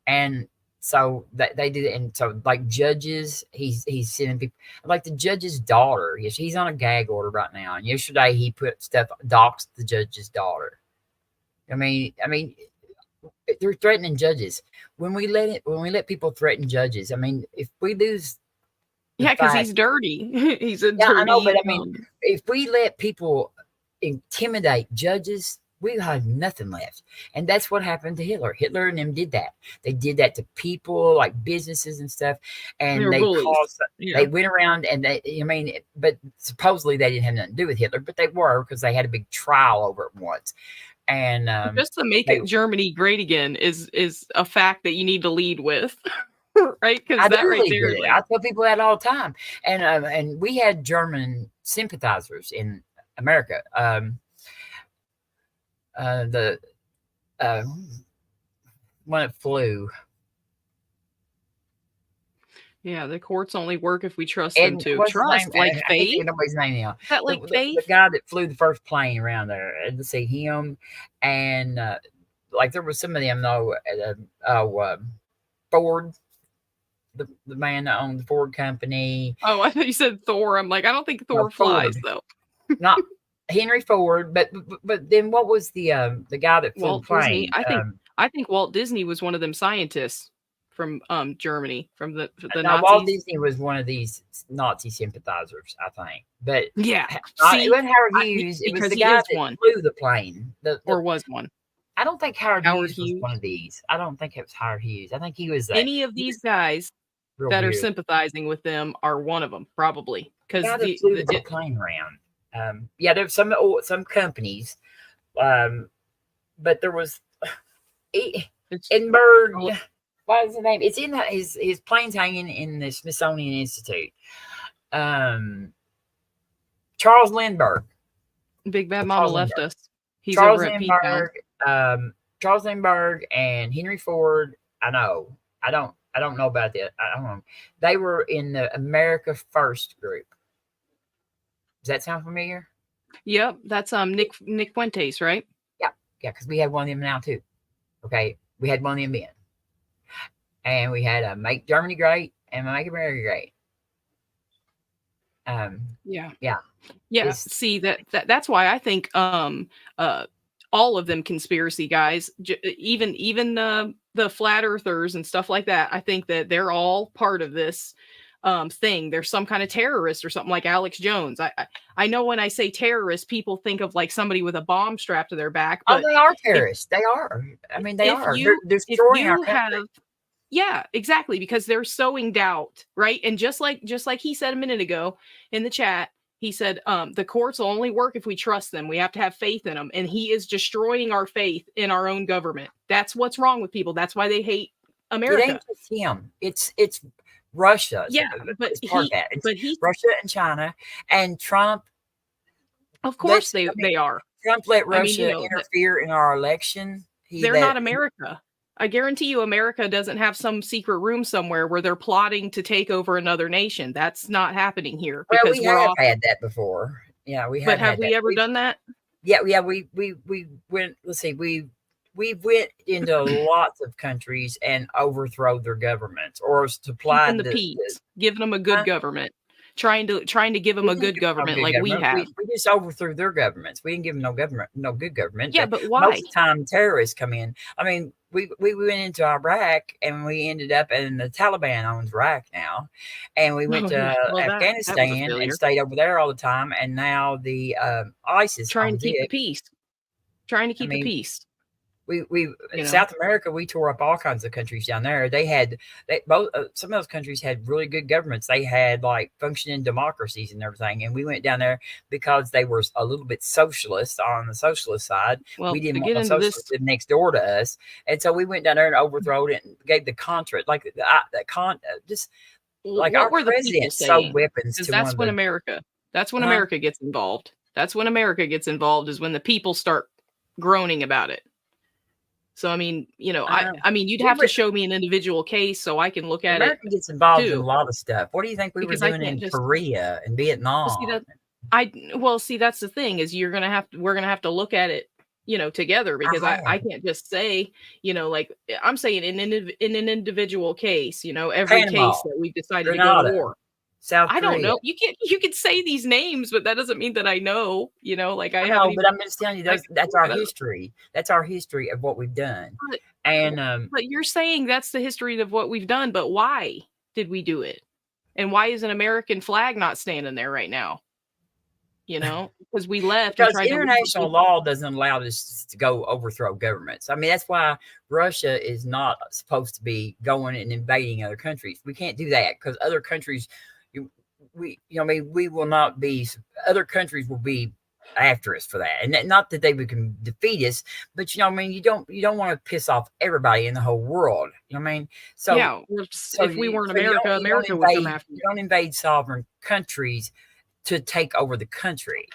And so they did it. And so like judges, he's sending people like the judge's daughter. Yes, he's on a gag order right now. And yesterday he put stuff, doxed the judge's daughter. I mean, they're threatening judges. When we let people threaten judges, I mean, if we lose, Yeah, because he's dirty. He's a dirty. I know, but I mean, if we let people intimidate judges, we have nothing left. And that's what happened to Hitler. Hitler and them did that. They did that to people, like businesses and stuff. And they caused, they went around and but supposedly they didn't have nothing to do with Hitler, but they were, because they had a big trial over it once. And just to make it Germany great again is a fact that you need to lead with. Right? Because that right there, like, I tell people that all the time. And we had German sympathizers in America. The when it flew. Yeah, the courts only work if we trust them to. Trust, like Faith. I can't nobody's name now. Is that like Faith? The guy that flew the first plane around there. To see him, and like there was some of them though. Ford, the man that owned the Ford company. Oh, I thought you said Thor. I'm like, I don't think Thor flies though. Not Henry Ford, but then what was the guy that flew the plane? I think Walt Disney was one of them scientists from Germany, from the Nazis. Walt Disney was one of these Nazi sympathizers, I think. But yeah, it wasn't Howard Hughes. It was the guy that flew the plane. Or was one. I don't think Howard Hughes was one of these. I don't think it was Howard Hughes. I think he was any of these guys that are sympathizing with them are one of them, probably. Because the plane around. Yeah, there's some companies, but there was Edinburgh. What is the name? It's in his plane's hanging in the Smithsonian Institute. Charles Lindbergh. Big Bad Mama left us. He's Charles over at Lindbergh. Charles Lindbergh and Henry Ford. I don't know about that. I don't know. They were in the America First group. Does that sound familiar? Yep, that's Nick Fuentes, right? Yeah, because we have one of them now too. Okay, we had one of them then, and we had Make Germany Great and Make America Great. Yeah. See that's why I think all of them conspiracy guys, even the flat earthers and stuff like that, I think that they're all part of this thing. There's some kind of terrorist or something like Alex Jones. I know when I say terrorist, people think of like somebody with a bomb strapped to their back. But they are terrorists. They are. I mean, they are. They're destroying our country. Yeah, exactly, because they're sowing doubt, right? And just like he said a minute ago in the chat, he said the courts will only work if we trust them. We have to have faith in them, and he is destroying our faith in our own government. That's what's wrong with people. That's why they hate America. It ain't just him. It's Russia. Yeah, but it's Russia and China and Trump. Of course, they are. Trump let Russia interfere in our election. They're not America. I guarantee you America doesn't have some secret room somewhere where they're plotting to take over another nation. That's not happening here. Well, we have had that before. Yeah, we have. But have we ever done that? Yeah. We went. Let's see. We went into lots of countries and overthrow their governments, or supplied the peace, giving them a good government. Trying to give them a good government like we have. We just overthrew their governments. We didn't give them no good government. Yeah, but why? Most of the time terrorists come in. I mean, we went into Iraq and we ended up, and the Taliban owns Iraq now, and we went to Afghanistan and stayed over there all the time, and now the ISIS trying to keep the peace. Trying to keep the peace. We South America, we tore up all kinds of countries down there. Some of those countries had really good governments. They had like functioning democracies and everything. And we went down there because they were a little bit socialist on the socialist side. Well, we didn't want the socialists next door to us. And so we went down there and overthrew it and gave the Contra, our president sold weapons to that's when America gets involved. That's when America gets involved, is when the people start groaning about it. So, I mean, I mean, you'd have to show me an individual case so I can look at America it. Gets involved in a lot of stuff. What do you think we were doing in Korea and Vietnam? See, that's the thing is we're gonna have to look at it, together, because I have. can't just say, like I'm saying in an individual case, every Panama, case that we've decided to go to Grenada, war. South I don't Korea. know. You can say these names, but that doesn't mean that I know, like I I haven't know, but even. I'm just telling you, I can that's look our it up. history. That's our history of what we've done. But, And but you're saying that's the history of what we've done, but why did we do it? And why is an American flag not standing there right now? Because we left and because tried to leave international law doesn't allow us to go overthrow governments. I mean, that's why Russia is not supposed to be going and invading other countries. We can't do that because other countries, we will not be. Other countries will be after us for that, and not that they can defeat us, but you don't want to piss off everybody in the whole world. You know what I mean? So yeah, if we weren't America, America would come after you. Don't invade sovereign countries to take over the country.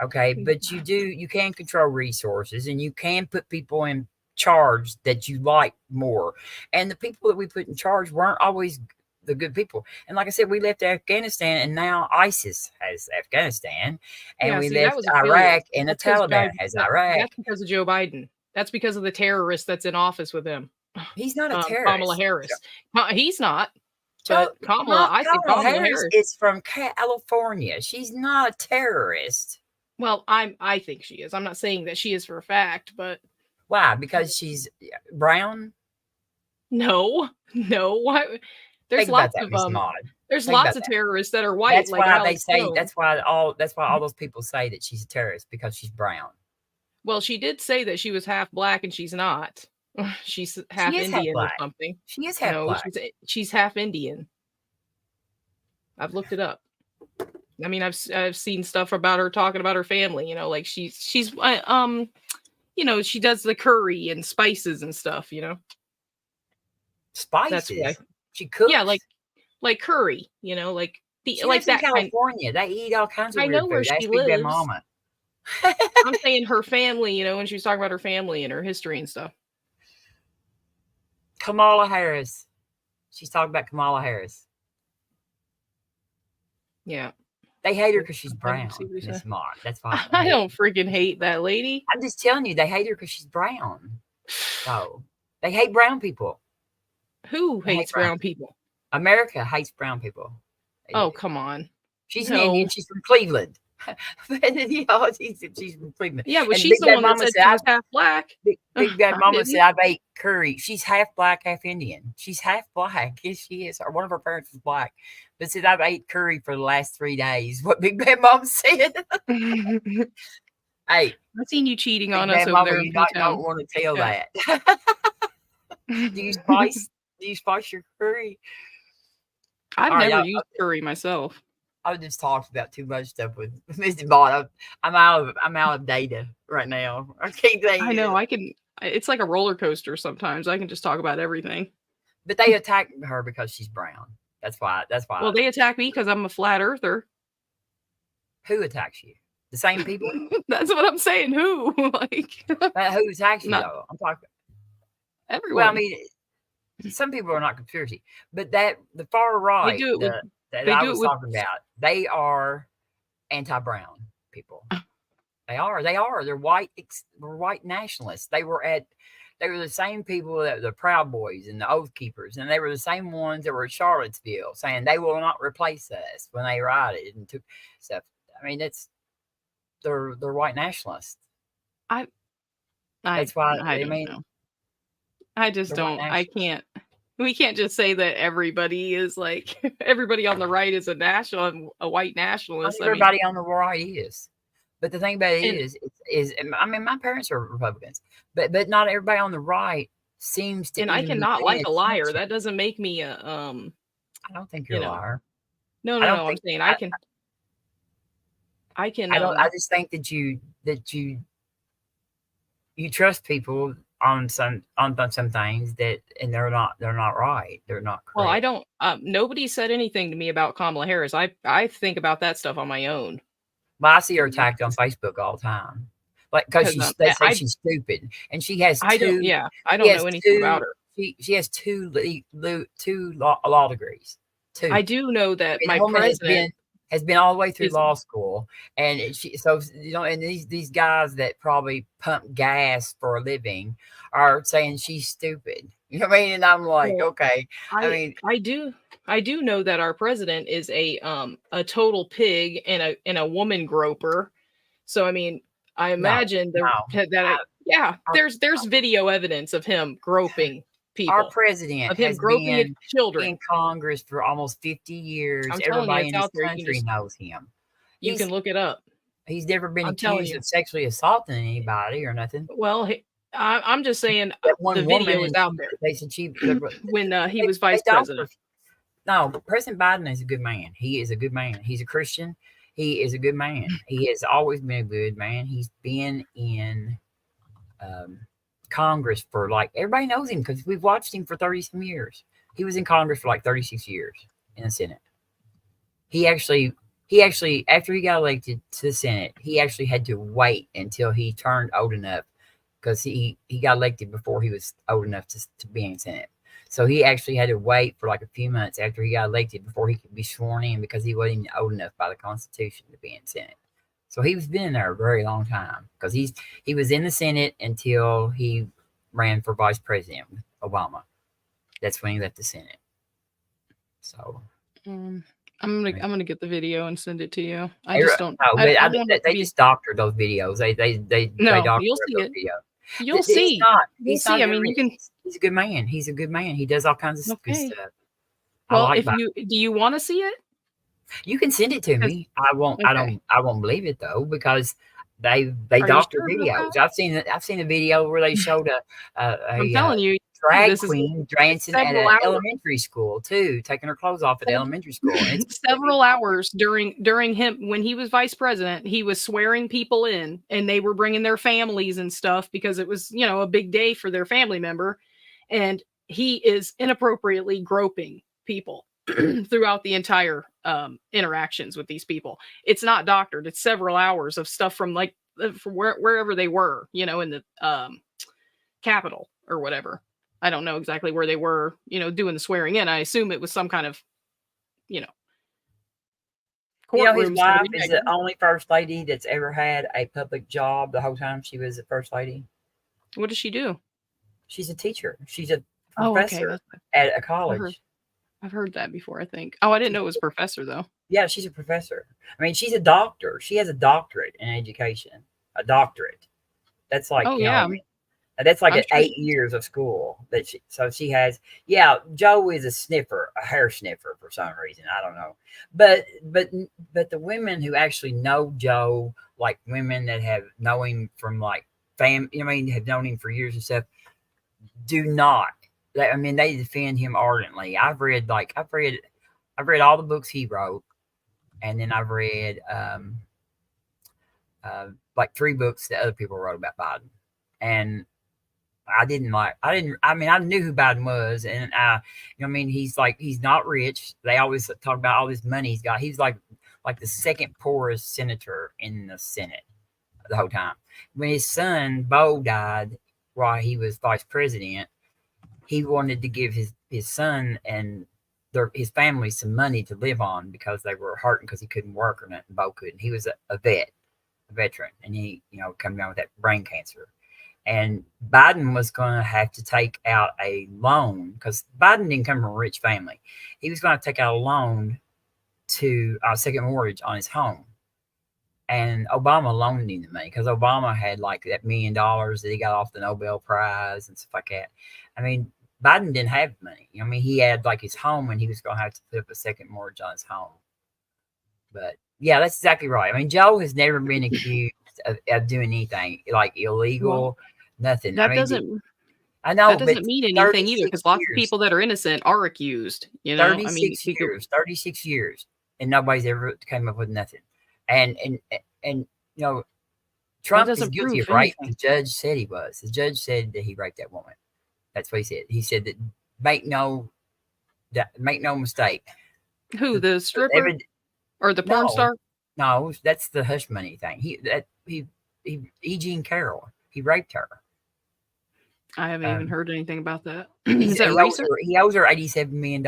Okay, but you can control resources, and you can put people in charge that you like more. And the people that we put in charge weren't always the good people. And like I said, we left Afghanistan, and now ISIS has Afghanistan, and we that left was a Iraq, failure. and the That's 'cause Taliban has Iraq. That's because of Joe Biden. That's because of the terrorist that's in office with him. He's not a terrorist. Kamala Harris. He's not. But I think Kamala Harris is from California. She's not a terrorist. Well, I think she is. I'm not saying that she is for a fact, but why? Because she's brown? No. Why? There's lots of there's lots of terrorists that are white. That's why they say. That's why all those people say that she's a terrorist, because she's brown. Well, she did say that she was half black, and she's not. She's half Indian or something. She is half black. She's half Indian. I've looked it up. I mean, I've seen stuff about her talking about her family. Like she's she does the curry and spices and stuff. Spices. That's why she cooks. Yeah, like curry. Like she lives in California. They eat all kinds of. I know where she lives. Mama. I'm saying her family. When she was talking about her family and her history and stuff. Kamala Harris. She's talking about Kamala Harris. Yeah. They hate her because she's brown. Miss Mark. That's why. I don't freaking hate that lady. I'm just telling you, they hate her because she's brown. So they hate brown people. Who hates brown people? America hates brown people. Oh, come on. She's an Indian. She's from Cleveland. She's from Cleveland. Yeah, but she's the one that said she was half black. Big Bad Mama said, I've ate curry. She's half black, half Indian. She's half black. Yes, she is. Or one of her parents was black. But said, I've ate curry for the last 3 days. What Big Bad Mama said. Hey. I've seen you cheating on us over there. You don't want to tell that. Do you spice your curry? I've never used curry myself. I just talked about too much stuff with Mr. Bott. I'm out of data right now. I can't think. I know. It's like a roller coaster sometimes. I can just talk about everything. But they attack her because she's brown. That's why. Well, they attack me because I'm a flat earther. Who attacks you? The same people? That's what I'm saying. Who? Who attacks you, though? I'm talking. Everyone. Well, I mean, some people are not conspiracy, but the far right. They do it I was talking about, they are anti-brown people. They are. They're white. They're white nationalists. They were the same people that the Proud Boys and the Oath Keepers, and they were the same ones that were at Charlottesville saying they will not replace us when they rioted and took stuff. I mean, they're white nationalists. That's why. I mean, know. I just don't. I can't. We can't just say that everybody is like everybody on the right is a white nationalist. Everybody on the right is. But the thing about it is I mean, my parents are Republicans, but not everybody on the right seems to. And I cannot like a liar. That doesn't make me a. I don't think you're a liar. No. I'm saying I can. I I just think that you trust people on some things and they're not right. They're not correct. Well, I don't. Nobody said anything to me about Kamala Harris. I think about that stuff on my own. Well, I see her attacked on Facebook all the time, like because they say she's stupid, and she has I don't know anything about her. She has two law degrees. Two. I do know that my president. has been all the way through Is- law school, and so and these guys that probably pump gas for a living are saying she's stupid. You know what I mean? And I'm like, Well, okay. I mean, I do know that our president is a total pig and a woman groper. So I mean, I imagine no. there's video evidence of him groping Our people, president of him has groping been children. in Congress for almost 50 years. I'm telling you, Everybody it's in this out there. country knows him. You can look it up. He's never been I'm telling accused you. of sexually assaulting anybody or nothing. Well, I'm just saying That one the woman, video is out there they said she when he was vice president. No, President Biden is a good man. He is a good man. He's a Christian. He is a good man. He has always been a good man. He's been in Congress for like, everybody knows him because we've watched him for 30 some years. He was in Congress for like 36 years in the Senate. He actually, after he got elected to the Senate, he actually had to wait until he turned old enough, because he got elected before he was old enough to be in Senate. So he actually had to wait for like a few months after he got elected before he could be sworn in, because he wasn't old enough by the Constitution to be in Senate. So he was been there a very long time, because he was in the Senate until he ran for vice president with Obama. That's when he left the Senate. So I'm gonna get the video and send it to you. I just don't. No, they just doctor those videos. They doctor you'll see those it. videos. You'll see. You'll see. I mean, he's a good man. He's a good man. He does all kinds of good stuff. Well, do you want to see it? You can send it to me. I won't. Okay. I won't believe it though, because they doctor videos. I've seen the video where they showed I'm telling you, drag queen dancing at an elementary school too, taking her clothes off at elementary school. And it's several hours during him when he was vice president, he was swearing people in, and they were bringing their families and stuff because it was, a big day for their family member, and he is inappropriately groping people throughout the entire interactions with these people. It's not doctored. It's several hours of stuff from like from wherever they were, in the Capitol or whatever. I don't know exactly where they were, doing the swearing in. I assume it was some kind of, courtroom. His wife is the only first lady that's ever had a public job the whole time she was the first lady. What does she do? She's a teacher. She's a professor at a college. I've heard that before, I think. Oh, I didn't know it was professor, though. Yeah, she's a professor. I mean, she's a doctor. She has a doctorate in education. A doctorate. That's like, that's like 8 years of school. She has. Yeah, Joe is a sniffer, a hair sniffer for some reason. I don't know. But the women who actually know Joe, like women that have known him from like have known him for years and stuff, do not. I mean, they defend him ardently. I've read all the books he wrote, and then I've read like 3 books that other people wrote about Biden, and I knew who Biden was, and he's not rich. They always talk about all this money he's got. He's like the second poorest senator in the Senate the whole time. When his son Bo died while he was vice president, he wanted to give his son and his family some money to live on, because they were hurting because he couldn't work or nothing. Bo couldn't. He was a veteran, and he, come down with that brain cancer. And Biden was going to have to take out a loan, because Biden didn't come from a rich family. He was going to take out a loan to a second mortgage on his home. And Obama loaned him the money, because Obama had like that $1 million that he got off the Nobel Prize and stuff like that. I mean, Biden didn't have money. He had like his home, and he was going to have to put up a second mortgage on his home. But yeah, that's exactly right. I mean, Joe has never been accused of doing anything like illegal, nothing. That doesn't mean anything either, because lots of people that are innocent are accused. 36 years, and nobody's ever came up with nothing. And Trump is guilty of rape. The judge said he was. The judge said that he raped that woman. That's what he said. He said that make no mistake. Who, the stripper or the porn star? No, that's the hush money thing. He Eugene Carroll. He raped her. I haven't even heard anything about that. Is that research? He owes her $87 million.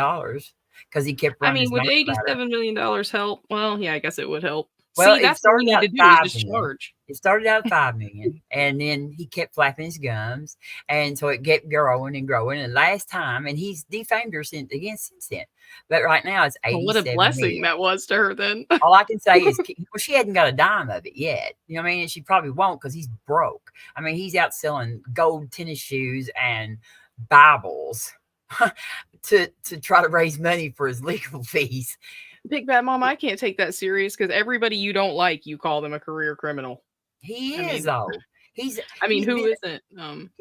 because he kept I running mean, his would mouth about her. $87 million help? Well, yeah, I guess it would help. Well, See, it that's what we started need out to at do is 5 just million. charge. It started out at 5 million, and then he kept flapping his gums, and so it kept growing and growing. And last time, and he's defamed her since then. But right now it's Well, what a 87 blessing million. that was to her then. All I can say is, well, she hadn't got a dime of it yet. You know what I mean? And she probably won't because he's broke. I mean, he's out selling gold tennis shoes and Bibles to try to raise money for his legal fees. Big Bad Mom, I can't take that serious because everybody you don't like, you call them a career criminal. He I is mean, though. He's who isn't?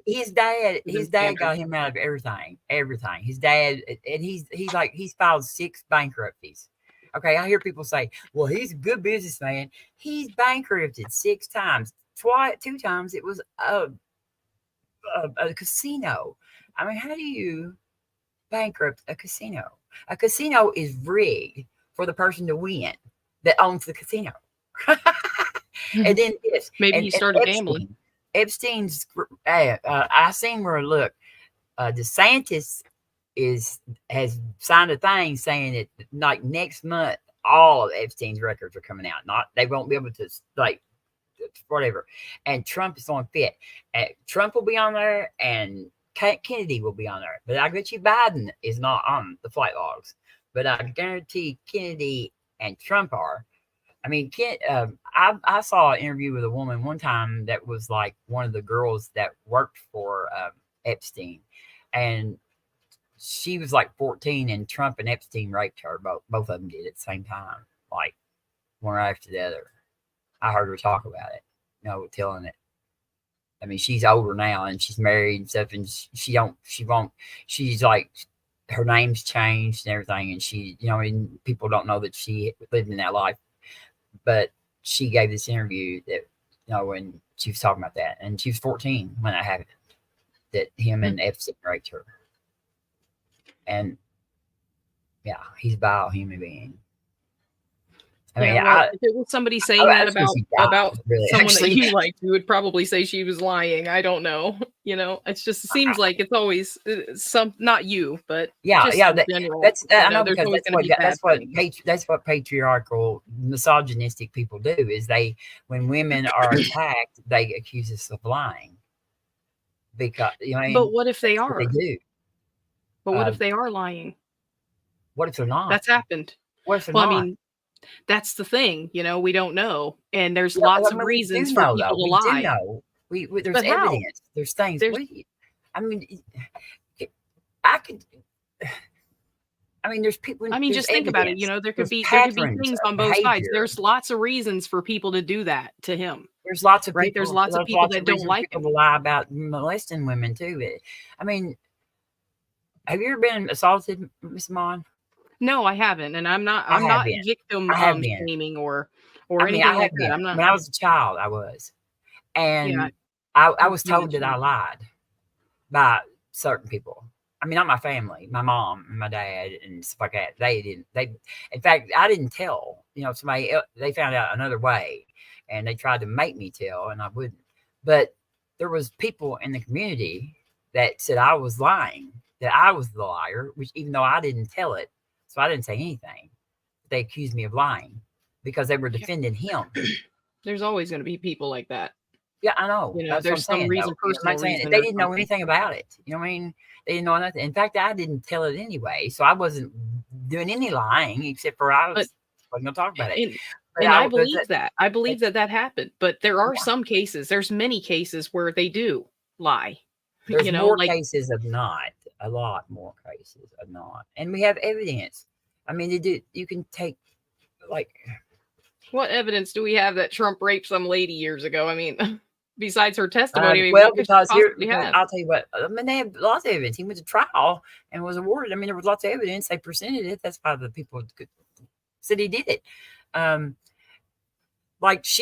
his dad standard. got him out of everything. His dad, and he's filed 6 bankruptcies. Okay, I hear people say, well, he's a good businessman. He's bankrupted 6 times. 2 times it was a casino. I mean, how do you bankrupt a casino? A casino is rigged for the person to win that owns the casino. And then this, Maybe he started gambling. Epstein's, I seen where, look, DeSantis has signed a thing saying that like next month, all of Epstein's records are coming out. They won't be able to like whatever. And Trump is on fit. Trump will be on there, and Kennedy will be on there. But I bet you Biden is not on the flight logs. But I guarantee Kennedy and Trump are. I mean, I saw an interview with a woman one time that was like one of the girls that worked for Epstein, and she was like 14, and Trump and Epstein raped her. Both of them did at the same time, like one right after the other. I heard her talk about it, telling it. I mean, she's older now and she's married and stuff, and she's like, her name's changed and everything, and she, and people don't know that she lived in that life. But she gave this interview that, when she was talking about that, and she was 14 when that happened, that him and Epstein raped her. And yeah, he's a vile human being. I mean, if it was somebody saying that about really, someone that you liked, you would probably say she was lying. I don't know. It's just, it seems like it's always not you, but yeah, general, I know, because that's what patriarchal, misogynistic people do is when women are attacked, they accuse us of lying. Because but what if they are? They do. But what if they are lying? What if they're not? That's happened. What if they're not? I mean, that's the thing, we don't know, and there's lots of reasons for people to lie. We do know. There's evidence. There's things. There's people. Just think about it. There could be things on both sides. There's lots of reasons for people to do that to him. There's lots of people. There's lots of people that don't like him. To lie about molesting women too. I mean, have you ever been assaulted, Miss Mon? No, I haven't, and I'm not victim shaming or anything like that. I'm not. When I was a child, I was, and I was told that I lied by certain people. I mean, not my family, my mom and my dad and stuff like that. In fact, I didn't tell. Somebody else, they found out another way, and they tried to make me tell, and I wouldn't. But there was people in the community that said I was lying, that I was the liar, which even though I didn't tell it. So I didn't say anything. They accused me of lying because they were defending him. There's always going to be people like that. Yeah, I know. There's some reason, personal reason. They didn't know anything about it. You know what I mean? They didn't know nothing. In fact, I didn't tell it anyway. So I wasn't doing any lying except for I wasn't going to talk about it. I believe that. I believe that happened. But there are some cases. There's many cases where they do lie. There's more cases of not. A lot more cases of not. And we have evidence. I mean, you can take, what evidence do we have that Trump raped some lady years ago? I mean, besides her testimony. Because I'll tell you what, they have lots of evidence. He went to trial and was awarded. I mean, there was lots of evidence. They presented it. That's why the people said he did it. After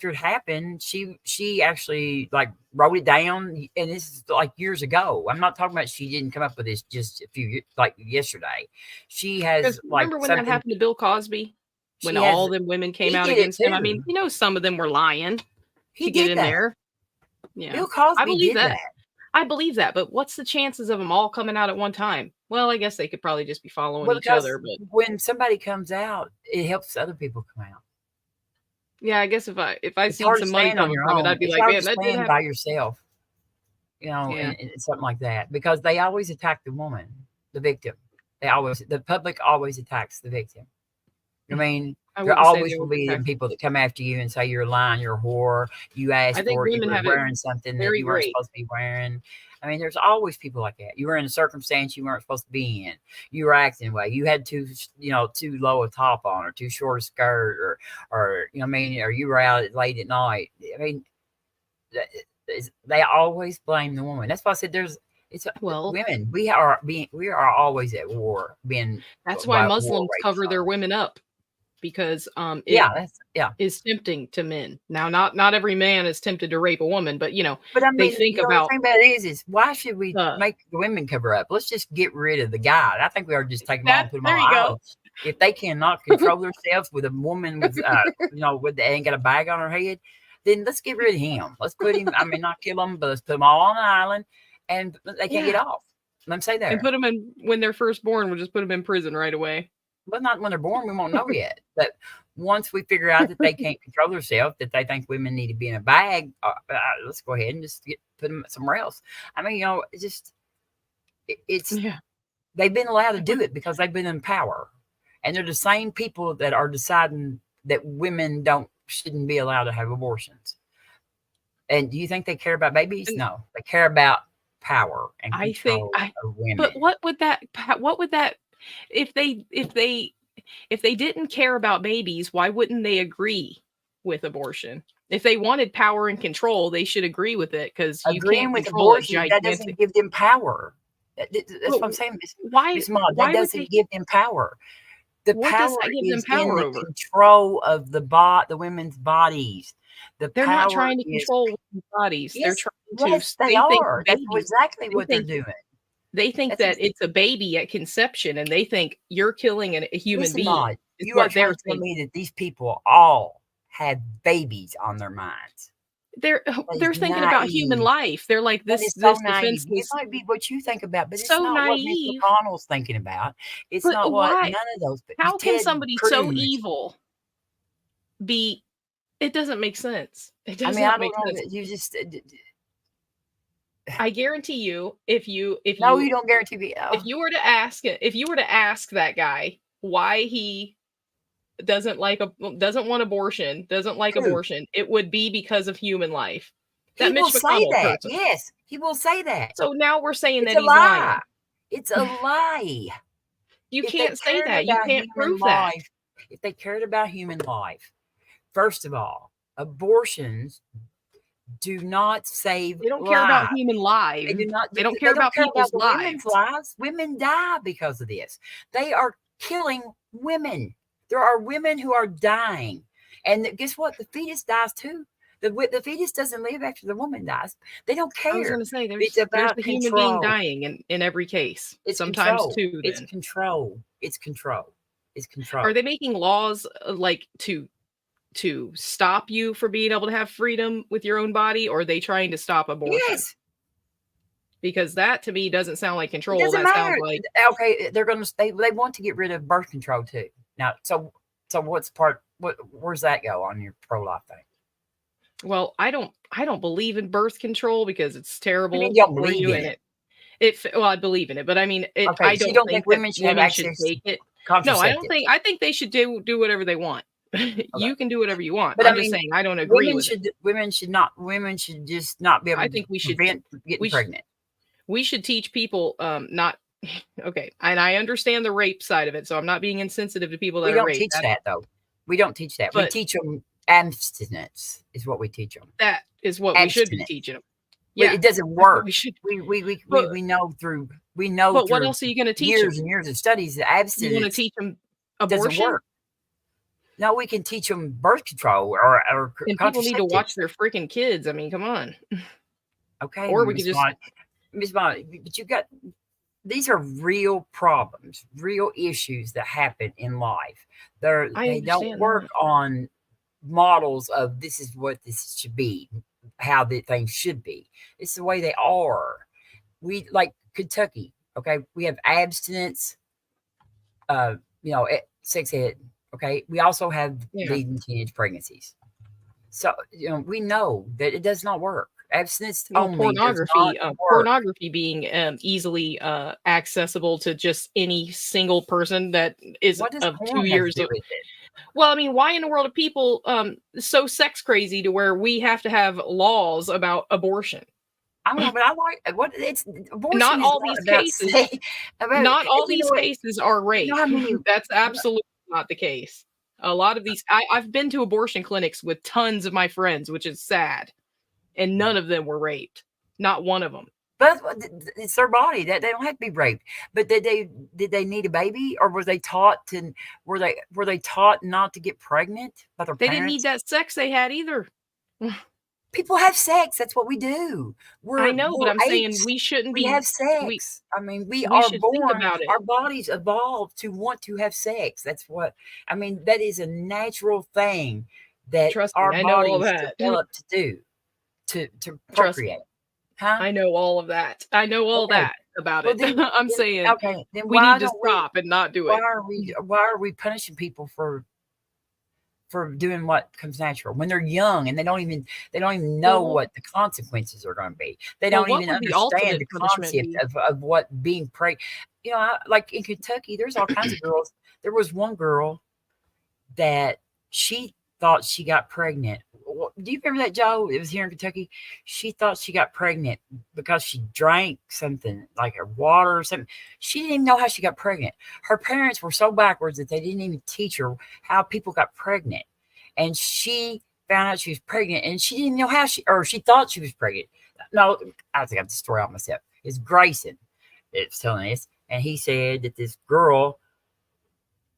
it happened, she actually wrote it down, and this is years ago. I'm not talking about she didn't come up with this just a few yesterday. She has remember when that happened to Bill Cosby, when all them women came out against him. I mean, some of them were lying to get in there. Yeah, Bill Cosby I believe that. I believe that, but what's the chances of them all coming out at one time? Well, I guess they could probably just be following each because other, but when somebody comes out, it helps other people come out. yeah, I guess if I It's seen hard to some money stand on coming your from it, own. I'd be It's like, hard man, to that did stand happen. by yourself, Yeah. and something like that, because they always attack the woman, the victim. The public always attacks the victim. I mean, I there wouldn't say always they will would be attack. people that come after you and say you're lying, you're a whore, you I asked think for it, you women were have it wearing something that very you weren't great. supposed to be wearing. I mean, there's always people like that. You were in a circumstance you weren't supposed to be in. You were acting away. You had too low a top on, or too short a skirt, or you know what I mean, or you were out late at night. I mean, they always blame the woman. That's why I said Well, women. We are always at war. That's why war Muslims raging cover their on. women up, because Yeah, is tempting to men. Now, not every man is tempted to rape a woman, but But I they mean, think the about thing about it is why should we uh, make the women cover up? Let's just get rid of the guy. I think we ought to just take them all and that. put them There on you an go. island. If they cannot control themselves with a woman with ain't got a bag on her head, then let's get rid of him. Let's put him. I mean, not kill him, but let's put them all on an island, and they can't get Yeah, off. Let them stay and there. put them in when they're first born. We'll just put them in prison right away. But not when they're born. We won't know yet. But once we figure out that they can't control themselves, that they think women need to be in a bag, let's go ahead and just put them somewhere else. I mean, it's Yeah. they've been allowed to do it because they've been in power, and they're the same people that are deciding that women shouldn't be allowed to have abortions. And do you think they care about babies? And No, they care about power and I think control of women. but what would that if they didn't care about babies, why wouldn't they agree with abortion? If they wanted power and control, they should agree with it, because you Agreeing can't with control a abortion, that gigantic. doesn't give them power. That's But what I'm saying, why Miss Maud. That would they? doesn't give them power. The What does power that give them is in power the over? control of the women's bodies. The They're not power trying to is control women's bodies. They're yes, trying yes, to. they They think are. That's babies. exactly They what they're think doing. they think That's that it's a baby at conception, and they think you're killing a human listen, being. Maud, Is you are what they're trying to tell thinking. me that these people all have babies on their minds. They're That is thinking about human naive. life. They're like That this is so this naive. It defenseless, might be what you think about, but it's so not what Mitch naive. McConnell's thinking about. It's But not what why? none of those. How can Ted somebody so Cruz. evil be? It doesn't make sense. It I does mean, I not don't make know sense. that you just. I guarantee you, if you No, you don't guarantee me. if you were to ask that guy why he doesn't want abortion, doesn't like True. abortion, it would be because of human life. He That will Mitch say McConnell that. person. Yes, he will say that. So now we're saying It's that a he's lying. lie. It's a lie. You If they can't say cared that. You about can't human prove that. life, if they cared about human life, first of all, abortions do not save They don't care about lives. human lives. They do not. They don't care about people's the women's lives. lives. Women die because of this. They are killing women. There are women who are dying, and guess what? The fetus dies too. The fetus doesn't live after the woman dies. They don't care. I was going to say It's there's about a human control. being dying in every case. It's Sometimes control. two. It's Then control. It's control. It's control. are they making laws like to stop you from being able to have freedom with your own body, or are they trying to stop abortion? Yes. Because that to me doesn't sound like control. It doesn't That matter. sounds like Okay, they want to get rid of birth control too. Now, so what's where's that go on your pro-life thing? well, I don't believe in birth control because it's terrible You don't for believe you, in and well, I believe in it, but I mean, Okay, I so you don't don't think that women should have access to take it. No, I don't contraceptives? think. I think they should do whatever they want. You can do whatever you want. But I'm I just mean, saying I don't agree with it. women should just not be able I to think we should prevent getting pregnant. we should teach people not okay. And I understand the rape side of it, so I'm not being insensitive to people that We are don't raped. teach that though. We don't teach that. We But- teach them abstinence is what we teach them. That is what we should be Abstinence. teaching them. Yeah, Yeah, it doesn't that's what work. we should. We know through But what through else are you going to teach years them? and years of studies that You want to abstinence teach them doesn't abortion? work. No, we can teach them birth control or And people need to watch contraceptives. their freaking kids. I mean, come on. Okay, Or we could just Miss Bonnie, but these are real problems, real issues that happen in life. They don't understand work that. on models of this is what this should be, how the things should be. It's the way they are. We like Kentucky. Okay, we have abstinence. Sex ed. Okay, we also have leading teenage pregnancies. So we know that it does not work. Abstinence only does not work. Pornography being easily accessible to just any single person that is of 2 years of. Well, I mean, why in the world are people so sex crazy to where we have to have laws about abortion? I don't know, but I like what it's abortion. Not all these cases. Not all these cases are rape. That's absolutely not the case. A lot of these, I've been to abortion clinics with tons of my friends, which is sad, and none of them were raped. Not one of them. But it's their body that they don't have to be raped. But did they need a baby, or were they taught not to get pregnant by their parents? They didn't need that sex they had either. People have sex. That's what we do. I know, but I'm saying we shouldn't be. We have sex. We are born. About it. Our bodies evolved to want to have sex. That's what that is a natural thing that our bodies developed to do, to procreate. Huh? I know all of that. I know all that about it. I'm saying then we need to stop and not do it. Why are we punishing people for doing what comes natural when they're young and they don't even know what the consequences are going to be. They don't even understand the concept of what being pregnant. Like in Kentucky, there's all kinds of girls. There was one girl that she thought she got pregnant. Do you remember that, Joe? It was here in Kentucky. She thought she got pregnant because she drank something like a water or something. She didn't even know how she got pregnant. Her parents were so backwards that they didn't even teach her how people got pregnant. And she found out she was pregnant, and she didn't know how she thought she was pregnant. No, I think I have to story out myself. It's Grayson that's telling us. And he said that this girl,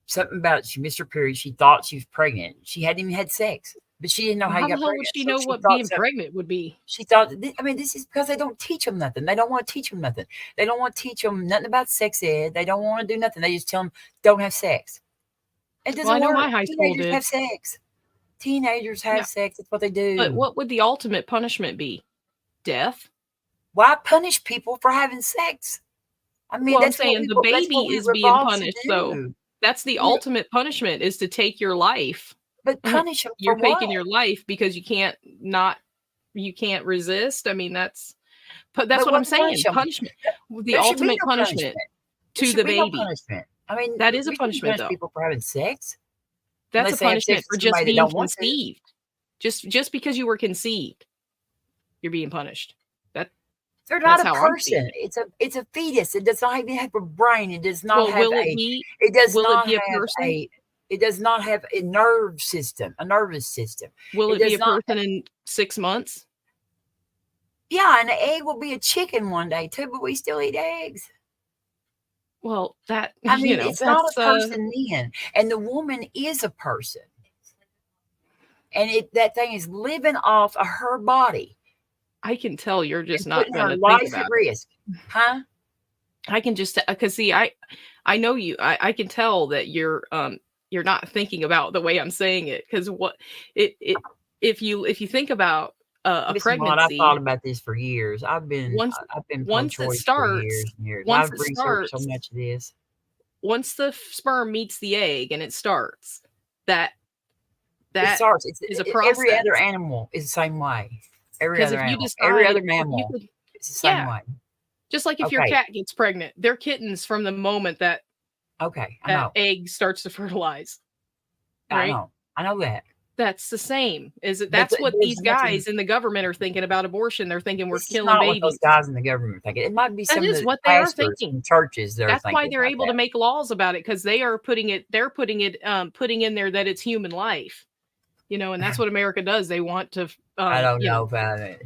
something about she missed her period. She thought she was pregnant. She hadn't even had sex. But she didn't know how you got pregnant. How would she know what being pregnant would be? She thought, this is because they don't teach them nothing. They don't want to teach them nothing. They don't want to teach them nothing about sex ed. They don't want to do nothing. They just tell them, don't have sex. It doesn't work. I know my high school did. Have sex. Teenagers have sex. That's what they do. But what would the ultimate punishment be? Death? Why punish people for having sex? Well, I'm saying the baby is being punished, though. That's the ultimate punishment, is to take your life. But punish them. You're taking your life because you can't resist. That's what I'm saying. Punishment. The ultimate punishment to the baby. That is a punishment, though. People for having sex. That's a punishment for just being conceived. Just because you were conceived, you're being punished. They're not a person. It's a fetus. It does not even have a brain. It does not have It does not have a. It does not have a nervous system. Will it be a person in 6 months? Yeah, and the egg will be a chicken one day too, but we still eat eggs. Well, it's not a person then. And the woman is a person. And that thing is living off of her body. I can tell you're just not going to think life about at risk. Huh? I can just, because see, I know you, I can tell that you're not thinking about the way I'm saying it, because if you think about a pregnancy, I've thought about this for years. I've been once it starts, for years and years. Once I've it researched starts, so much of this. Once the sperm meets the egg and it starts, that it starts. Is a process. Every other animal is the same way. Every other mammal, it's the same way. Just like if your cat gets pregnant, they're kittens from the moment that egg starts to fertilize. Right? I know that. That's the same. That's what these guys in the government are thinking about abortion. They're thinking we're killing babies. What those guys in the government are thinking. It might be some of the what they are thinking. And churches. That's why they're able to make laws about it, because they are putting in there that it's human life. And that's what America does. They want to. I don't know about it.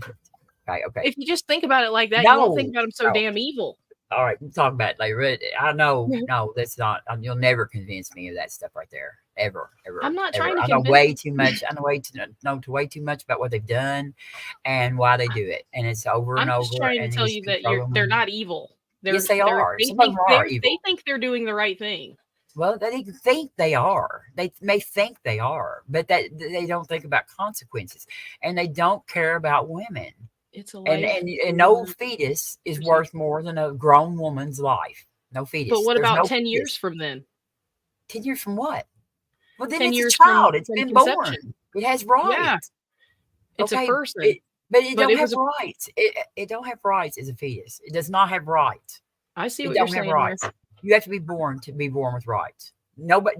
Okay. If you just think about it like that, you won't think about them so damn evil. All right, we'll talk about it later. I know, no, that's not. You'll never convince me of that stuff right there, ever. I'm not trying to. I know way too much. I know way too much about what they've done and why they do it, and it's over and over. I'm just trying to tell you that they're not evil. Yes, they are. They think they're doing the right thing. Well, they think they are. They may think they are, but that they don't think about consequences, and they don't care about women. It's a And life. no fetus is worth more than a grown woman's life. No fetus. But what There's about no 10 years fetus. from then? 10 years from what? Well, then 10 it's a years child. It's from been conception. born. It has Yeah, rights. it's a Okay, person. but it But don't it have was a, rights. It don't have rights as a fetus. It does not have rights. I see It what you're don't have saying here. rights. You have to be born with rights. Nobody,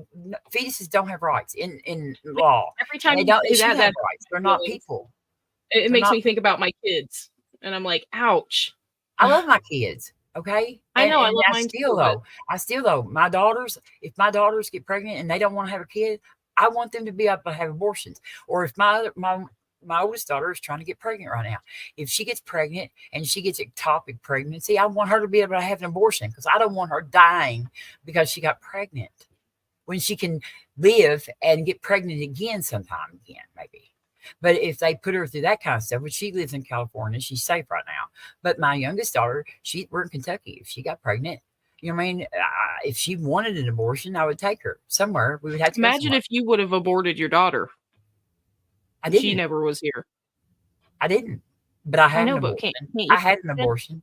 fetuses don't have rights in law. Every And time they you don't. They say should that, have that rights. They're not people. it They're makes not me think people. about my kids. And I'm like, ouch. I love my kids. Okay, I know, I and love I mine still too, but though my daughters, if my daughters get pregnant and they don't want to have a kid, I want them to be able to have abortions. Or if my oldest daughter is trying to get pregnant right now, if she gets pregnant and she gets ectopic pregnancy, I want her to be able to have an abortion because I don't want her dying because she got pregnant when she can live and get pregnant again sometime again, maybe. But if they put her through that kind of stuff, which she lives in California, she's safe right now. But my youngest daughter, we're in Kentucky. If she got pregnant, you know what I mean? If she wanted an abortion, I would take her somewhere. We would have to go imagine somewhere. if you would have aborted your daughter. I She didn't. never was here. I didn't. But I I had an know, but abortion. can't you? I had an abortion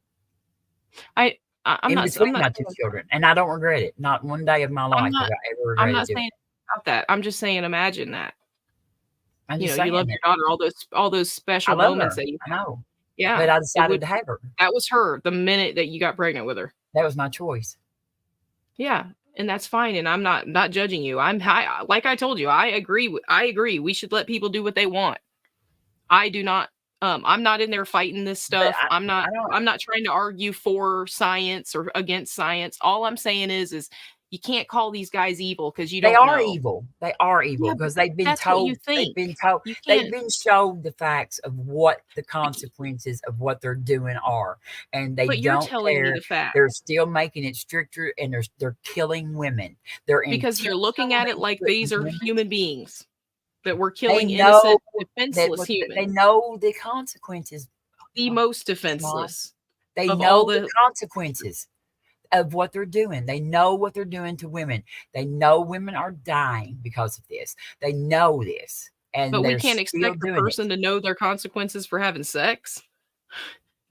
I'm in not. between my two children, and I don't regret it. Not one day of my I'm life have not. I ever I'm regretted not doing saying it. about that. I'm just saying, imagine that. I'm You just know, you saying love that. your daughter. All those I special love moments her. that you I have. know. Yeah, But I it decided would. to have her. That was her the minute that you got pregnant with her. That was my choice. Yeah, and that's fine. And I'm not judging you. Like I told you, I agree. I agree. We should let people do what they want. I do not. I'm not in there fighting this But stuff. I'm not. I don't. I'm not trying to argue for science or against science. All I'm saying is you can't call these guys evil because you They don't are know. evil. They are evil Yeah, but because they've been that's what you told. They've think. been told. You They've can't. been showed the facts of what the consequences of what they're doing are, and they But you're don't telling me care. the fact They're still making it stricter, and they're killing women. They're because they're looking at it intentionally like putting these are women. human beings that we're They killing know innocent, defenseless they humans, know the consequences. the Oh, most Smart. defenseless They of all know the the. consequences of what they're doing. They know what they're doing to women. They know women are dying because of this. They know this, and But we they're can't still expect the doing person it. to know their consequences for having sex.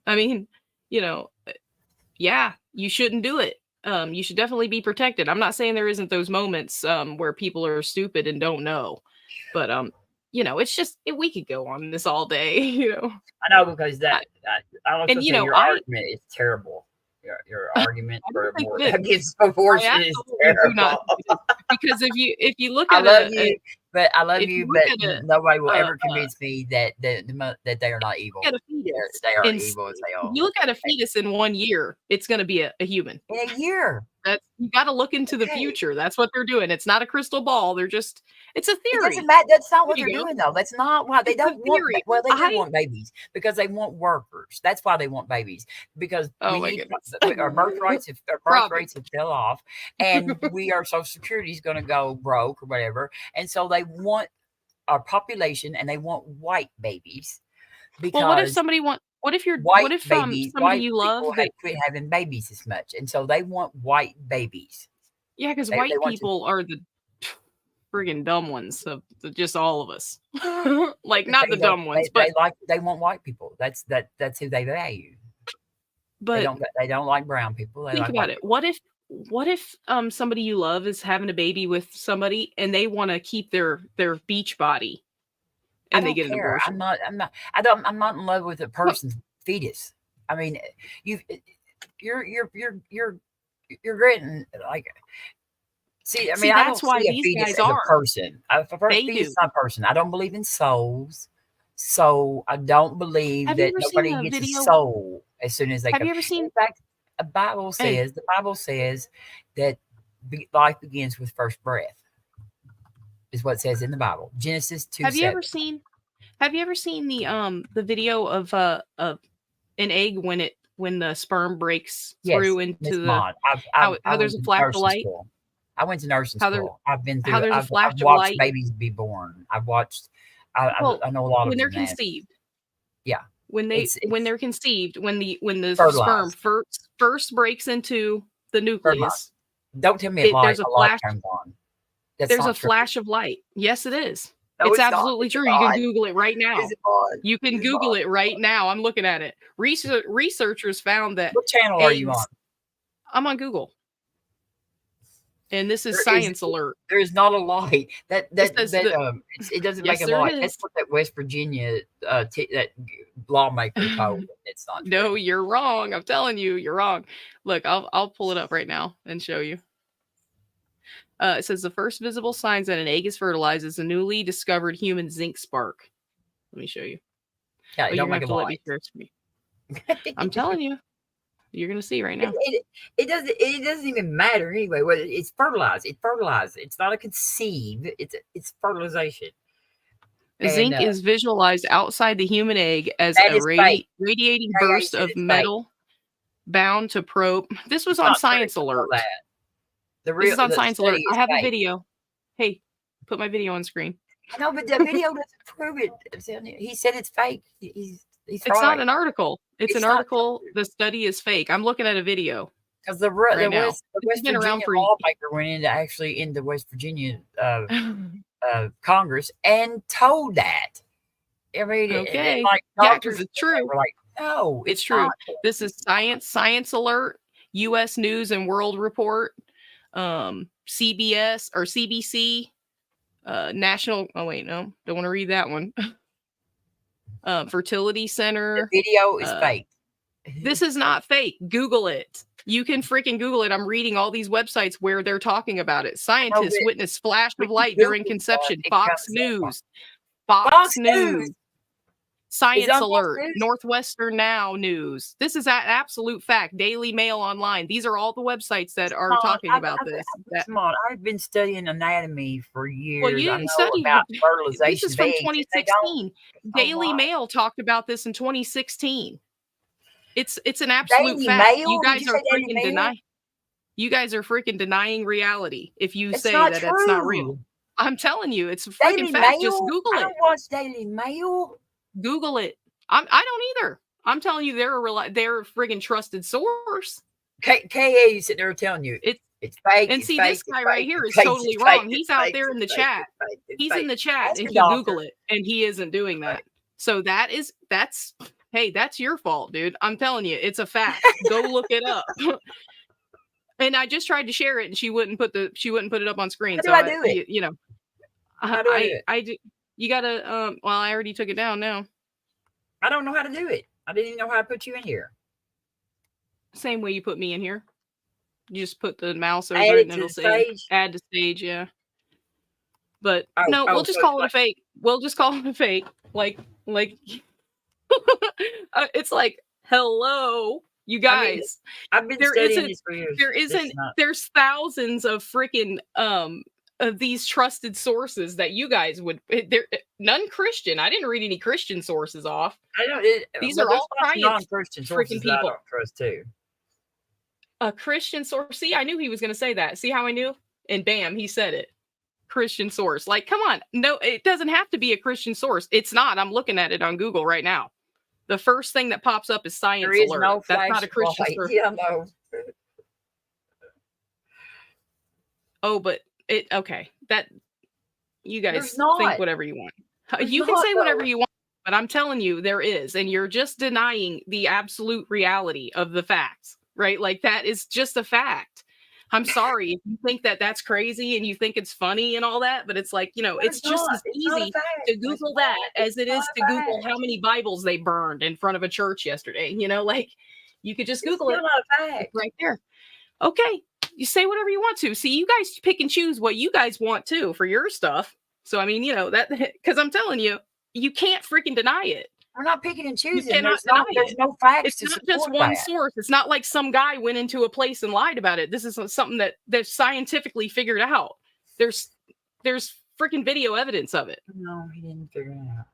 I mean, you know, yeah, you shouldn't do it. You should definitely be protected. I'm not saying there isn't those moments where people are stupid and don't know, but you know, it's just we could go on this all day, you know. I know because I, I was and gonna you say know, your I argument is terrible. Your argument I for don't think it is. against I abortion is absolutely do not terrible. think it is. Because if you look I at love you, but if you look at nobody will a ever convince me that that they are not evil. at a fetus They are and evil as they if are. you look at a fetus in 1 year, it's going to be a human. In a year. That's you got to look into the Okay. future. That's what they're doing. It's not a crystal ball. It's a It theory. doesn't matter. That's not what There they're you go. doing, though. That's not why they It's a don't want. theory. Well, they do want babies because they want workers. That's why they want babies because Oh we my need goodness. our birth rates. Our birth Probably. rates have fell off, and our Social Security is going to go broke or whatever. And so they want our population, and they want white babies Well, what if because somebody want? What if you're? white What if babies, somebody white you love people have that? quit having babies as much, and so they want white babies. Yeah, because They white want to. people are the friggin' dumb ones of just all of us. Like But not they the don't. dumb ones, but They want white people. That's who they value. They but don't like brown people. They think like about white it. people. What if somebody you love is having a baby with somebody and they want to keep their beach body I and they don't get an care. abortion? I'm not in love with a Well, person's fetus. I mean, you you're getting like. See, I see, mean, I don't that's why see a these fetus guys as a are. person. A They fetus do. is not a person. I don't believe in souls, so I don't believe Have you that ever seen nobody the gets a video? soul as soon as they Have come. you ever In seen? fact, the Hey, Bible says that life begins with first breath. Is what it says in the Bible. Genesis 2:7. have you ever seen? Have you ever seen the video of an egg when the sperm breaks Yes, through Miss into the Maud. how I there's went a to flash of nursing light? school. I went to nursing How there school. I've been how through. there's a I've flash of watched light? babies be born. I've watched. Well, I know a lot of when they're anatomy. conceived, Yeah, when it's they're conceived, when the sperm fertilized, first breaks into the fertilized. nucleus, Don't tell me there's a light a comes on. That's there's a not true. flash of light. Yes, it is. No, It's not. absolutely Is true. it You can on? Google it right now. Is it on? You can Is it Google on? it right now. I'm looking at it. Researchers found that What channel are you on? I'm on Google. And this is There is Science Alert. There is not a light. It doesn't Yes, make a there light. is. That's what that West Virginia that lawmaker told. It's not true. No, you're wrong. I'm telling you, you're wrong. Look, I'll pull it up right now and show you. It says the first visible signs that an egg is fertilized is a newly discovered human zinc spark. Let me show you. Yeah, Oh, you're don't gonna make have a to let me light. share it to me. I'm telling you. You're gonna see right now. It doesn't even matter anyway. Well, it's fertilized. It's fertilized. It's not a conceive. It's fertilization. Zinc And, is visualized outside the human egg as that a is fake. radiating KA burst said of it's fake. metal bound to probe. This was It's on not true. Science You know Alert. that. This is on The Science study Alert. I is have a fake. video. Hey, put my video on screen. No, but the video doesn't prove it. I'm telling you. He said it's fake. He's It's right. not an article. It's an not article. true. The study is fake. I'm looking at a video. Because the Right now. West This has been around Virginia for lawmaker went into West Virginia Congress and told that. I mean, Okay. like Yeah, doctors, 'cause it's true. were like, no, It's true. not. This is Science Alert, U.S. News and World Report, CBS or CBC, National. Oh wait, no, don't want to read that one. Fertility Center. The video is fake. This is not fake. Google it. You can freaking Google it. I'm reading all these websites where they're talking about it. Scientists witness flash of light during conception. Fox News. Fox News. Science Alert, Northwestern Now News. This is an absolute fact. Daily Mail Online. These are all the websites that are talking about this. Come on, I've been studying anatomy for years. Well, you didn't study about fertilization. This is from 2016. Daily Mail talked about this in 2016. It's an absolute Daily fact. Mail? You guys Did you are say Daily freaking Mail? denying. You guys are freaking denying reality if you It's say not that it's not real. true. I'm telling you, it's a Daily freaking fact. Mail? Just Google I it. don't watch Daily Mail. Google it. I don't either. I'm telling you, they're a friggin' trusted source. KA is sitting there telling you it's fake. And it's see, fake, this guy it's right fake, here it's is fake, totally it's wrong. fake, He's it's out fake, there in the it's chat. fake, it's He's fake. in the chat Ask and a can doctor. Google it, and he isn't doing that. So that's hey, that's your fault, dude. I'm telling you, it's a fact. Go look it up. And I just tried to share it, and she wouldn't put it up on screen. How do So I do it? You know, How do I do it? I do. You gotta. Well, I already took it down now. I don't know how to do it. I didn't even know how to put you in here. Same way you put me in here. You just put the mouse over Add it, it and to it'll the say stage? add to stage. Yeah. But Oh, no, we'll just so call it a like- fake. We'll just call it a fake. Like, it's like, hello, you guys. I've been there studying isn't- this for years. There This is isn't. not- There's thousands of freaking of these trusted sources that you guys would. There none Christian. I didn't read any Christian sources off. I don't. These but are there's all lots of science non-Christian sources freaking that I people. don't trust too. A Christian source. See, I knew he was going to say that. See how I knew? And bam, he said it. Christian source. Like, come on. No, it doesn't have to be a Christian source. It's not. I'm looking at it on Google right now. The first thing that pops up is Science There is Alert. no That's not a Christian flashlight. source. Yeah, no. Oh, but it okay. That you guys There's not. think whatever you want. There's You can not, say whatever though. you want, but I'm telling you there is, and you're just denying the absolute reality of the facts, right? Like that is just a fact. I'm sorry if you think that that's crazy and you think it's funny and all that, but it's like, you know, But it's just not. as It's not a easy fact. to It's Google not. that as it It's is not to a Google fact. how many Bibles they burned in front of a church yesterday. You know, like you could just It's Google still it not a fact. right there. Okay, you say whatever you want to. See, you guys pick and choose what you guys want to for your stuff. So I mean, you know that because I'm telling you, you can't freaking deny it. We're not picking and choosing. cannot There's deny it. no facts It's to not support just one that. source. It's not like some guy went into a place and lied about it. This is something that they're scientifically figured out. There's freaking video evidence of it. No, he didn't figure it out.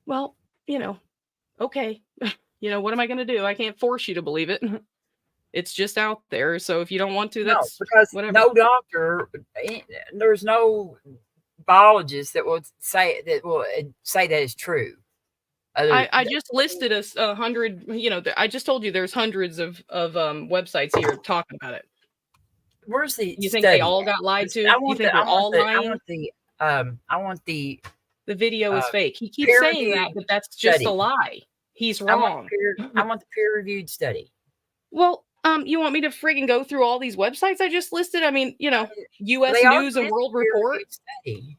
Well, you know, okay. You know, what am I going to do? I can't force you to believe it. It's just out there. So if you don't want to, that's no, because whatever. no doctor, there's no biologist that will say that it's true. I just listed us 100. You know, I just told you there's hundreds of websites here talking about it. Where's the? You think study they all at? got lied to? I You want think the, they're I all want the, lying? I want the video is fake. He keeps saying that, but that's just study. a lie. He's wrong. I want the peer-reviewed study. Well, you want me to friggin' go through all these websites I just listed? I mean, U.S. They News and World Report. Study.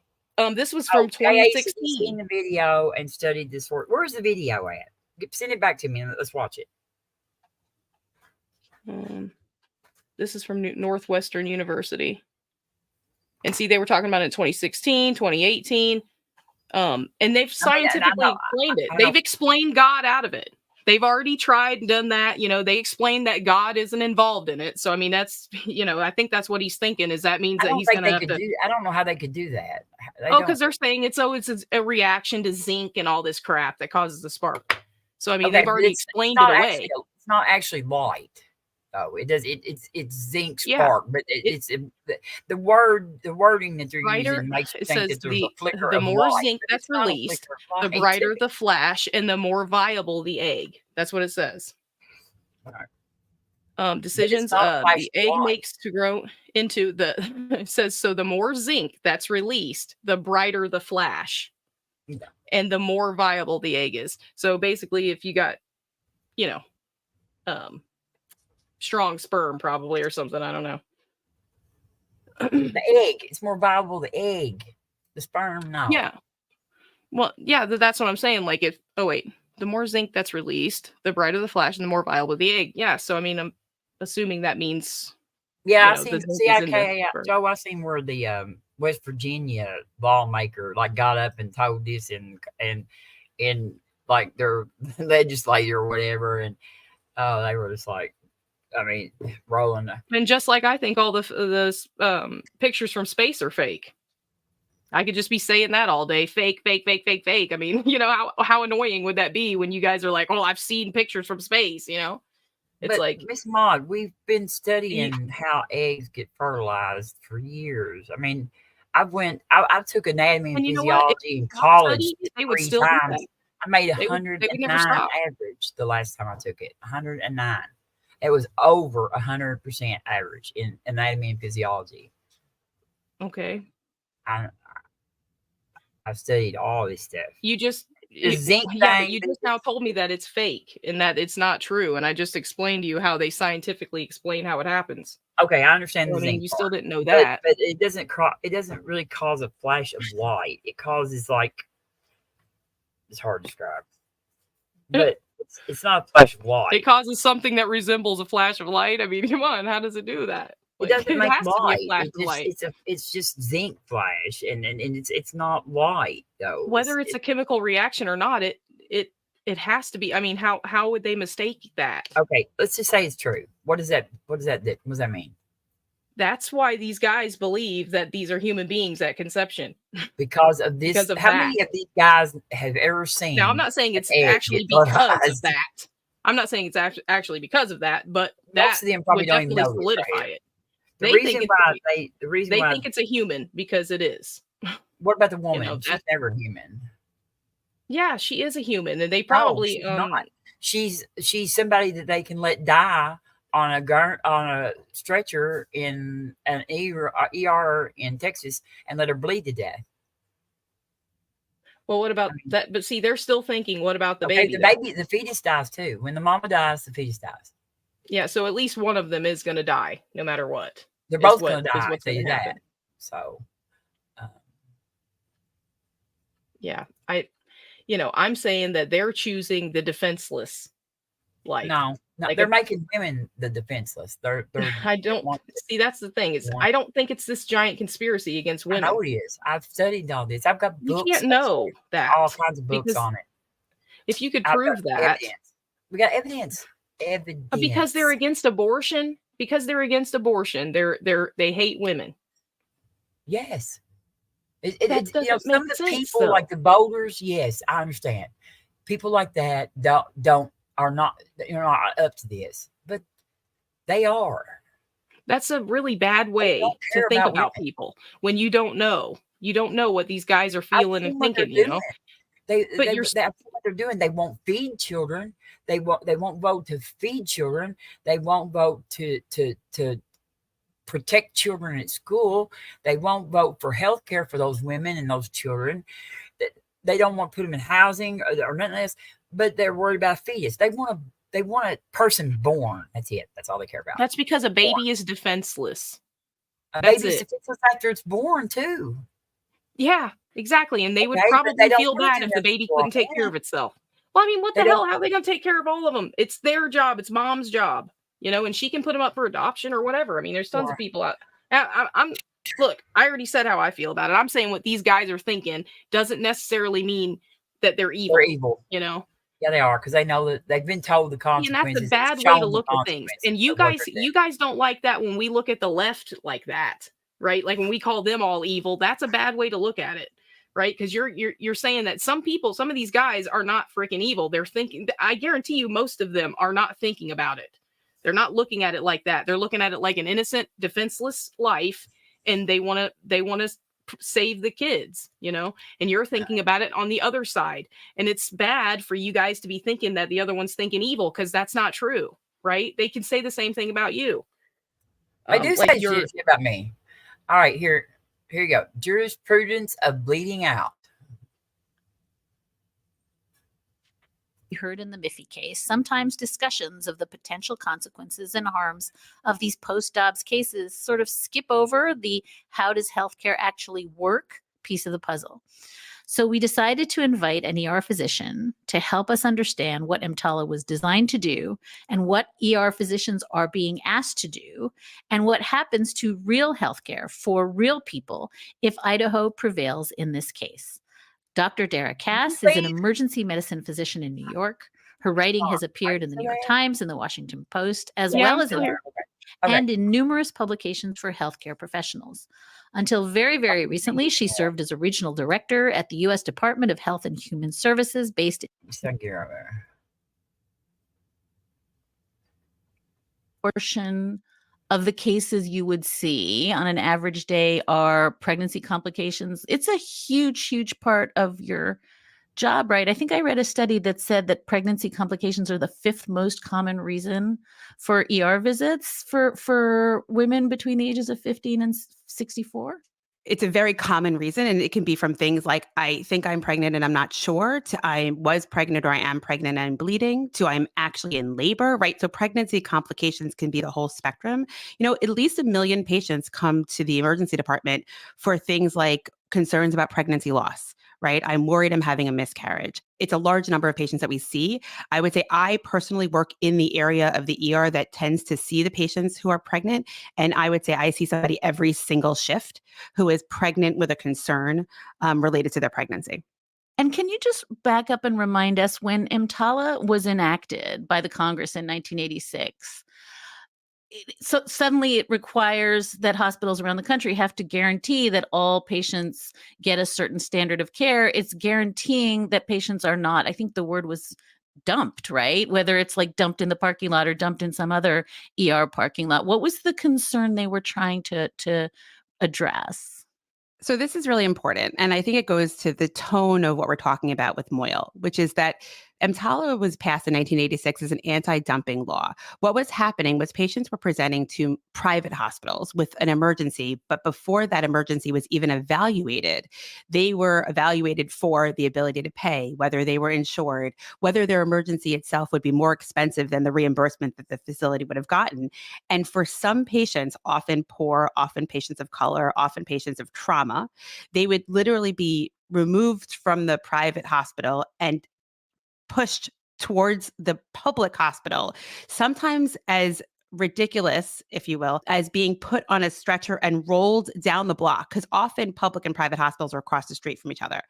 This was from 2016. Seen the video and studied this work. Where's the video at? Send it back to me and let's watch it. This is from Northwestern University. And see, they were talking about it in 2016, 2018. And they've scientifically explained it. They've explained God out of it. They've already tried and done that. They explained that God isn't involved in it. So, I mean, that's, I think that's what he's thinking is that means that he's going to have to. I don't know how they could do that. Because they're saying it's a reaction to zinc and all this crap that causes the spark. So, I mean, they've already explained it away. It's not actually light. Oh, it does. It's zinc spark, but it's the wording that they're using makes you think that there's a flicker the of more light, zinc that's released, the brighter the flash, and the more viable the egg. That's what it says. Decisions. The egg makes to grow into the. It says so. The more zinc that's released, the brighter the flash, and the more viable the egg is. So basically, if you got, strong sperm probably or something. I don't know. The egg. It's more viable, the egg. The sperm, no. Yeah. Well, yeah, that's what I'm saying. Like the more zinc that's released, the brighter the flash and the more viable the egg. Yeah. So, I mean, I'm assuming that means. Yeah, Joe, I seen where the West Virginia lawmaker got up and told this and like their legislator or whatever. And they were just like, I mean, rolling. And just like I think all the pictures from space are fake. I could just be saying that all day. Fake, fake, fake, fake, fake. I mean, how annoying would that be when you guys are like, oh, I've seen pictures from space, It's but like, Miss Maud, we've been studying how eggs get fertilized for years. I mean, I took anatomy and physiology in college they would 3 still times. I made 109 stop. average the last time I took it. 109. It was over 100% average in anatomy and physiology. Okay. I've studied all this stuff. You just zinc thing. You just now told me that it's fake and that it's not true, and I just explained to you how they scientifically explain how it happens. Okay, I understand the zinc. Zinc you part, still didn't know that, but it doesn't really cause a flash of light. It causes it's hard to describe, but it's not a flash of light. It causes something that resembles a flash of light. I mean, come on, how does it do that? It doesn't make light. It's just zinc flash, and it's not light though. Whether it's a chemical reaction or not, it has to be. I mean, how would they mistake that? Okay, let's just say it's true. What does that mean? That's why these guys believe that these are human beings at conception. Because of this. Because of how that. many of these guys have ever seen? Now, I'm not saying it's actually because of that. I'm not saying it's actually because of that, but most of them probably would don't even definitely know solidify it. The reason why they think it's a human because it is. What about the woman? She's never human. Yeah, she is a human, and they probably not. She's somebody that they can let die on a stretcher in an ER in Texas and let her bleed to death. Well, what about that? But see, they're still thinking, what about the baby? The fetus dies too. When the mama dies, the fetus dies. Yeah, so at least one of them is going to die, no matter what. They're both going to die. Tell you that. So, yeah, I'm saying that they're choosing the defenseless life. No, they're making women the defenseless. I don't see. That's the thing is, I don't think it's this giant conspiracy against women. I know it is. I've studied all this. I've got books. You can't know that. All kinds of books on it. If you could prove that, evidence. We got evidence. Because they're against abortion. Because they're against abortion. They hate women. Yes. Some of the people like the voters, yes, I understand. People like that are not up to this, but they are. That's a really bad way to think about people when you don't know. You don't know what these guys are feeling and thinking. That's what they're doing. They won't feed children. They won't vote to feed children. They won't vote to protect children at school. They won't vote for health care for those women and those children. They don't want to put them in housing or nothing else, but they're worried about a fetus. They want a person born. That's it. That's all they care about. That's because a baby is defenseless. A baby's defenseless after it's born too. Yeah, exactly. And they would probably feel bad if the baby couldn't take care of itself. Well, I mean, what the hell? How are they going to take care of all of them? It's their job. It's mom's job, and she can put them up for adoption or whatever. I mean, there's tons of people out. Look, I already said how I feel about it. I'm saying what these guys are thinking doesn't necessarily mean that they're evil. They're evil. Yeah, they are, because they know that they've been told the consequences. And that's a bad way to look at things. And you guys don't like that when we look at the left like that, right? Like when we call them all evil, that's a bad way to look at it, right? Because you're saying that some of these guys are not freaking evil. They're thinking. I guarantee you, most of them are not thinking about it. They're not looking at it like that. They're looking at it like an innocent, defenseless life, and they want to save the kids, and you're thinking about it on the other side. And it's bad for you guys to be thinking that the other one's thinking evil, because that's not true, right? They can say the same thing about you. I do say about me. All right, here you go. Jurisprudence of bleeding out. We heard in the Miffy case, sometimes discussions of the potential consequences and harms of these post-Dobbs cases sort of skip over the how does healthcare actually work piece of the puzzle. So we decided to invite an ER physician to help us understand what EMTALA was designed to do and what ER physicians are being asked to do and what happens to real healthcare for real people if Idaho prevails in this case. Dr. Dara Cass is an emergency medicine physician in New York. Her writing has appeared in the New York Times and the Washington Post, as well as and in numerous publications for healthcare professionals. Until very, very recently, she served as a regional director at the U.S. Department of Health and Human Services based in portion of the cases you would see on an average day are pregnancy complications. It's a huge, huge part of your job, right? I think I read a study that said that pregnancy complications are the 5th most common reason for ER visits for women between the ages of 15 and 64. It's a very common reason, and it can be from things like, I think I'm pregnant and I'm not sure, to I was pregnant or I am pregnant and I'm bleeding, to I'm actually in labor, right? So pregnancy complications can be the whole spectrum. At least 1 million patients come to the emergency department for things like concerns about pregnancy loss, right? I'm worried I'm having a miscarriage. It's a large number of patients that we see. I would say I personally work in the area of the ER that tends to see the patients who are pregnant. And I would say I see somebody every single shift who is pregnant with a concern related to their pregnancy. And can you just back up and remind us when EMTALA was enacted by the Congress in 1986? So suddenly it requires that hospitals around the country have to guarantee that all patients get a certain standard of care. It's guaranteeing that patients are not, I think the word was dumped, right? Whether it's like dumped in the parking lot or dumped in some other ER parking lot. What was the concern they were trying to address? So this is really important. And I think it goes to the tone of what we're talking about with Moyle, which is that EMTALA was passed in 1986 as an anti-dumping law. What was happening was patients were presenting to private hospitals with an emergency, but before that emergency was even evaluated, they were evaluated for the ability to pay, whether they were insured, whether their emergency itself would be more expensive than the reimbursement that the facility would have gotten. And for some patients, often poor, often patients of color, often patients of trauma, they would literally be removed from the private hospital and pushed towards the public hospital, sometimes as ridiculous, if you will, as being put on a stretcher and rolled down the block, because often public and private hospitals are across the street from each other.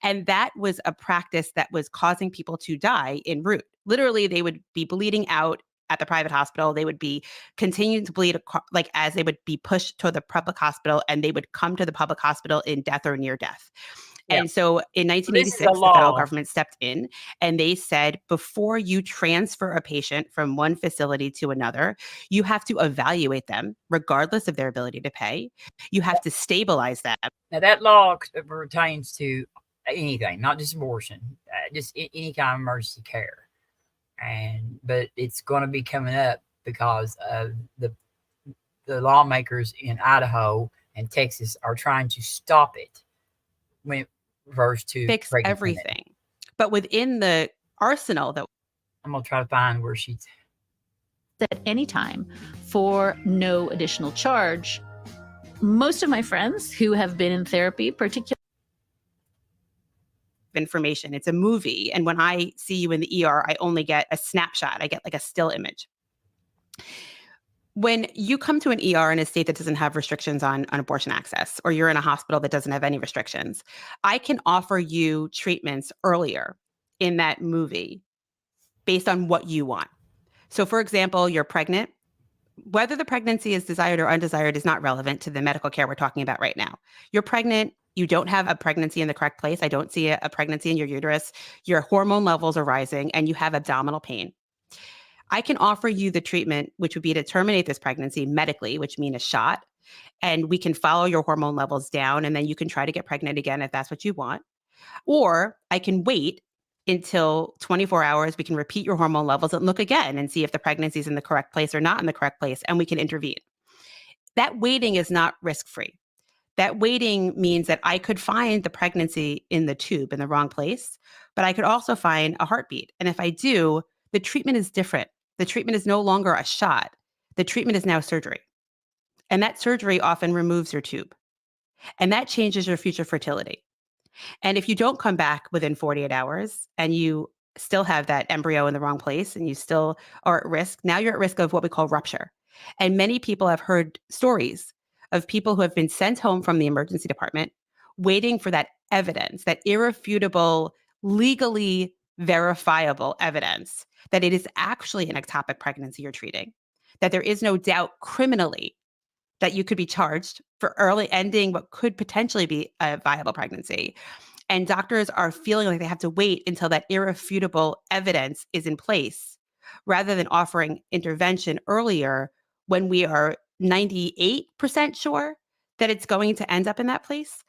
And that was a practice that was causing people to die en route. Literally, they would be bleeding out at the private hospital. They would be continuing to bleed as they would be pushed to the public hospital, and they would come to the public hospital in death or near death. Yeah. And so in 1986, the federal government stepped in and they said, before you transfer a patient from one facility to another, you have to evaluate them regardless of their ability to pay. You have to stabilize them. Now that law pertains to anything, not just abortion, just any kind of emergency care. But it's going to be coming up because of the the lawmakers in Idaho and Texas are trying to stop it when reverse to fix pregnant women. everything. But within the arsenal that I'm gonna try to find where she's at any time for no additional charge. Most of my friends who have been in therapy, particularly information, it's a movie. And when I see you in the ER, I only get a snapshot. I get like a still image. When you come to an ER in a state that doesn't have restrictions on abortion access, or you're in a hospital that doesn't have any restrictions, I can offer you treatments earlier in that movie based on what you want. So for example, you're pregnant. Whether the pregnancy is desired or undesired is not relevant to the medical care we're talking about right now. You're pregnant. You don't have a pregnancy in the correct place. I don't see a pregnancy in your uterus. Your hormone levels are rising and you have abdominal pain. I can offer you the treatment, which would be to terminate this pregnancy medically, which means a shot. And we can follow your hormone levels down, and then you can try to get pregnant again if that's what you want. Or I can wait until 24 hours. We can repeat your hormone levels and look again and see if the pregnancy is in the correct place or not in the correct place, and we can intervene. That waiting is not risk-free. That waiting means that I could find the pregnancy in the tube in the wrong place, but I could also find a heartbeat. And if I do, the treatment is different. The treatment is no longer a shot. The treatment is now surgery. And that surgery often removes your tube. And that changes your future fertility. And if you don't come back within 48 hours and you still have that embryo in the wrong place and you still are at risk, now you're at risk of what we call rupture. And many people have heard stories of people who have been sent home from the emergency department waiting for that evidence, that irrefutable, legally verifiable evidence that it is actually an ectopic pregnancy you're treating, that there is no doubt criminally that you could be charged for early ending what could potentially be a viable pregnancy. And doctors are feeling like they have to wait until that irrefutable evidence is in place rather than offering intervention earlier when we are 98% sure that it's going to end up in that place.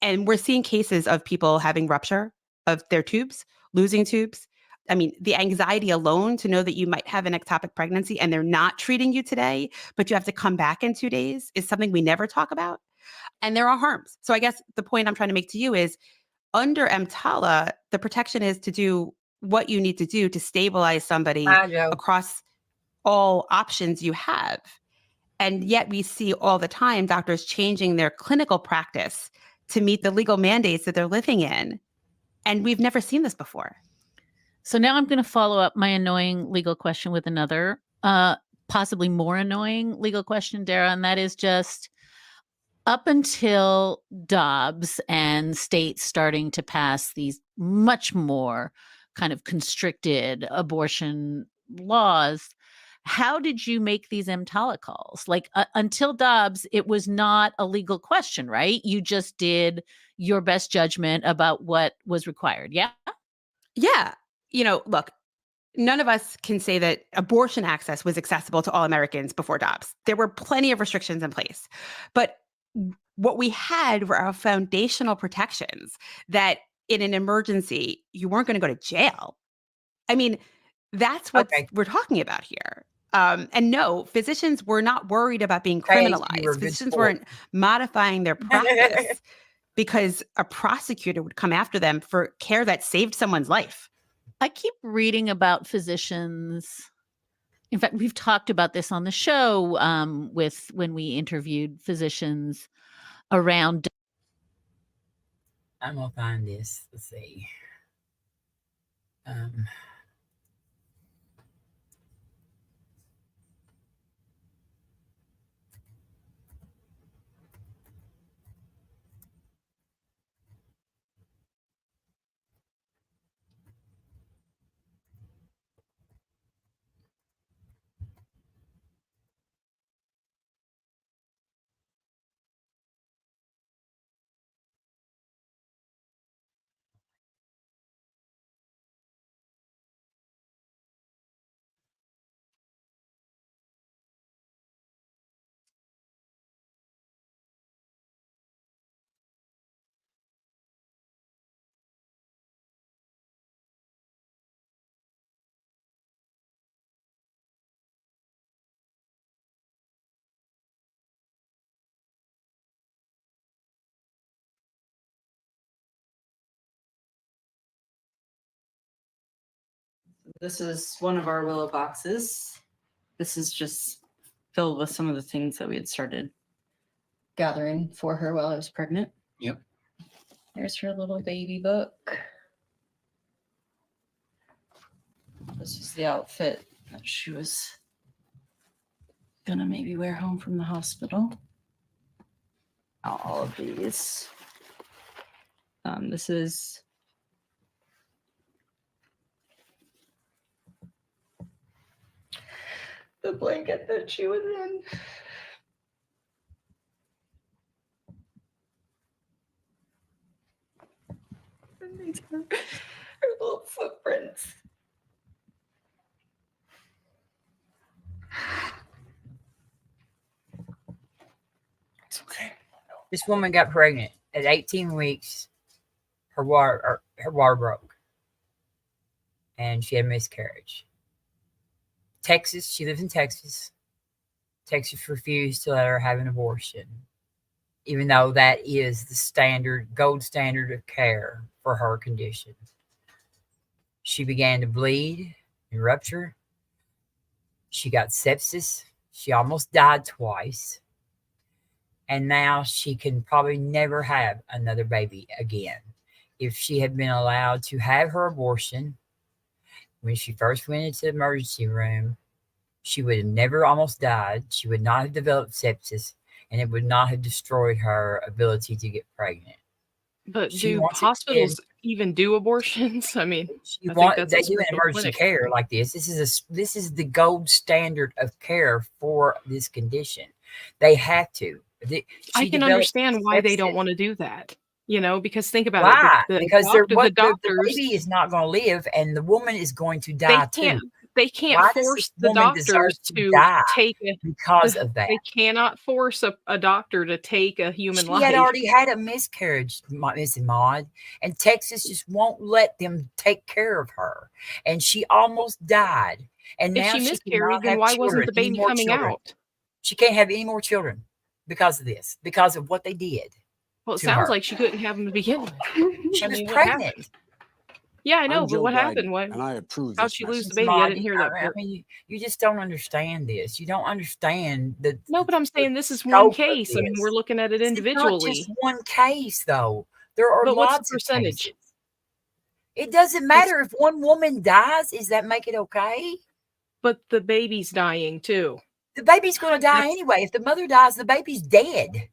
And we're seeing cases of people having rupture of their tubes, losing tubes. I mean, the anxiety alone to know that you might have an ectopic pregnancy and they're not treating you today, but you have to come back in 2 days is something we never talk about. And there are harms. So I guess the point I'm trying to make to you is under EMTALA, the protection is to do what you need to do to stabilize somebody across all options you have. And yet we see all the time doctors changing their clinical practice to meet the legal mandates that they're living in. And we've never seen this before. So now I'm going to follow up my annoying legal question with another, possibly more annoying legal question, Dara, and that is just up until Dobbs and states starting to pass these much more kind of constricted abortion laws, how did you make these EMTALA calls? Like until Dobbs, it was not a legal question, right? You just did your best judgment about what was required. Yeah. Yeah. You know, look, none of us can say that abortion access was accessible to all Americans before Dobbs. There were plenty of restrictions in place. But what we had were our foundational protections that in an emergency, you weren't going to go to jail. I mean, that's what we're talking about here. And no, physicians were not worried about being criminalized. Physicians weren't modifying their practice because a prosecutor would come after them for care that saved someone's life. I keep reading about physicians. In fact, we've talked about this on the show with when we interviewed physicians around. I'm gonna find this. Let's see. This is one of our willow boxes. This is just filled with some of the things that we had started gathering for her while I was pregnant. Yep. There's her little baby book. This is the outfit that she was gonna maybe wear home from the hospital. All of these. This is the blanket that she was in. And these are her little footprints. It's okay. This woman got pregnant at 18 weeks. Her water broke, and she had a miscarriage. Texas, she lives in Texas. Texas refused to let her have an abortion, even though that is the gold standard of care for her condition. She began to bleed and rupture. She got sepsis. She almost died twice. And now she can probably never have another baby again. If she had been allowed to have her abortion when she first went into the emergency room, she would have never almost died. She would not have developed sepsis, and it would not have destroyed her ability to get pregnant. But do hospitals even do abortions? I mean, they do an emergency care like this. This is the gold standard of care for this condition. They have to. I can understand why they don't want to do that. You know, because think about it. Because the baby is not going to live, and the woman is going to die too. They can't force the doctors to take because of that. They cannot force a doctor to take a human life. She had already had a miscarriage, Mrs. Maud, and Texas just won't let them take care of her. And she almost died. And if now she miscarried, then why wasn't the baby coming out? She can't have any more children because of this, because of what they did. Well, it sounds like she couldn't have them to begin with. She was pregnant. Yeah, I know, but what happened? What? And I approve. How'd she lose the baby? I didn't hear that part. I mean, you just don't understand this. You don't understand that. No, but I'm saying this is one case. I mean, we're looking at it individually. It's not just one case, though. There are lots what's the of percentage? cases. It doesn't matter if one woman dies. Does that make it okay? But the baby's dying too. The baby's going to die anyway. If the mother dies, the baby's dead.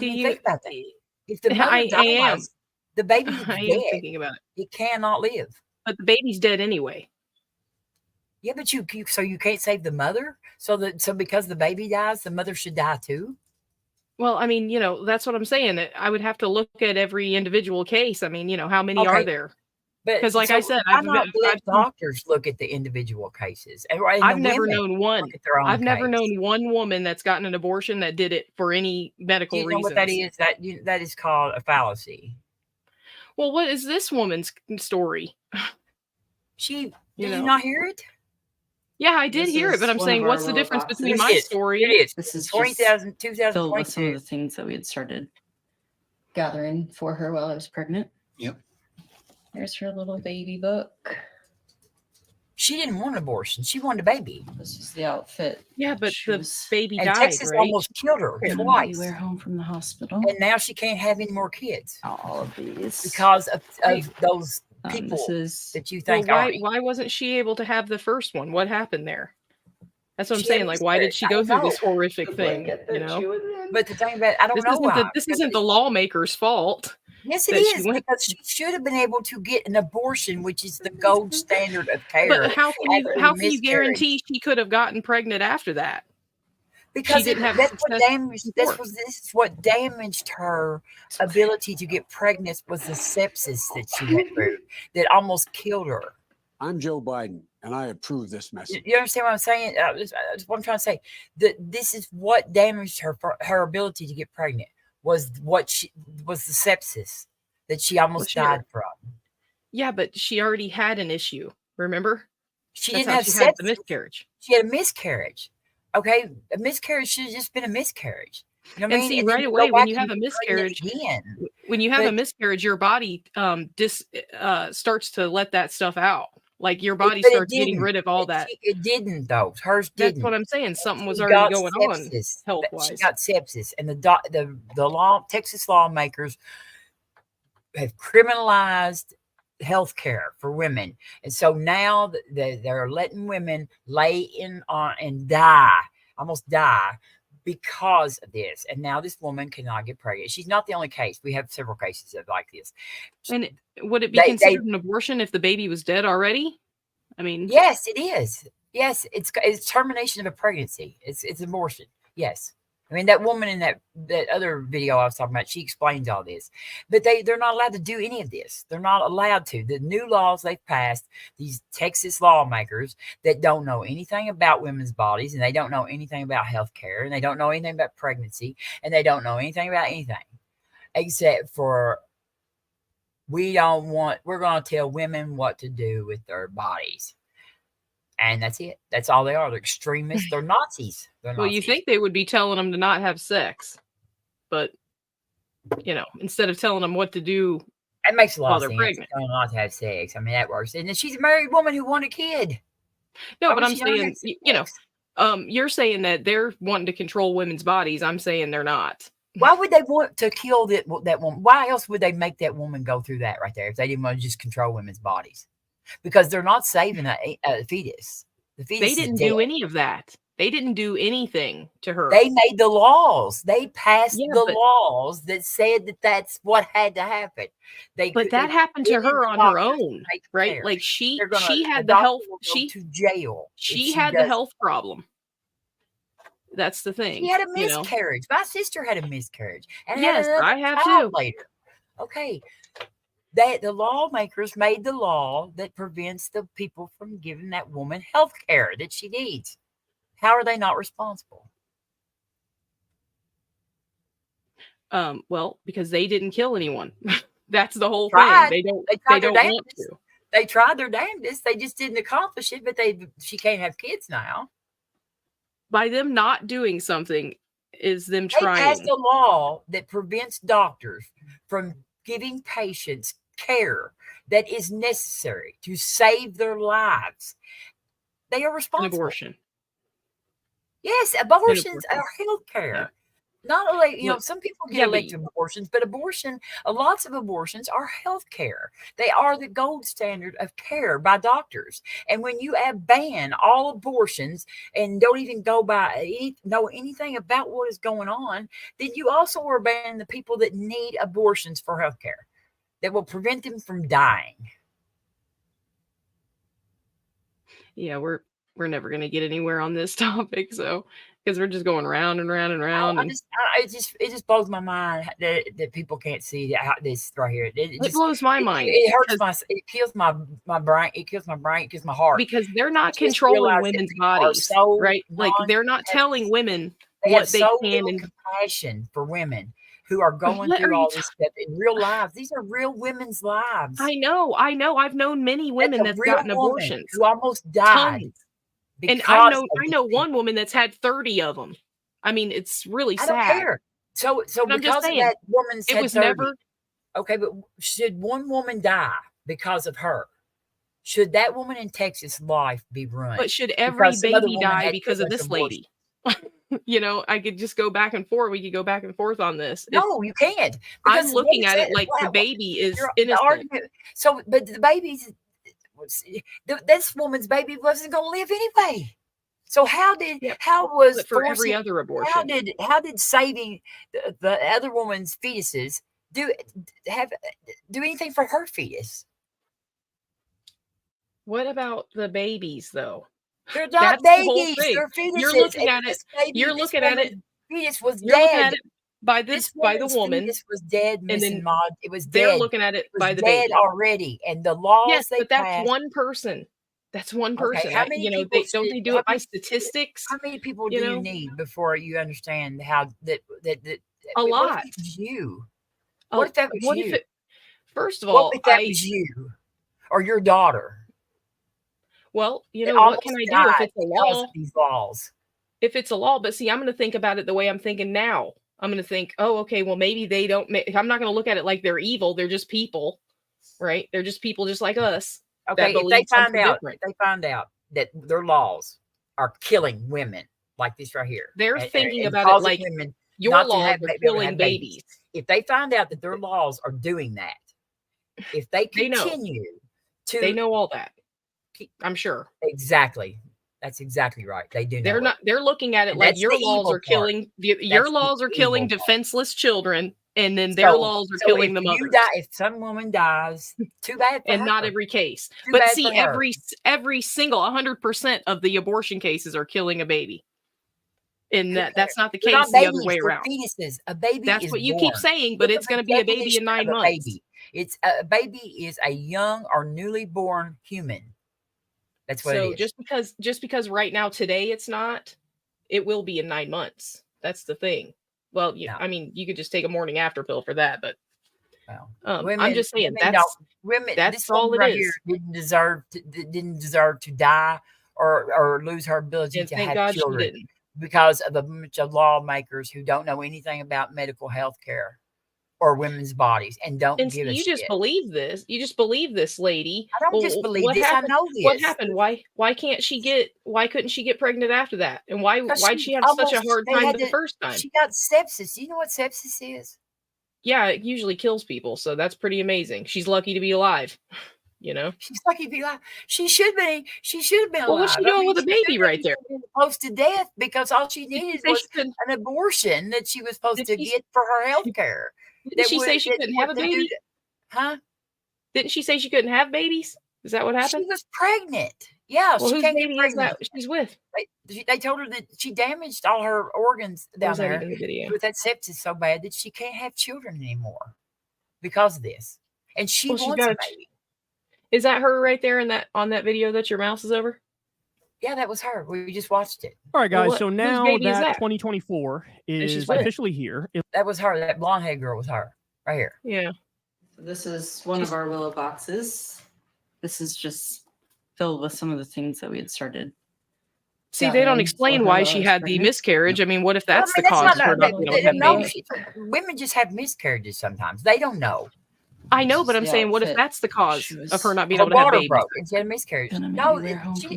Think about that. If the mother dies, the baby's dead. I am thinking about it. It cannot live. But the baby's dead anyway. Yeah, but you can't save the mother. So because the baby dies, the mother should die too. Well, I mean, that's what I'm saying. I would have to look at every individual case. I mean, how many are there? Because, like I said, I've doctors look at the individual cases. And I've never known one. I've never known one woman that's gotten an abortion that did it for any medical reason. You know what that is? That is called a fallacy. Well, what is this woman's story? Did you not hear it? Yeah, I did hear it, but I'm saying, what's the difference between my story? It is. This is 2022. Filled with some of the things that we had started gathering for her while I was pregnant. Yep. There's her little baby book. She didn't want an abortion. She wanted a baby. This is the outfit. Yeah, but the baby died, Texas right? almost killed her twice. Wear home from the hospital. And now she can't have any more kids. All of these. Because of those people that you think are. Why wasn't she able to have the first one? What happened there? That's what I'm saying. Like, why did she go through this horrific thing? But the thing about I don't know why. This isn't the lawmaker's fault. Yes, it is, because she should have been able to get an abortion, which is the gold standard of care. But how can you guarantee she could have gotten pregnant after that? Because this is what damaged her ability to get pregnant was the sepsis that she went through that almost killed her. I'm Joe Biden, and I approve this message. You understand what I'm saying? That's what I'm trying to say. That this is what damaged her ability to get pregnant. Was the sepsis that she almost died from. Yeah, but she already had an issue. Remember? She didn't have sepsis. The miscarriage. She had a miscarriage. Okay, a miscarriage should have just been a miscarriage. You know what I And mean? see, And then right you go away, when back you and have a get pregnant miscarriage, again. when you have a But miscarriage, your body starts to let that stuff out. Like your it body but it starts getting didn't. rid of all that. It didn't though. Hers That's what didn't. I'm saying. And Something was she already got going on sepsis. health She wise. got sepsis, and the law Texas lawmakers have criminalized healthcare for women, and so now they're letting women lay in on and die, almost die, because of this. And now this woman cannot get pregnant. She's not the only case. We have several cases of like this. And would it be They considered an abortion if the baby was dead already? I mean, yes, it is. Yes, it's termination of a pregnancy. It's abortion. Yes. I mean, that woman in that other video I was talking about, she explains all this. But they're not allowed to do any of this. They're not allowed to. The new laws they've passed, these Texas lawmakers that don't know anything about women's bodies, and they don't know anything about health care, and they don't know anything about pregnancy, and they don't know anything about anything except for we're going to tell women what to do with their bodies. And that's it. That's all they are. They're extremists. They're Nazis. They're well, Nazis. you think they would be telling them to not have sex, but instead of telling them what to do, it makes a lot while of they're sense. pregnant. Not to have sex. I mean, that works. And then she's a married woman who wanted a kid. No, but I'm saying, you're saying that they're wanting to control women's bodies. I'm saying they're not. Why would they want to kill that woman? Why else would they make that woman go through that right there if they didn't want to just control women's bodies? Because they're not saving a fetus. The fetus They didn't is dead. do any of that. They didn't do anything to her. They made the laws. They passed the laws that said that that's what had to happen. But that happened to her on her own, right? Like she had the health. She to jail. She had the health problem. That's the thing. She had a miscarriage. My sister had a miscarriage. And yes, had I have too. Later. Okay. The lawmakers made the law that prevents the people from giving that woman health care that she needs. How are they not responsible? Well, because they didn't kill anyone. That's the whole thing. They don't want to. They tried their damnedest. They just didn't accomplish it, but she can't have kids now. By them not doing something is them trying. They passed a law that prevents doctors from giving patients care that is necessary to save their lives. They are responsible. An abortion. Yes, abortions are health care. Yeah. Not like, some people get elective abortions, but lots of abortions are health care. They are the gold standard of care by doctors. And when you ban all abortions and don't even know anything about what is going on, then you also are banning the people that need abortions for health care that will prevent them from dying. Yeah, we're never going to get anywhere on this topic, so because we're just going round and round and round. It just blows my mind that people can't see this right here. It blows my mind. It hurts it kills my brain. It kills my brain. It kills my heart. Because they're not controlling women's bodies, right? Like they're not telling women what they can. And compassion for women who are going through all this stuff in real lives. These are real women's lives. I know. I've known many women that's gotten abortions who almost died. Tons. And I know one woman that's had 30 of them. I mean, it's really sad. I don't care. So because of that woman's it was 30, never. Okay, but should one woman die because of her? Should that woman in Texas' life be ruined? But should every baby die because of this lady? I could just go back and forth. We could go back and forth on this. No, you can't. I'm looking at it like the baby is innocent. But the baby's. This woman's baby wasn't going to live anyway. So how was for every other abortion? How did saving the other woman's fetuses do anything for her fetus? What about the babies though? They're not babies. They're fetuses. You're looking at it. You're looking at it. Fetus was dead. By the woman, this was dead, and then it was dead. They're looking at it by the dead baby already, and the laws. Yes, but that's passed, one person. That's one person. Okay, how many people don't they do it by statistics? How many people do you need before you understand how that a lot? What if it was you? What if that was you? First of all, what if that was you or your daughter? Well, what can I do if it's a law? These laws. If it's a law, but see, I'm going to think about it the way I'm thinking now. I'm going to think, oh, okay, well, maybe they don't, I'm not going to look at it like they're evil. They're just people, right? They're just people just like us. Okay, if they find out that their laws are killing women like this right here, they're thinking about it like women your laws are killing babies. If they find out that their laws are doing that, if they continue to, they know all that. I'm sure. Exactly. That's exactly right. They do. They're not. They're looking at it like your laws are killing. Your laws are killing defenseless children, and then their laws are killing the mothers. If some woman dies, too bad for her. And not every case. But see, every single 100% of the abortion cases are killing a baby. And that's not the case the other way around. Fetuses. A baby. That's what you keep saying, but it's going to be a baby in 9 months. It's a baby is a young or newly born human. That's what it is. Just because right now today it's not, it will be in 9 months. That's the thing. Well, yeah, I mean, you could just take a morning after pill for that, but I'm just saying that's all it is. Didn't deserve to die or lose her ability to have children because of a bunch of lawmakers who don't know anything about medical health care or women's bodies and don't give a shit. You just believe this. You just believe this lady. I don't just believe this. I know this. What happened? Why couldn't she get pregnant after that? And why'd she have such a hard time the first time? She got sepsis. You know what sepsis is? Yeah, it usually kills people, so that's pretty amazing. She's lucky to be alive. You know? She's lucky to be alive. She should have been alive. What's she doing with a baby right there? Close to death because all she needed was an abortion that she was supposed to get for her health care. Didn't she say she couldn't have a baby? Huh? Didn't she say she couldn't have babies? Is that what happened? She was pregnant. Yeah. Well, whose baby is that she's with? They told her that she damaged all her organs down there with that sepsis so bad that she can't have children anymore because of this. And she wants a baby. Is that her right there on that video that your mouse is over? Yeah, that was her. We just watched it. All right, guys. So now that 2024 is officially here. That was her. That blonde-haired girl was her. Right here. Yeah. So this is one of our willow boxes. This is just filled with some of the things that we had started. See, they don't explain why she had the miscarriage. I mean, what if that's the cause of her not being able to have babies? Women just have miscarriages sometimes. They don't know. I know, but I'm saying, what if that's the cause of her not being able to have babies? Broke and she had a miscarriage. No, she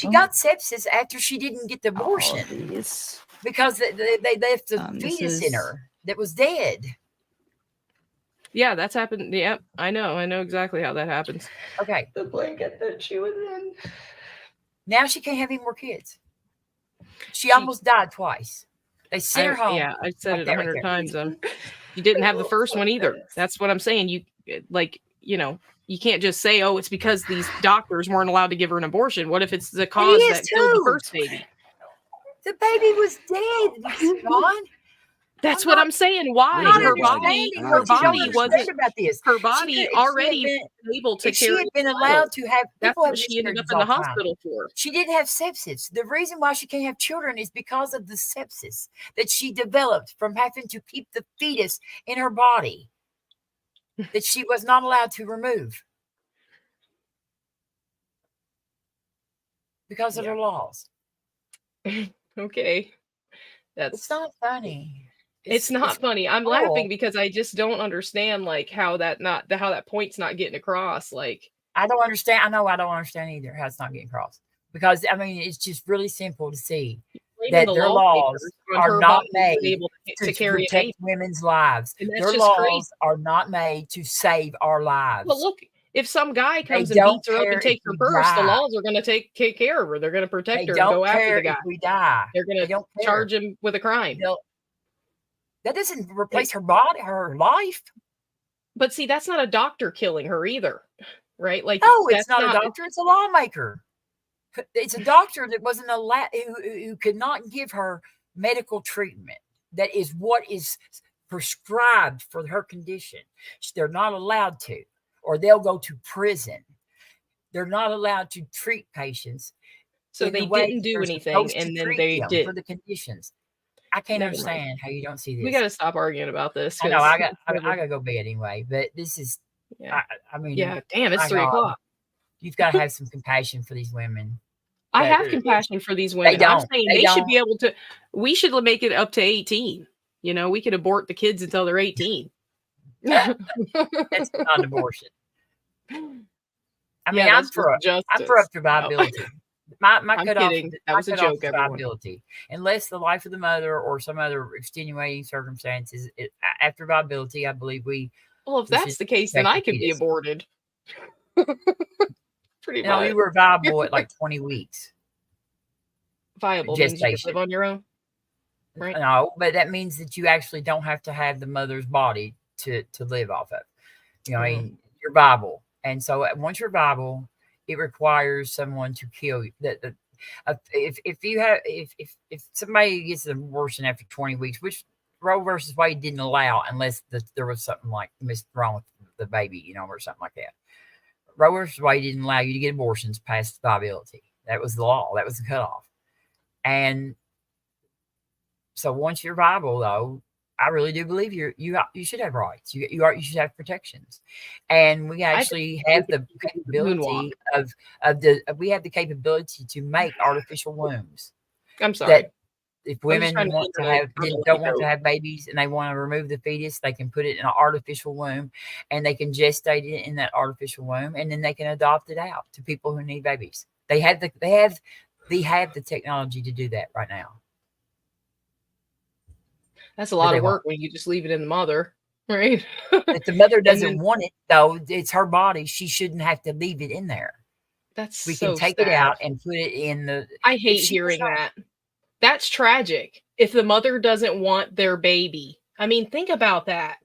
got sepsis after she didn't get the abortion because they left the fetus in her that was dead. Yeah, that's happened. Yeah, I know exactly how that happens. Okay. The blanket that she was in. Now she can't have any more kids. She almost died twice. They sent her home. Yeah, I said it 100 times. You didn't have the first one either. That's what I'm saying. You can't just say, oh, it's because these doctors weren't allowed to give her an abortion. What if it's the cause that killed the first baby? The baby was dead, Ron. That's what I'm saying. Why her body wasn't about this. Her body already able to carry. She had been allowed to have. That's what she ended up in the hospital for. She didn't have sepsis. The reason why she can't have children is because of the sepsis that she developed from having to keep the fetus in her body that she was not allowed to remove because of her laws. Okay, it's not funny. It's not funny. I'm laughing because I just don't understand how that point's not getting across. Like, I don't understand. I know I don't understand either how it's not getting across because I mean it's just really simple to see that their laws are not made to protect women's lives. Their laws are not made to save our lives. Well, look, if some guy comes and beats her up and takes her purse, the laws are going to take care of her. They're going to protect her and go after the guy. If we die, they're going to charge him with a crime. That doesn't replace her body, her life. But see, that's not a doctor killing her either, right? Like, no, it's not a doctor; it's a lawmaker. It's a doctor that wasn't allowed, who could not give her medical treatment. That is what is prescribed for her condition. They're not allowed to, or they'll go to prison. They're not allowed to treat patients. So they didn't do anything, and then they did for the conditions. I can't understand how you don't see this. We got to stop arguing about this. I know I got to go bed anyway, but this is, I mean, damn, it's 3 o'clock. You've got to have some compassion for these women. I have compassion for these women. I'm saying they should be able to, we should make it up to 18. You know, we could abort the kids until they're 18. That's not an abortion. I mean, Yeah, I'm that's for just I'm for justice. survivability. My I'm cutoff kidding. That my was a cutoff joke, is everyone. viability. Unless the life of the mother or some other extenuating circumstances, after viability, I believe Well, if we that's should the case, then protect I the could be fetus. aborted. Pretty No, much. you were viable at like 20 weeks. Viable means you could Gestation. live on your own, right? No, but that means that you actually don't have to have the mother's body to live off of. You know, I mean, you're viable, and so once you're viable, it requires someone to kill you. If somebody gets an abortion after 20 weeks, which Roe versus Wade didn't allow, unless there was something like wrong with the baby, you know, or something like that. Roe versus Wade didn't allow you to get abortions past viability. That was the law. That was the cutoff. And so once you're viable, though, I really do believe you should have rights. You should have protections, and we actually have the capability we have the capability to make artificial wombs. I'm sorry. That if women don't want to have babies and they want to remove the fetus, they can put it in an artificial womb, and they can gestate it in that artificial womb, and then they can adopt it out to people who need babies. They have the technology to do that right now. That's a lot of work when you just leave it in the mother, right? If the mother doesn't want it, though, it's her body. She shouldn't have to leave it in there. We can take it out and put it in the. I hate hearing that. That's tragic. If the mother doesn't want their baby, I mean, think about that.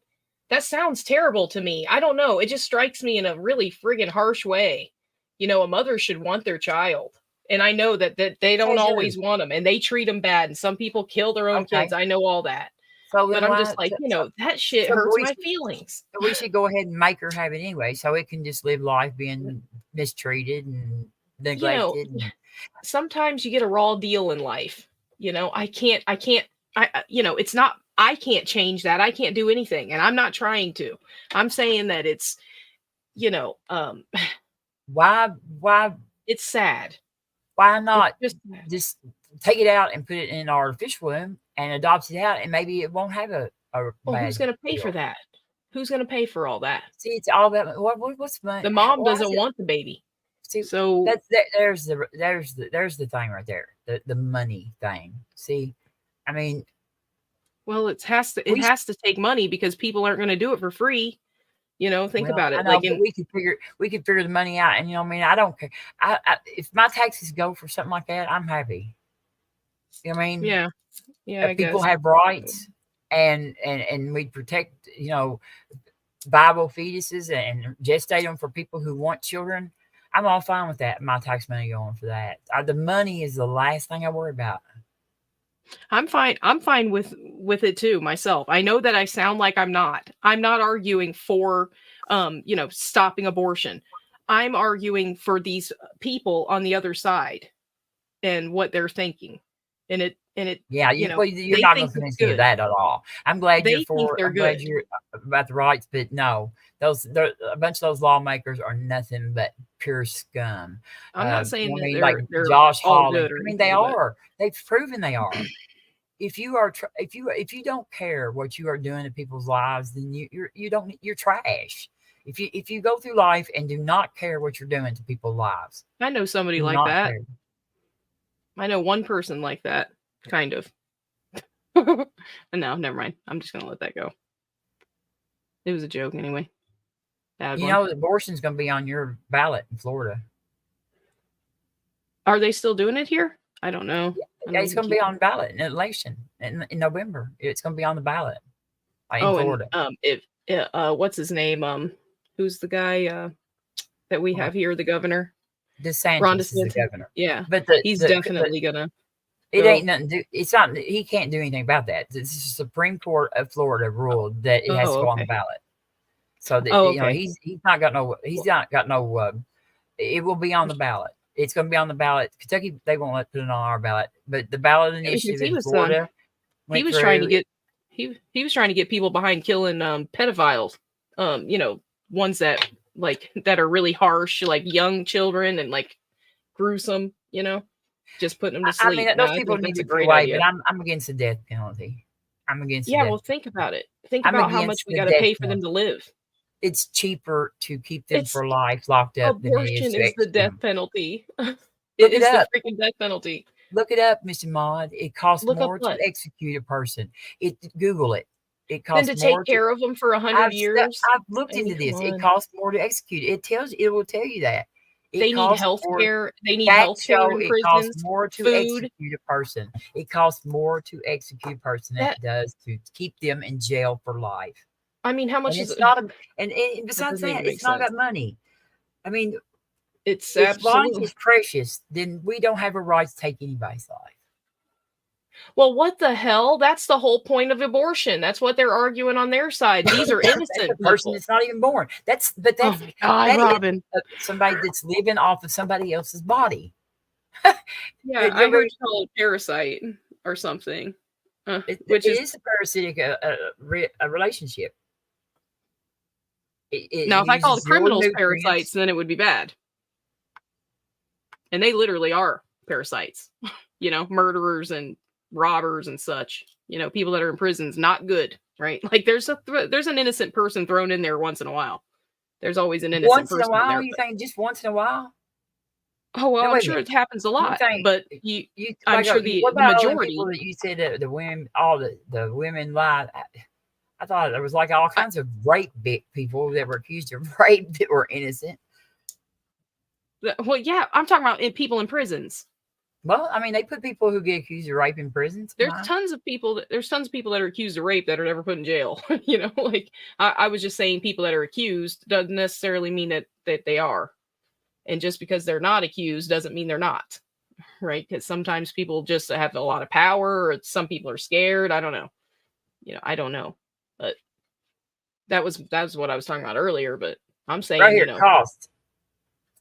That sounds terrible to me. I don't know. It just strikes me in a really friggin' harsh way. You know, a mother should want their child. And I know that they don't always want them, and they treat them bad. And some people kill their own kids. I know all that. But I'm just like, that shit hurts my feelings. We should go ahead and make her have it anyway, so it can just live life being mistreated and neglected. You know, sometimes you get a raw deal in life. You know, I can't, it's not, I can't change that. I can't do anything. And I'm not trying to. I'm saying that it's, why it's sad. Why not just take it out and put it in an artificial womb and adopt it out, and maybe it won't have a well, who's going to pay for that? Who's going to pay for all that? See, it's all about what's money. The mom doesn't want the baby. See, so there's the thing right there, the money thing. See, I mean, well, it has to take money because people aren't going to do it for free. You know, think about it. Like we could figure the money out, and I mean, I don't care. If my taxes go for something like that, I'm happy. You know what I mean? Yeah. People have rights, and we protect, viable fetuses and gestate them for people who want children. I'm all fine with that. My tax money going for that. The money is the last thing I worry about. I'm fine with it too myself. I know that I sound like I'm not arguing for stopping abortion. I'm arguing for these people on the other side and what they're thinking. And it you're not going to convince me of that at all. I'm glad you're glad you're about the rights, but no, a bunch of those lawmakers are nothing but pure scum. I'm not saying that like they're Josh all Hawley. good. I mean, they are. They've proven they are. If you don't care what you are doing to people's lives, then you're trash. If you go through life and do not care what you're doing to people's lives. I know somebody like that. I know one person like that, kind of. No, never mind. I'm just gonna let that go. It was a joke anyway. Abortion's gonna be on your ballot in Florida. Are they still doing it here? I don't know. Yeah, it's going to be on ballot in an election in November. It's going to be on the ballot in Florida. And what's his name? Who's the guy that we have here? The governor. DeSantis is the governor. Yeah, but he's definitely gonna. It ain't nothing. It's not. He can't do anything about that. This is the Supreme Court of Florida ruled that it has to go on the ballot. So that he's not got no. He's not got no. It will be on the ballot. It's going to be on the ballot. Kentucky, they won't put it on our ballot, but the ballot initiative in Florida. He was trying to get. He was trying to get people behind killing pedophiles. Ones that that are really harsh, like young children and gruesome. Just putting them to sleep. I mean, those people need to put away, but I'm against the death penalty. I'm against Yeah, the well, death. think about it. Think I'm about how much against we the got to death pay for them penalty. to live. It's cheaper to keep them It's for life locked up than it is abortion to is the execute death them. penalty. Look It it is the up. freaking death penalty. Look it up, Mr. Mod. It costs Look up more to what? execute a person. Google it. It Then costs to more take to. care of them for 100 years. I've looked I mean, into come this. It on. costs more to execute. It will tell you that. It They need costs health more. care. They need Facts health care show in it costs prisons. more to Food. execute a person. It costs more to execute a person than it does to keep them in jail for life. I mean, how much And is it's it? not and besides doesn't even that, make it's not sense. about money. I mean, It's if life absolutely. is precious, then we don't have a right to take anybody's life. Well, what the hell? That's the whole point of abortion. That's what they're arguing on their side. These are innocent That's a person people. that's not even born. That's Oh my God, that is Robin. somebody that's living off of somebody else's body. Yeah, I heard you call it parasite or something, which it is a parasitic a relationship. Now, if I called uses your criminals nutrients. parasites, then it would be bad. And they literally are parasites. You know, murderers and robbers and such. You know, people that are in prisons, not good, right? Like there's an innocent person thrown in there once in a while. There's always an innocent Once in person a while, there. you think just once in a while? Oh well, No, I'm wait a sure minute. it happens a lot, think but I'm sure what the about all the majority. people that you said the women, all the women lied? I thought there was like all kinds of rape people that were accused of rape that were innocent. Well, yeah, I'm talking about people in prisons. Well, I mean, they put people who get accused of rape in prisons. There's tons of people that are accused of rape that are never put in jail. You know, like I was just saying, people that are accused doesn't necessarily mean that they are, and just because they're not accused doesn't mean they're not, right? Because sometimes people just have a lot of power, or some people are scared. I don't know. You know, I don't know, but that was what I was talking about earlier. But I'm saying, right here, you know, cost.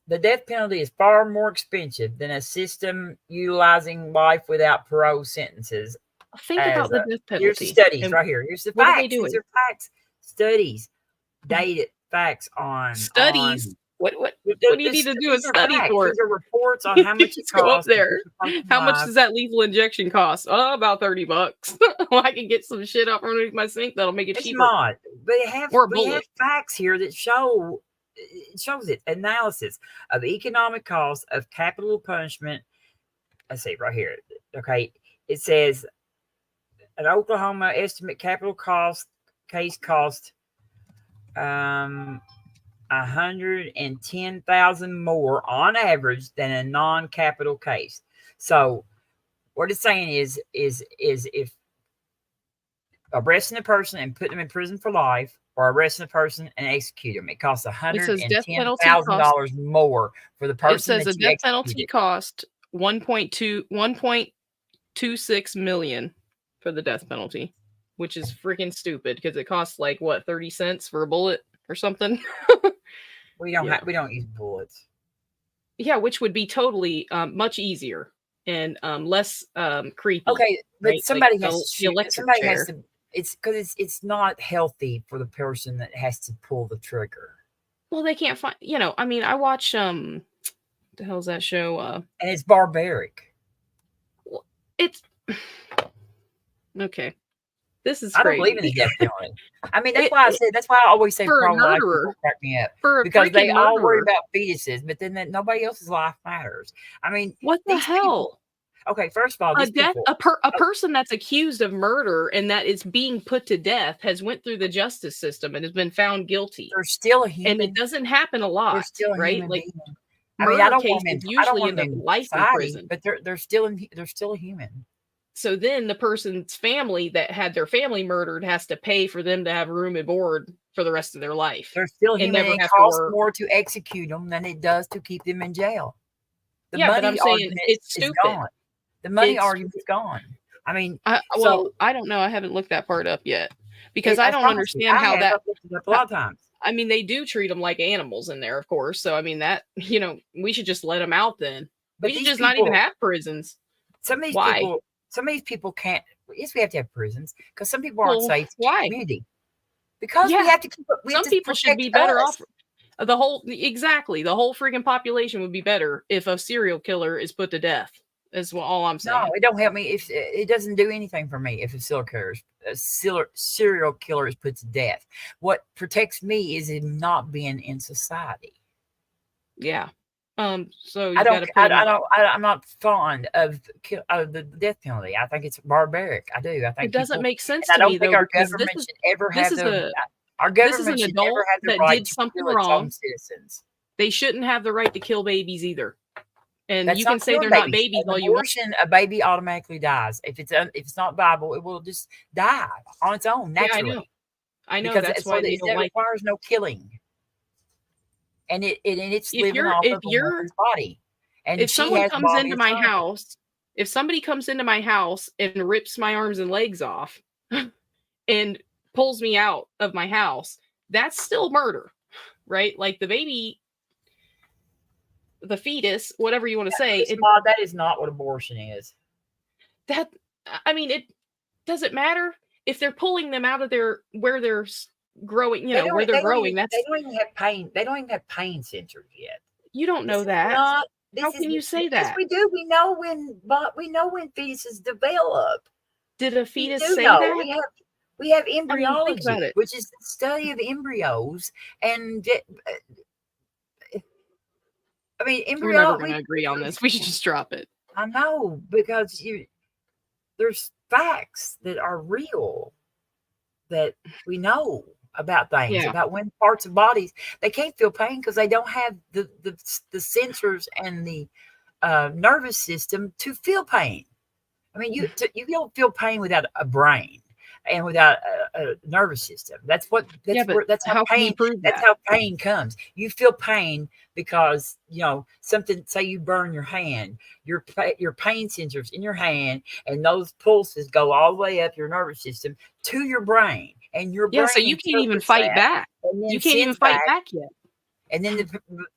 The death penalty is far more expensive than a system utilizing life without parole sentences. Think about the death penalty. Here's the studies right here. Here's the what facts. are they doing? These are facts. Studies, dated facts on studies. What do you need to do a study for? These are reports on how much it costs. Go up there. How much does that lethal injection cost? Oh, about $30. Well, I can get some shit up underneath my sink that'll make it cheaper. Mod. But we have facts here that shows it. Analysis of economic costs of capital punishment. Let's see right here. Okay, it says an Oklahoma estimate capital case cost $110,000 more on average than a non-capital case. So what it's saying is if arresting a person and putting them in prison for life, or arresting a person and execute them, it costs $110,000 more for the person. It says a death penalty cost $1.26 million for the death penalty, which is freaking stupid because it costs like what, 30 cents for a bullet or something. We don't use bullets. Yeah, which would be totally much easier and less creepy. Okay, but right? somebody like has to shoot. Somebody has to. It's because it's not healthy for the person that has to pull the trigger. Well, they can't find. You know, I mean, I watch the hell's that show? And it's barbaric. It's okay. This is I crazy. don't believe in the death penalty. I mean, that's why I said. That's why I always say for a pro-life murderer, people crack me up for a because they freaking all worry murderer. about fetuses, but then nobody else's life matters. I mean, what the hell? People, okay, first of all, a person that's accused of murder and that is being put to death has went through the justice system and has been found guilty. They're still a human, and it doesn't happen a lot. They're still a right? human Like, being. I mean, I don't want them. I don't want them in life society, in prison, but they're still a human. So then the person's family that had their family murdered has to pay for them to have room and board for the rest of their life. They're still human. And It costs more to execute them than it does to keep them in jail. The but money I'm saying argument it's is stupid. gone. The money argument's gone. I mean, I don't know. I haven't looked that part up yet because I don't promise you, understand how that. I've looked it up a lot of times. I mean, they do treat them like animals in there, of course. So I mean, that we should just let them out then. But we should just not even have prisons. Some of these people can't. Yes, we have to have prisons because some people aren't safe in the community. Because we have to keep. Some people should be better off. The whole freaking population would be better if a serial killer is put to death. is all I'm saying. No, it don't help me. If it doesn't do anything for me, if a serial killer is put to death, what protects me is him not being in society. Yeah. So you got to put. I'm not fond of the death penalty. I think it's barbaric. I do. I think it doesn't make sense I to don't me think though. our government should ever have our government should never have the right to kill its own citizens. They shouldn't have the right to kill babies either. And That's you can say they're not babies all you want. A baby automatically dies. If it's not viable, it will just die on its own naturally. Yeah, I know. Because that's why it requires no killing. And it's living off of a woman's body. And if someone comes into my house, if somebody comes into my house and rips my arms and legs off and pulls me out of my house, that's still murder, right? Like the baby, the fetus, whatever you want to say. That is not what abortion is. It doesn't matter if they're pulling them out of where they're growing, where they're growing. They don't even have pain. They don't even have pain sensors yet. You don't know that. How can you say that? Yes, we do. We know when fetuses develop. Did a fetus say that? We have embryology, which is the study of embryos, and we're never going to agree on this. We should just drop it. I know, because there's facts that are real that we know about things, about when parts of bodies, they can't feel pain because they don't have the sensors and the nervous system to feel pain. I mean, you don't feel pain without a brain and without a nervous system. That's how pain comes. You feel pain because something. Say you burn your hand, your pain sensors in your hand, and those pulses go all the way up your nervous system to your brain, and your brain. So you can't even fight back. You can't even fight back yet. And then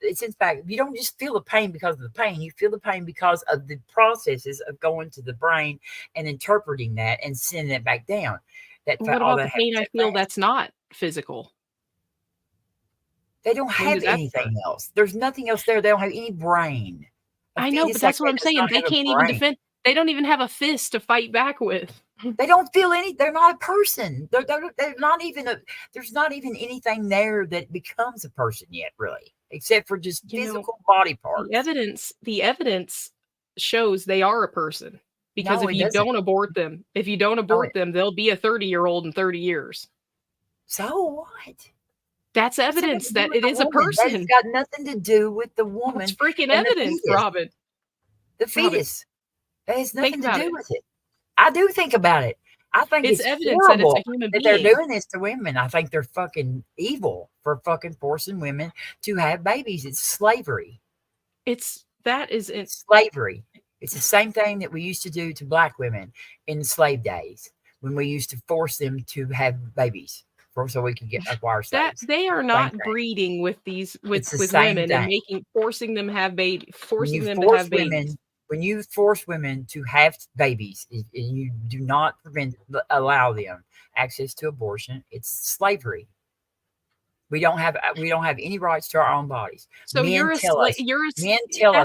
it sends back. You don't just feel the pain because of the pain. You feel the pain because of the processes of going to the brain and interpreting that and sending it back down. What about the pain I feel that's not physical? They don't have anything else. There's nothing else there. They don't have any brain. I know, but that's what I'm saying. They can't even defend. They don't even have a fist to fight back with. They don't feel any. They're not a person. They're not even there's not even anything there that becomes a person yet, really, except for just physical body parts. The evidence shows they are a person. Because if you don't abort them, they'll be a 30-year-old in 30 years. So what? That's evidence that it is a person. That's got nothing to do with the woman. It's freaking evidence, Robin. The fetus. That has nothing to do with it. I do think about it. I think it's evidence that it's a human being. They're doing this to women. I think they're fucking evil for fucking forcing women to have babies. It's slavery. It's slavery. It's the same thing that we used to do to black women in slave days when we used to force them to have babies so we could acquire slaves. They are not breeding with women and forcing them to have babies. When you force women to have babies, and you do not allow them access to abortion, it's slavery. We don't have any rights to our own bodies. So that's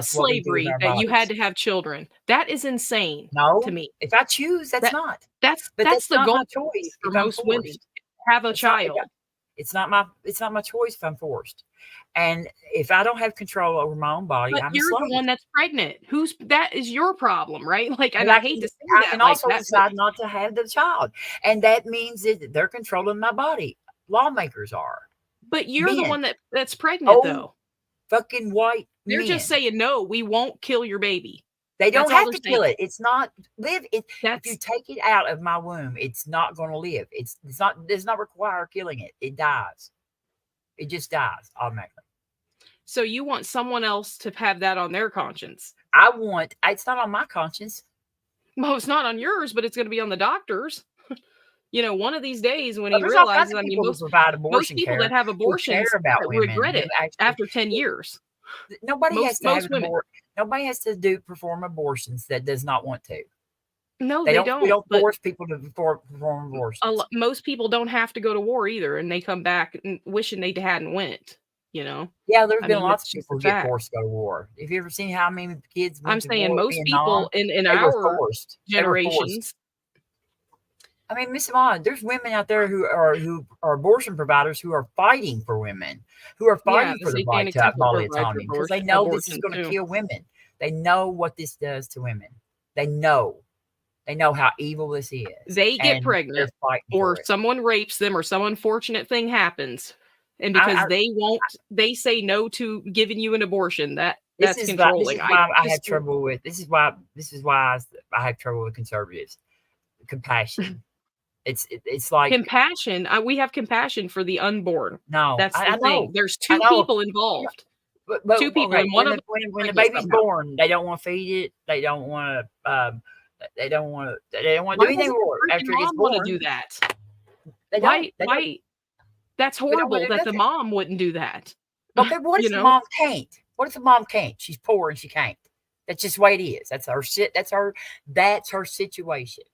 slavery that you had to have children. That is insane to me. If I choose, that's not. That's the goal choice for most women. Have a child. It's not my choice if I'm forced. And if I don't have control over my own body, but you're the one that's pregnant. That is your problem, right? Like, and I hate to say that. I can also decide not to have the child, and that means that they're controlling my body. Lawmakers are. But you're the one that's pregnant, though. Fucking white They're men. just saying, no, we won't kill your baby. They don't have to kill it. It's not live. If you take it out of my womb, it's not going to live. It does not require killing it. It dies. It just dies automatically. So you want someone else to have that on their conscience? It's not on my conscience. Well, it's not on yours, but it's going to be on the doctor's. One of these days when he realizes, most people that have abortions regret it after 10 years. Nobody has to perform abortions that does not want to. No, they don't. We don't force people to perform abortions. Most people don't have to go to war either, and they come back wishing they hadn't went. you know? Yeah, there's I been mean, lots it's of just people a who get fact. forced to go to war. Have you ever seen how many kids I'm went to saying war, most Vietnam? people in They were our forced. They were forced. generations. I mean, Miss Amon, there's women out there who are abortion providers who are fighting for women, who are Yeah, fighting the for the right satanic to temple bodily provides autonomy because they know this is abortion going to too. kill women. They know what this does to women. They know. They know how evil this is. They get and pregnant, they're fighting or for it. someone rapes them, or some unfortunate thing happens, and because they say no to giving you an abortion, that's controlling. This is why I have trouble with. This is why I have trouble with conservatives. Compassion. It's like compassion. We have compassion for the unborn. No, That's I the thing. know. There's I two know. people involved. But Two people, okay, and one of them when the pregnant baby's somehow. born, they don't want to feed it. They don't want to. They don't want to. They don't want to Why do anything doesn't the more freaking after it gets mom want to born. do that? They Why? don't. Why? That's They don't wanna horrible do that the nothing. mom wouldn't do that. Okay, what if You the know? mom can't? What if the mom can't? She's poor and she can't. That's just the way it is. That's her shit. That's her situation.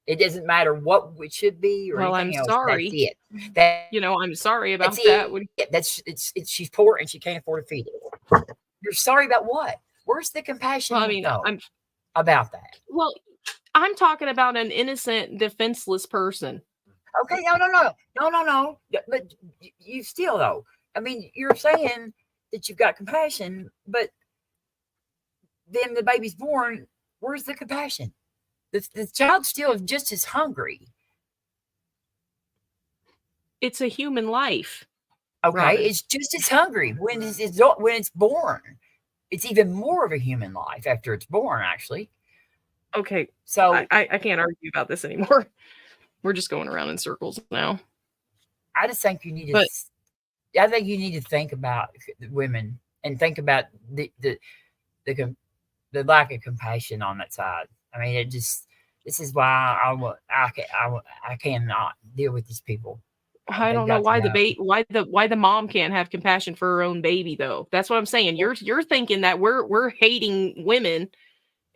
It doesn't matter what it should be or Well, I'm anything else. sorry. That's it. I'm sorry about That's that. it. It's she's poor and she can't afford to feed it. You're sorry about what? Where's the compassion Well, I mean, though, I'm about that? well. I'm talking about an innocent, defenseless person. Okay, no. But you still though. I mean, you're saying that you've got compassion, but then the baby's born. Where's the compassion? The child's still just as hungry. It's a human life. Okay, Robin. it's just as hungry when it's born. It's even more of a human life after it's born, actually. Okay, so I can't argue about this anymore. We're just going around in circles now. I just think you need to. I think you need to think about women and think about the lack of compassion on that side. I mean, this is why I cannot deal with these people. I don't know why the mom can't have compassion for her own baby though. That's what I'm saying. You're thinking that we're hating women,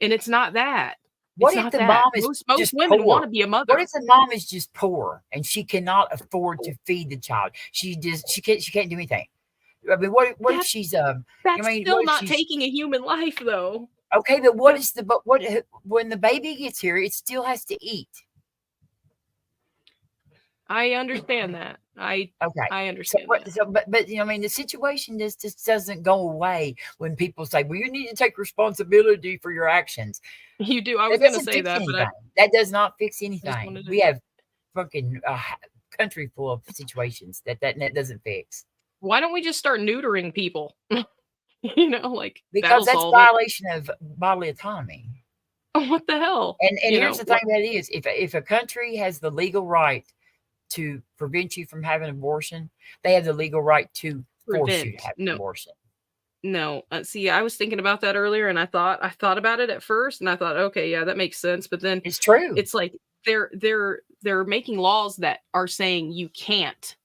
and it's not that. What if the mom is most women want to be a mother? What if the mom is just poor and she cannot afford to feed the child? She can't do anything. I mean, what if she's That's still not taking a human life though. Okay, but when the baby gets here, it still has to eat. I understand that. I understand that. But I mean, the situation just doesn't go away when people say, "Well, you need to take responsibility for your actions." You do. I was going to say that, but that does not fix anything. We have fucking country full of situations that doesn't fix. Why don't we just start neutering people? Because that's violation of bodily autonomy. What the hell? And here's the thing that is, if a country has the legal right to prevent you from having an abortion, they have the legal right to force you to have an abortion. No, see, I was thinking about that earlier, and I thought about it at first, and I thought, okay, yeah, that makes sense. But then it's true. It's like they're making laws that are saying you can't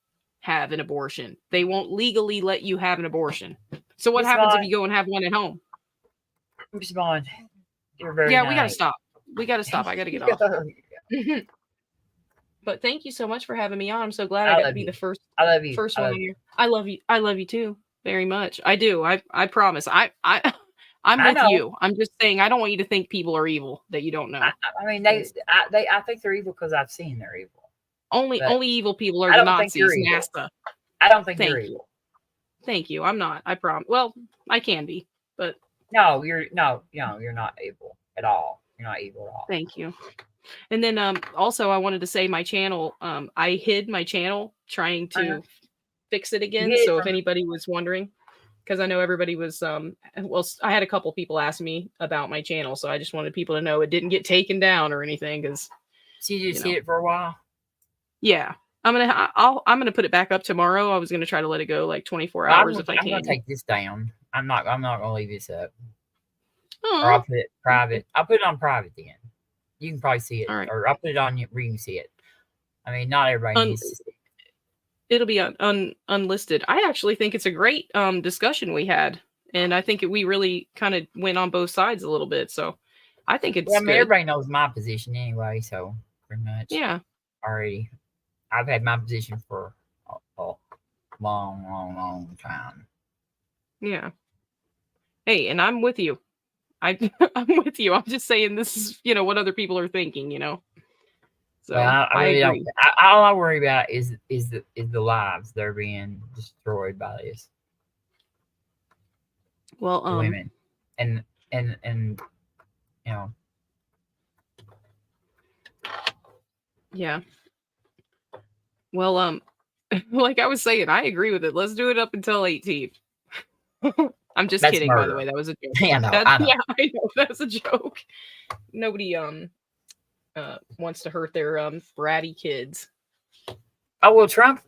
have an abortion. They won't legally let you have an abortion. So what happens if you go and have one at home? Respond. You're very we nice. gotta stop. We gotta stop. I gotta get off. But thank you so much for having me on. I'm so glad I got to be the first. I love you. First one here. I love you. I love you too very much. I do. I promise. I'm with you. I'm just saying I don't want you to think people are evil that you don't know. I mean, I think they're evil because I've seen they're evil. Only evil people are the Nazis. NASA. I don't think you're evil. Thank you. I'm not. I promise. Well, I can be, but you're not evil at all. You're not evil at all. Thank you. And then also I wanted to say my channel, I hid my channel trying to fix it again. So if anybody was wondering, because I know everybody was I had a couple people ask me about my channel, so I just wanted people to know it didn't get taken down or anything. Because so you just hid it for a while. Yeah, I'm gonna put it back up tomorrow. I was gonna try to let it go like 24 hours if I can. I'm gonna take this down. I'm not gonna leave this up. Or I'll put it private. I'll put it on private then. You can probably see it, or I'll put it on where you can see it. I mean, not everybody needs to see it. It'll be unlisted. I actually think it's a great discussion we had, and I think we really kind of went on both sides a little bit. So I think it's. Well, I mean, everybody knows my position anyway, so pretty much. Yeah. Already, I've had my position for long, long, long time. Yeah. Hey, and I'm with you. I'm with you. I'm just saying this is, what other people are thinking, So Well, I I really agree. don't. All I worry about is the lives that are being destroyed by this. Well, The women, and you know, yeah. Well, like I was saying, I agree with it. Let's do it up until 18. I'm just that's kidding, by the murder. way. That was a joke. Yeah, I know. Yeah, I know. That's a joke. Nobody wants to hurt their bratty kids. Oh well, Trump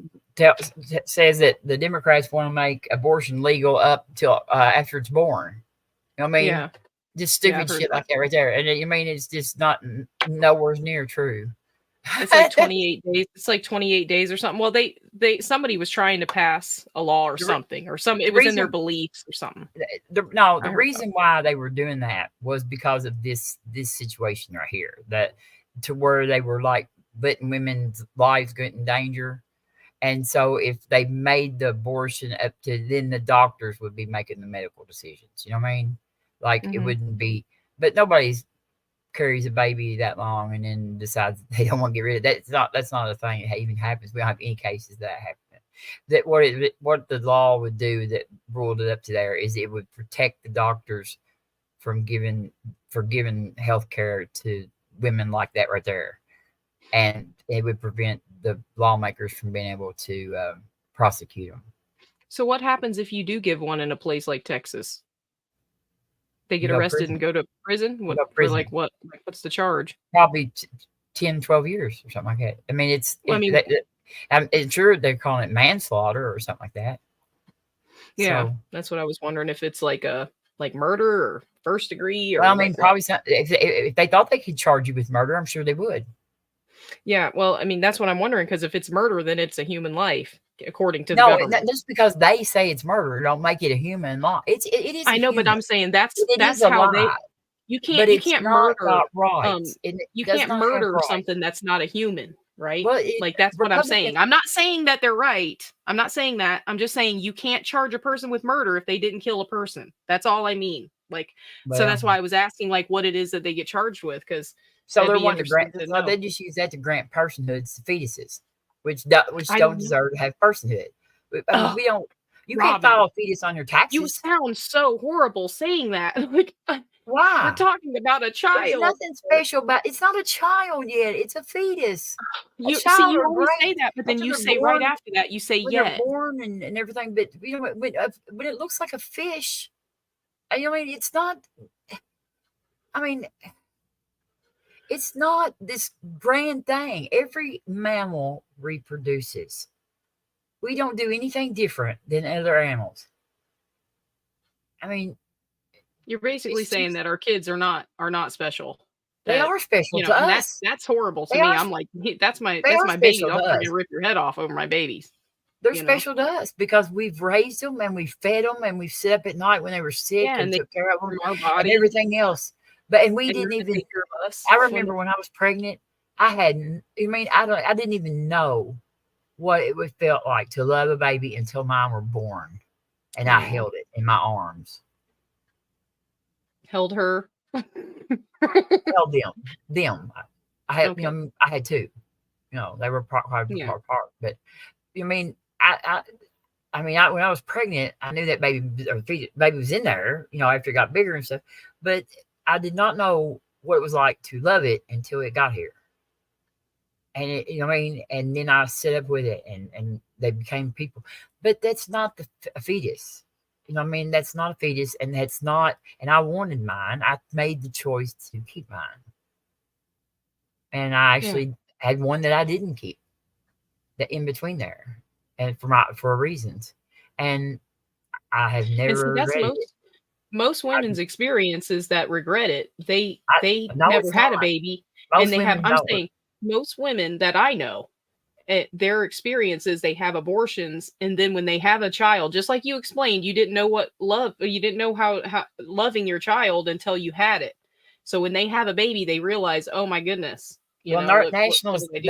says that the Democrats want to make abortion legal up till after it's born. You know what I mean? Yeah. Just stupid shit like that right there. And I mean, it's just not nowhere near true. It's like 28 days. It's like 28 days or something. Well, somebody was trying to pass a law or something, or some. It was in their beliefs or something. The reason why they were doing that was because of this situation right here, that to where they were like letting women's lives get in danger. And so if they made the abortion up to, then the doctors would be making the medical decisions. You know what I mean? Like it wouldn't be, but nobody's carries a baby that long and then decides they don't want to get rid of that. That's not a thing that even happens. We don't have any cases that happen. That what the law would do that ruled it up to there is it would protect the doctors from giving health care to women like that right there. And it would prevent the lawmakers from being able to prosecute them. So what happens if you do give one in a place like Texas? They get arrested and go to prison? For like what? Like, what's the charge? Probably 10, 12 years or something like that. I mean, it's sure they're calling it manslaughter or something like that. Yeah, so, that's what I was wondering, if it's like murder or first degree or. Well, I mean, probably if they thought they could charge you with murder, I'm sure they would. Yeah, well, I mean, that's what I'm wondering, because if it's murder, then it's a human life, according to the government. No, just because they say it's murder, don't make it a human life. It is. I know, but I'm saying that's how they. You can't murder. Right. You can't murder something that's not a human, right? Well, like that's what I'm saying. I'm not saying that they're right. I'm not saying that. I'm just saying you can't charge a person with murder if they didn't kill a person. That's all I mean. Like, so that's why I was asking, like, what it is that they get charged with, because. So they're wanting to grant. So they just use that to grant personhoods to fetuses, which don't deserve to have personhood. I mean, we don't. You can't file a fetus on your taxes. You sound so horrible saying that. Like, why? We're talking about a child. There's nothing special about. It's not a child yet. It's a fetus. You always say that, but then you say right after that, you say they're born and everything. But when it looks like a fish, I mean, it's not. I mean. It's not this grand thing. Every mammal reproduces. We don't do anything different than other animals. I mean, you're basically saying that our kids are not special. They are special to us. That's horrible to me. I'm like, that's my baby. I'll freaking rip your head off over my babies. They're special to us because we've raised them and we've fed them and we've sit up at night when they were sick and took care of them and everything else. And we didn't even. I remember when I was pregnant, I didn't even know what it would felt like to love a baby until mine were born, and I held it in my arms. Held her. Held them. I had I had two. They were quite apart. But I mean, when I was pregnant, I knew that baby was in there. After it got bigger and stuff, but. I did not know what it was like to love it until it got here. And and then I set up with it and they became people. But that's not a fetus. That's not a fetus, and that's not, and I wanted mine. I made the choice to keep mine. And I actually had one that I didn't keep. That in between there. And for reasons. And I have never regretted it. Most women's experiences that regret it, they never had a baby, and they have. I'm saying most women that I know, their experiences, they have abortions, and then when they have a child, just like you explained, you didn't know what love, you didn't know how loving your child until you had it. So when they have a baby, they realize, oh my goodness, You Well, know, what national do they do?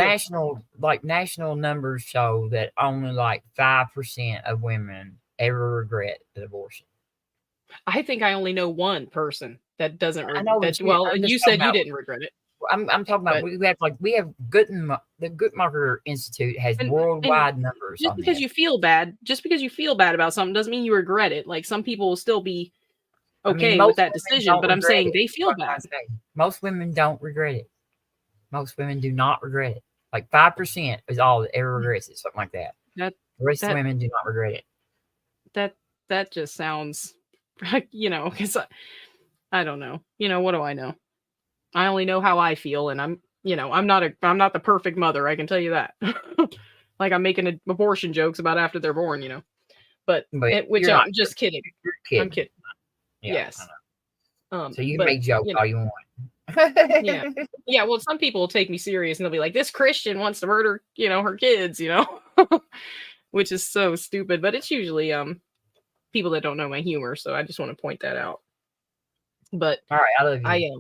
national numbers show that only like 5% of women ever regret an abortion. I think I only know one person that doesn't I know that. you. Well, I'm you just talking said you about. didn't regret it, I'm talking about. but We have the Guttmacher Institute has and worldwide numbers just on because this. you feel bad, about something doesn't mean you regret it. Like some people will still be I mean, okay with most that women decision, don't but I'm regret saying it. they feel What can I bad. say? Most women don't regret it. Most women do not regret it. Like 5% is all that ever regrets it, something like that. That The rest of that women do not regret it. that just sounds like, because I don't know. What do I know? I only know how I feel, and I'm not the perfect mother. I can tell you that. Like I'm making abortion jokes about after they're born, but But which you're not. I'm just kidding. You're I'm kidding. kidding. Yeah, Yes. so you But make jokes all you want. yeah. Yeah, well, some people will take me serious and they'll be like, this Christian wants to murder, her kids, which is so stupid, but it's usually people that don't know my humor, so I just want to point that out. But All right, I love you. I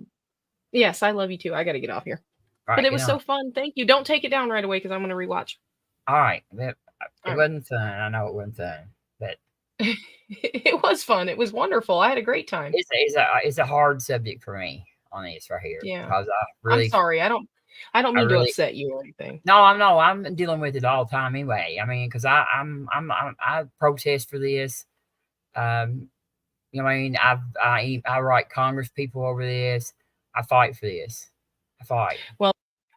yes, I love you too. I got to get off here. All But right, it good was so night. fun. Thank you. Don't take it down right away because I'm going to rewatch. All right, it All right. wasn't fun. I know it wasn't fun, but It was fun. It was wonderful. I had a great time. it's a hard subject for me on this right here Yeah. because I'm sorry. I don't mean to upset you or anything. No, I'm dealing with it all the time anyway. I mean, because I protest for this. You know what I mean? I write Congress people over this. I fight for this. I fight. Well,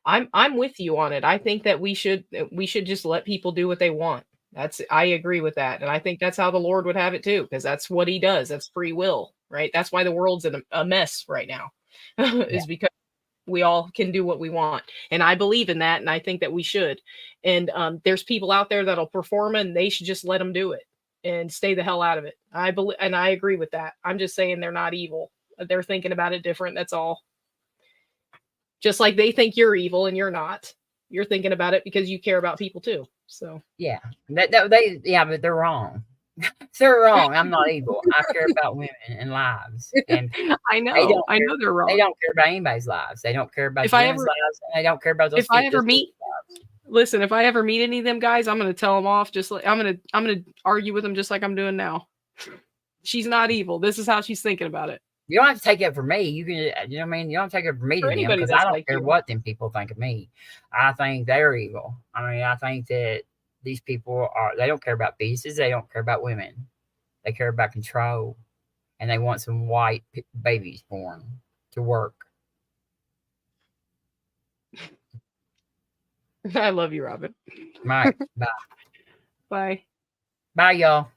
I'm with you on it. I think that we should just let people do what they want. I agree with that. And I think that's how the Lord would have it too, because that's what he does. That's free will, right? That's why the world's in a mess right now. Is because we all can do what we want. And I believe in that, and I think that we should. And there's people out there that'll perform, and they should just let them do it and stay the hell out of it. I believe, and I agree with that. I'm just saying they're not evil. They're thinking about it different. That's all. Just like they think you're evil and you're not. You're thinking about it because you care about people too. So yeah, but they're wrong. They're wrong. I'm not evil. I care about women and lives. And I know they're wrong. They don't care about anybody's lives. They don't care about If I women's ever- lives. And they don't care about those. If I ever meet, listen, if I ever meet any of them guys, I'm going to tell them off. Just like I'm going to argue with them, just like I'm doing now. She's not evil. This is how she's thinking about it. You don't have to take it from me. You can, you know what I mean? You don't take it from me For to them anybody because that's I don't like care you. what them people think of me. I think they're evil. I mean, I think that these people they don't care about pieces. They don't care about women. They care about control. And they want some white babies born to work. I love you, Robin. Right. Bye. Bye. Bye, y'all.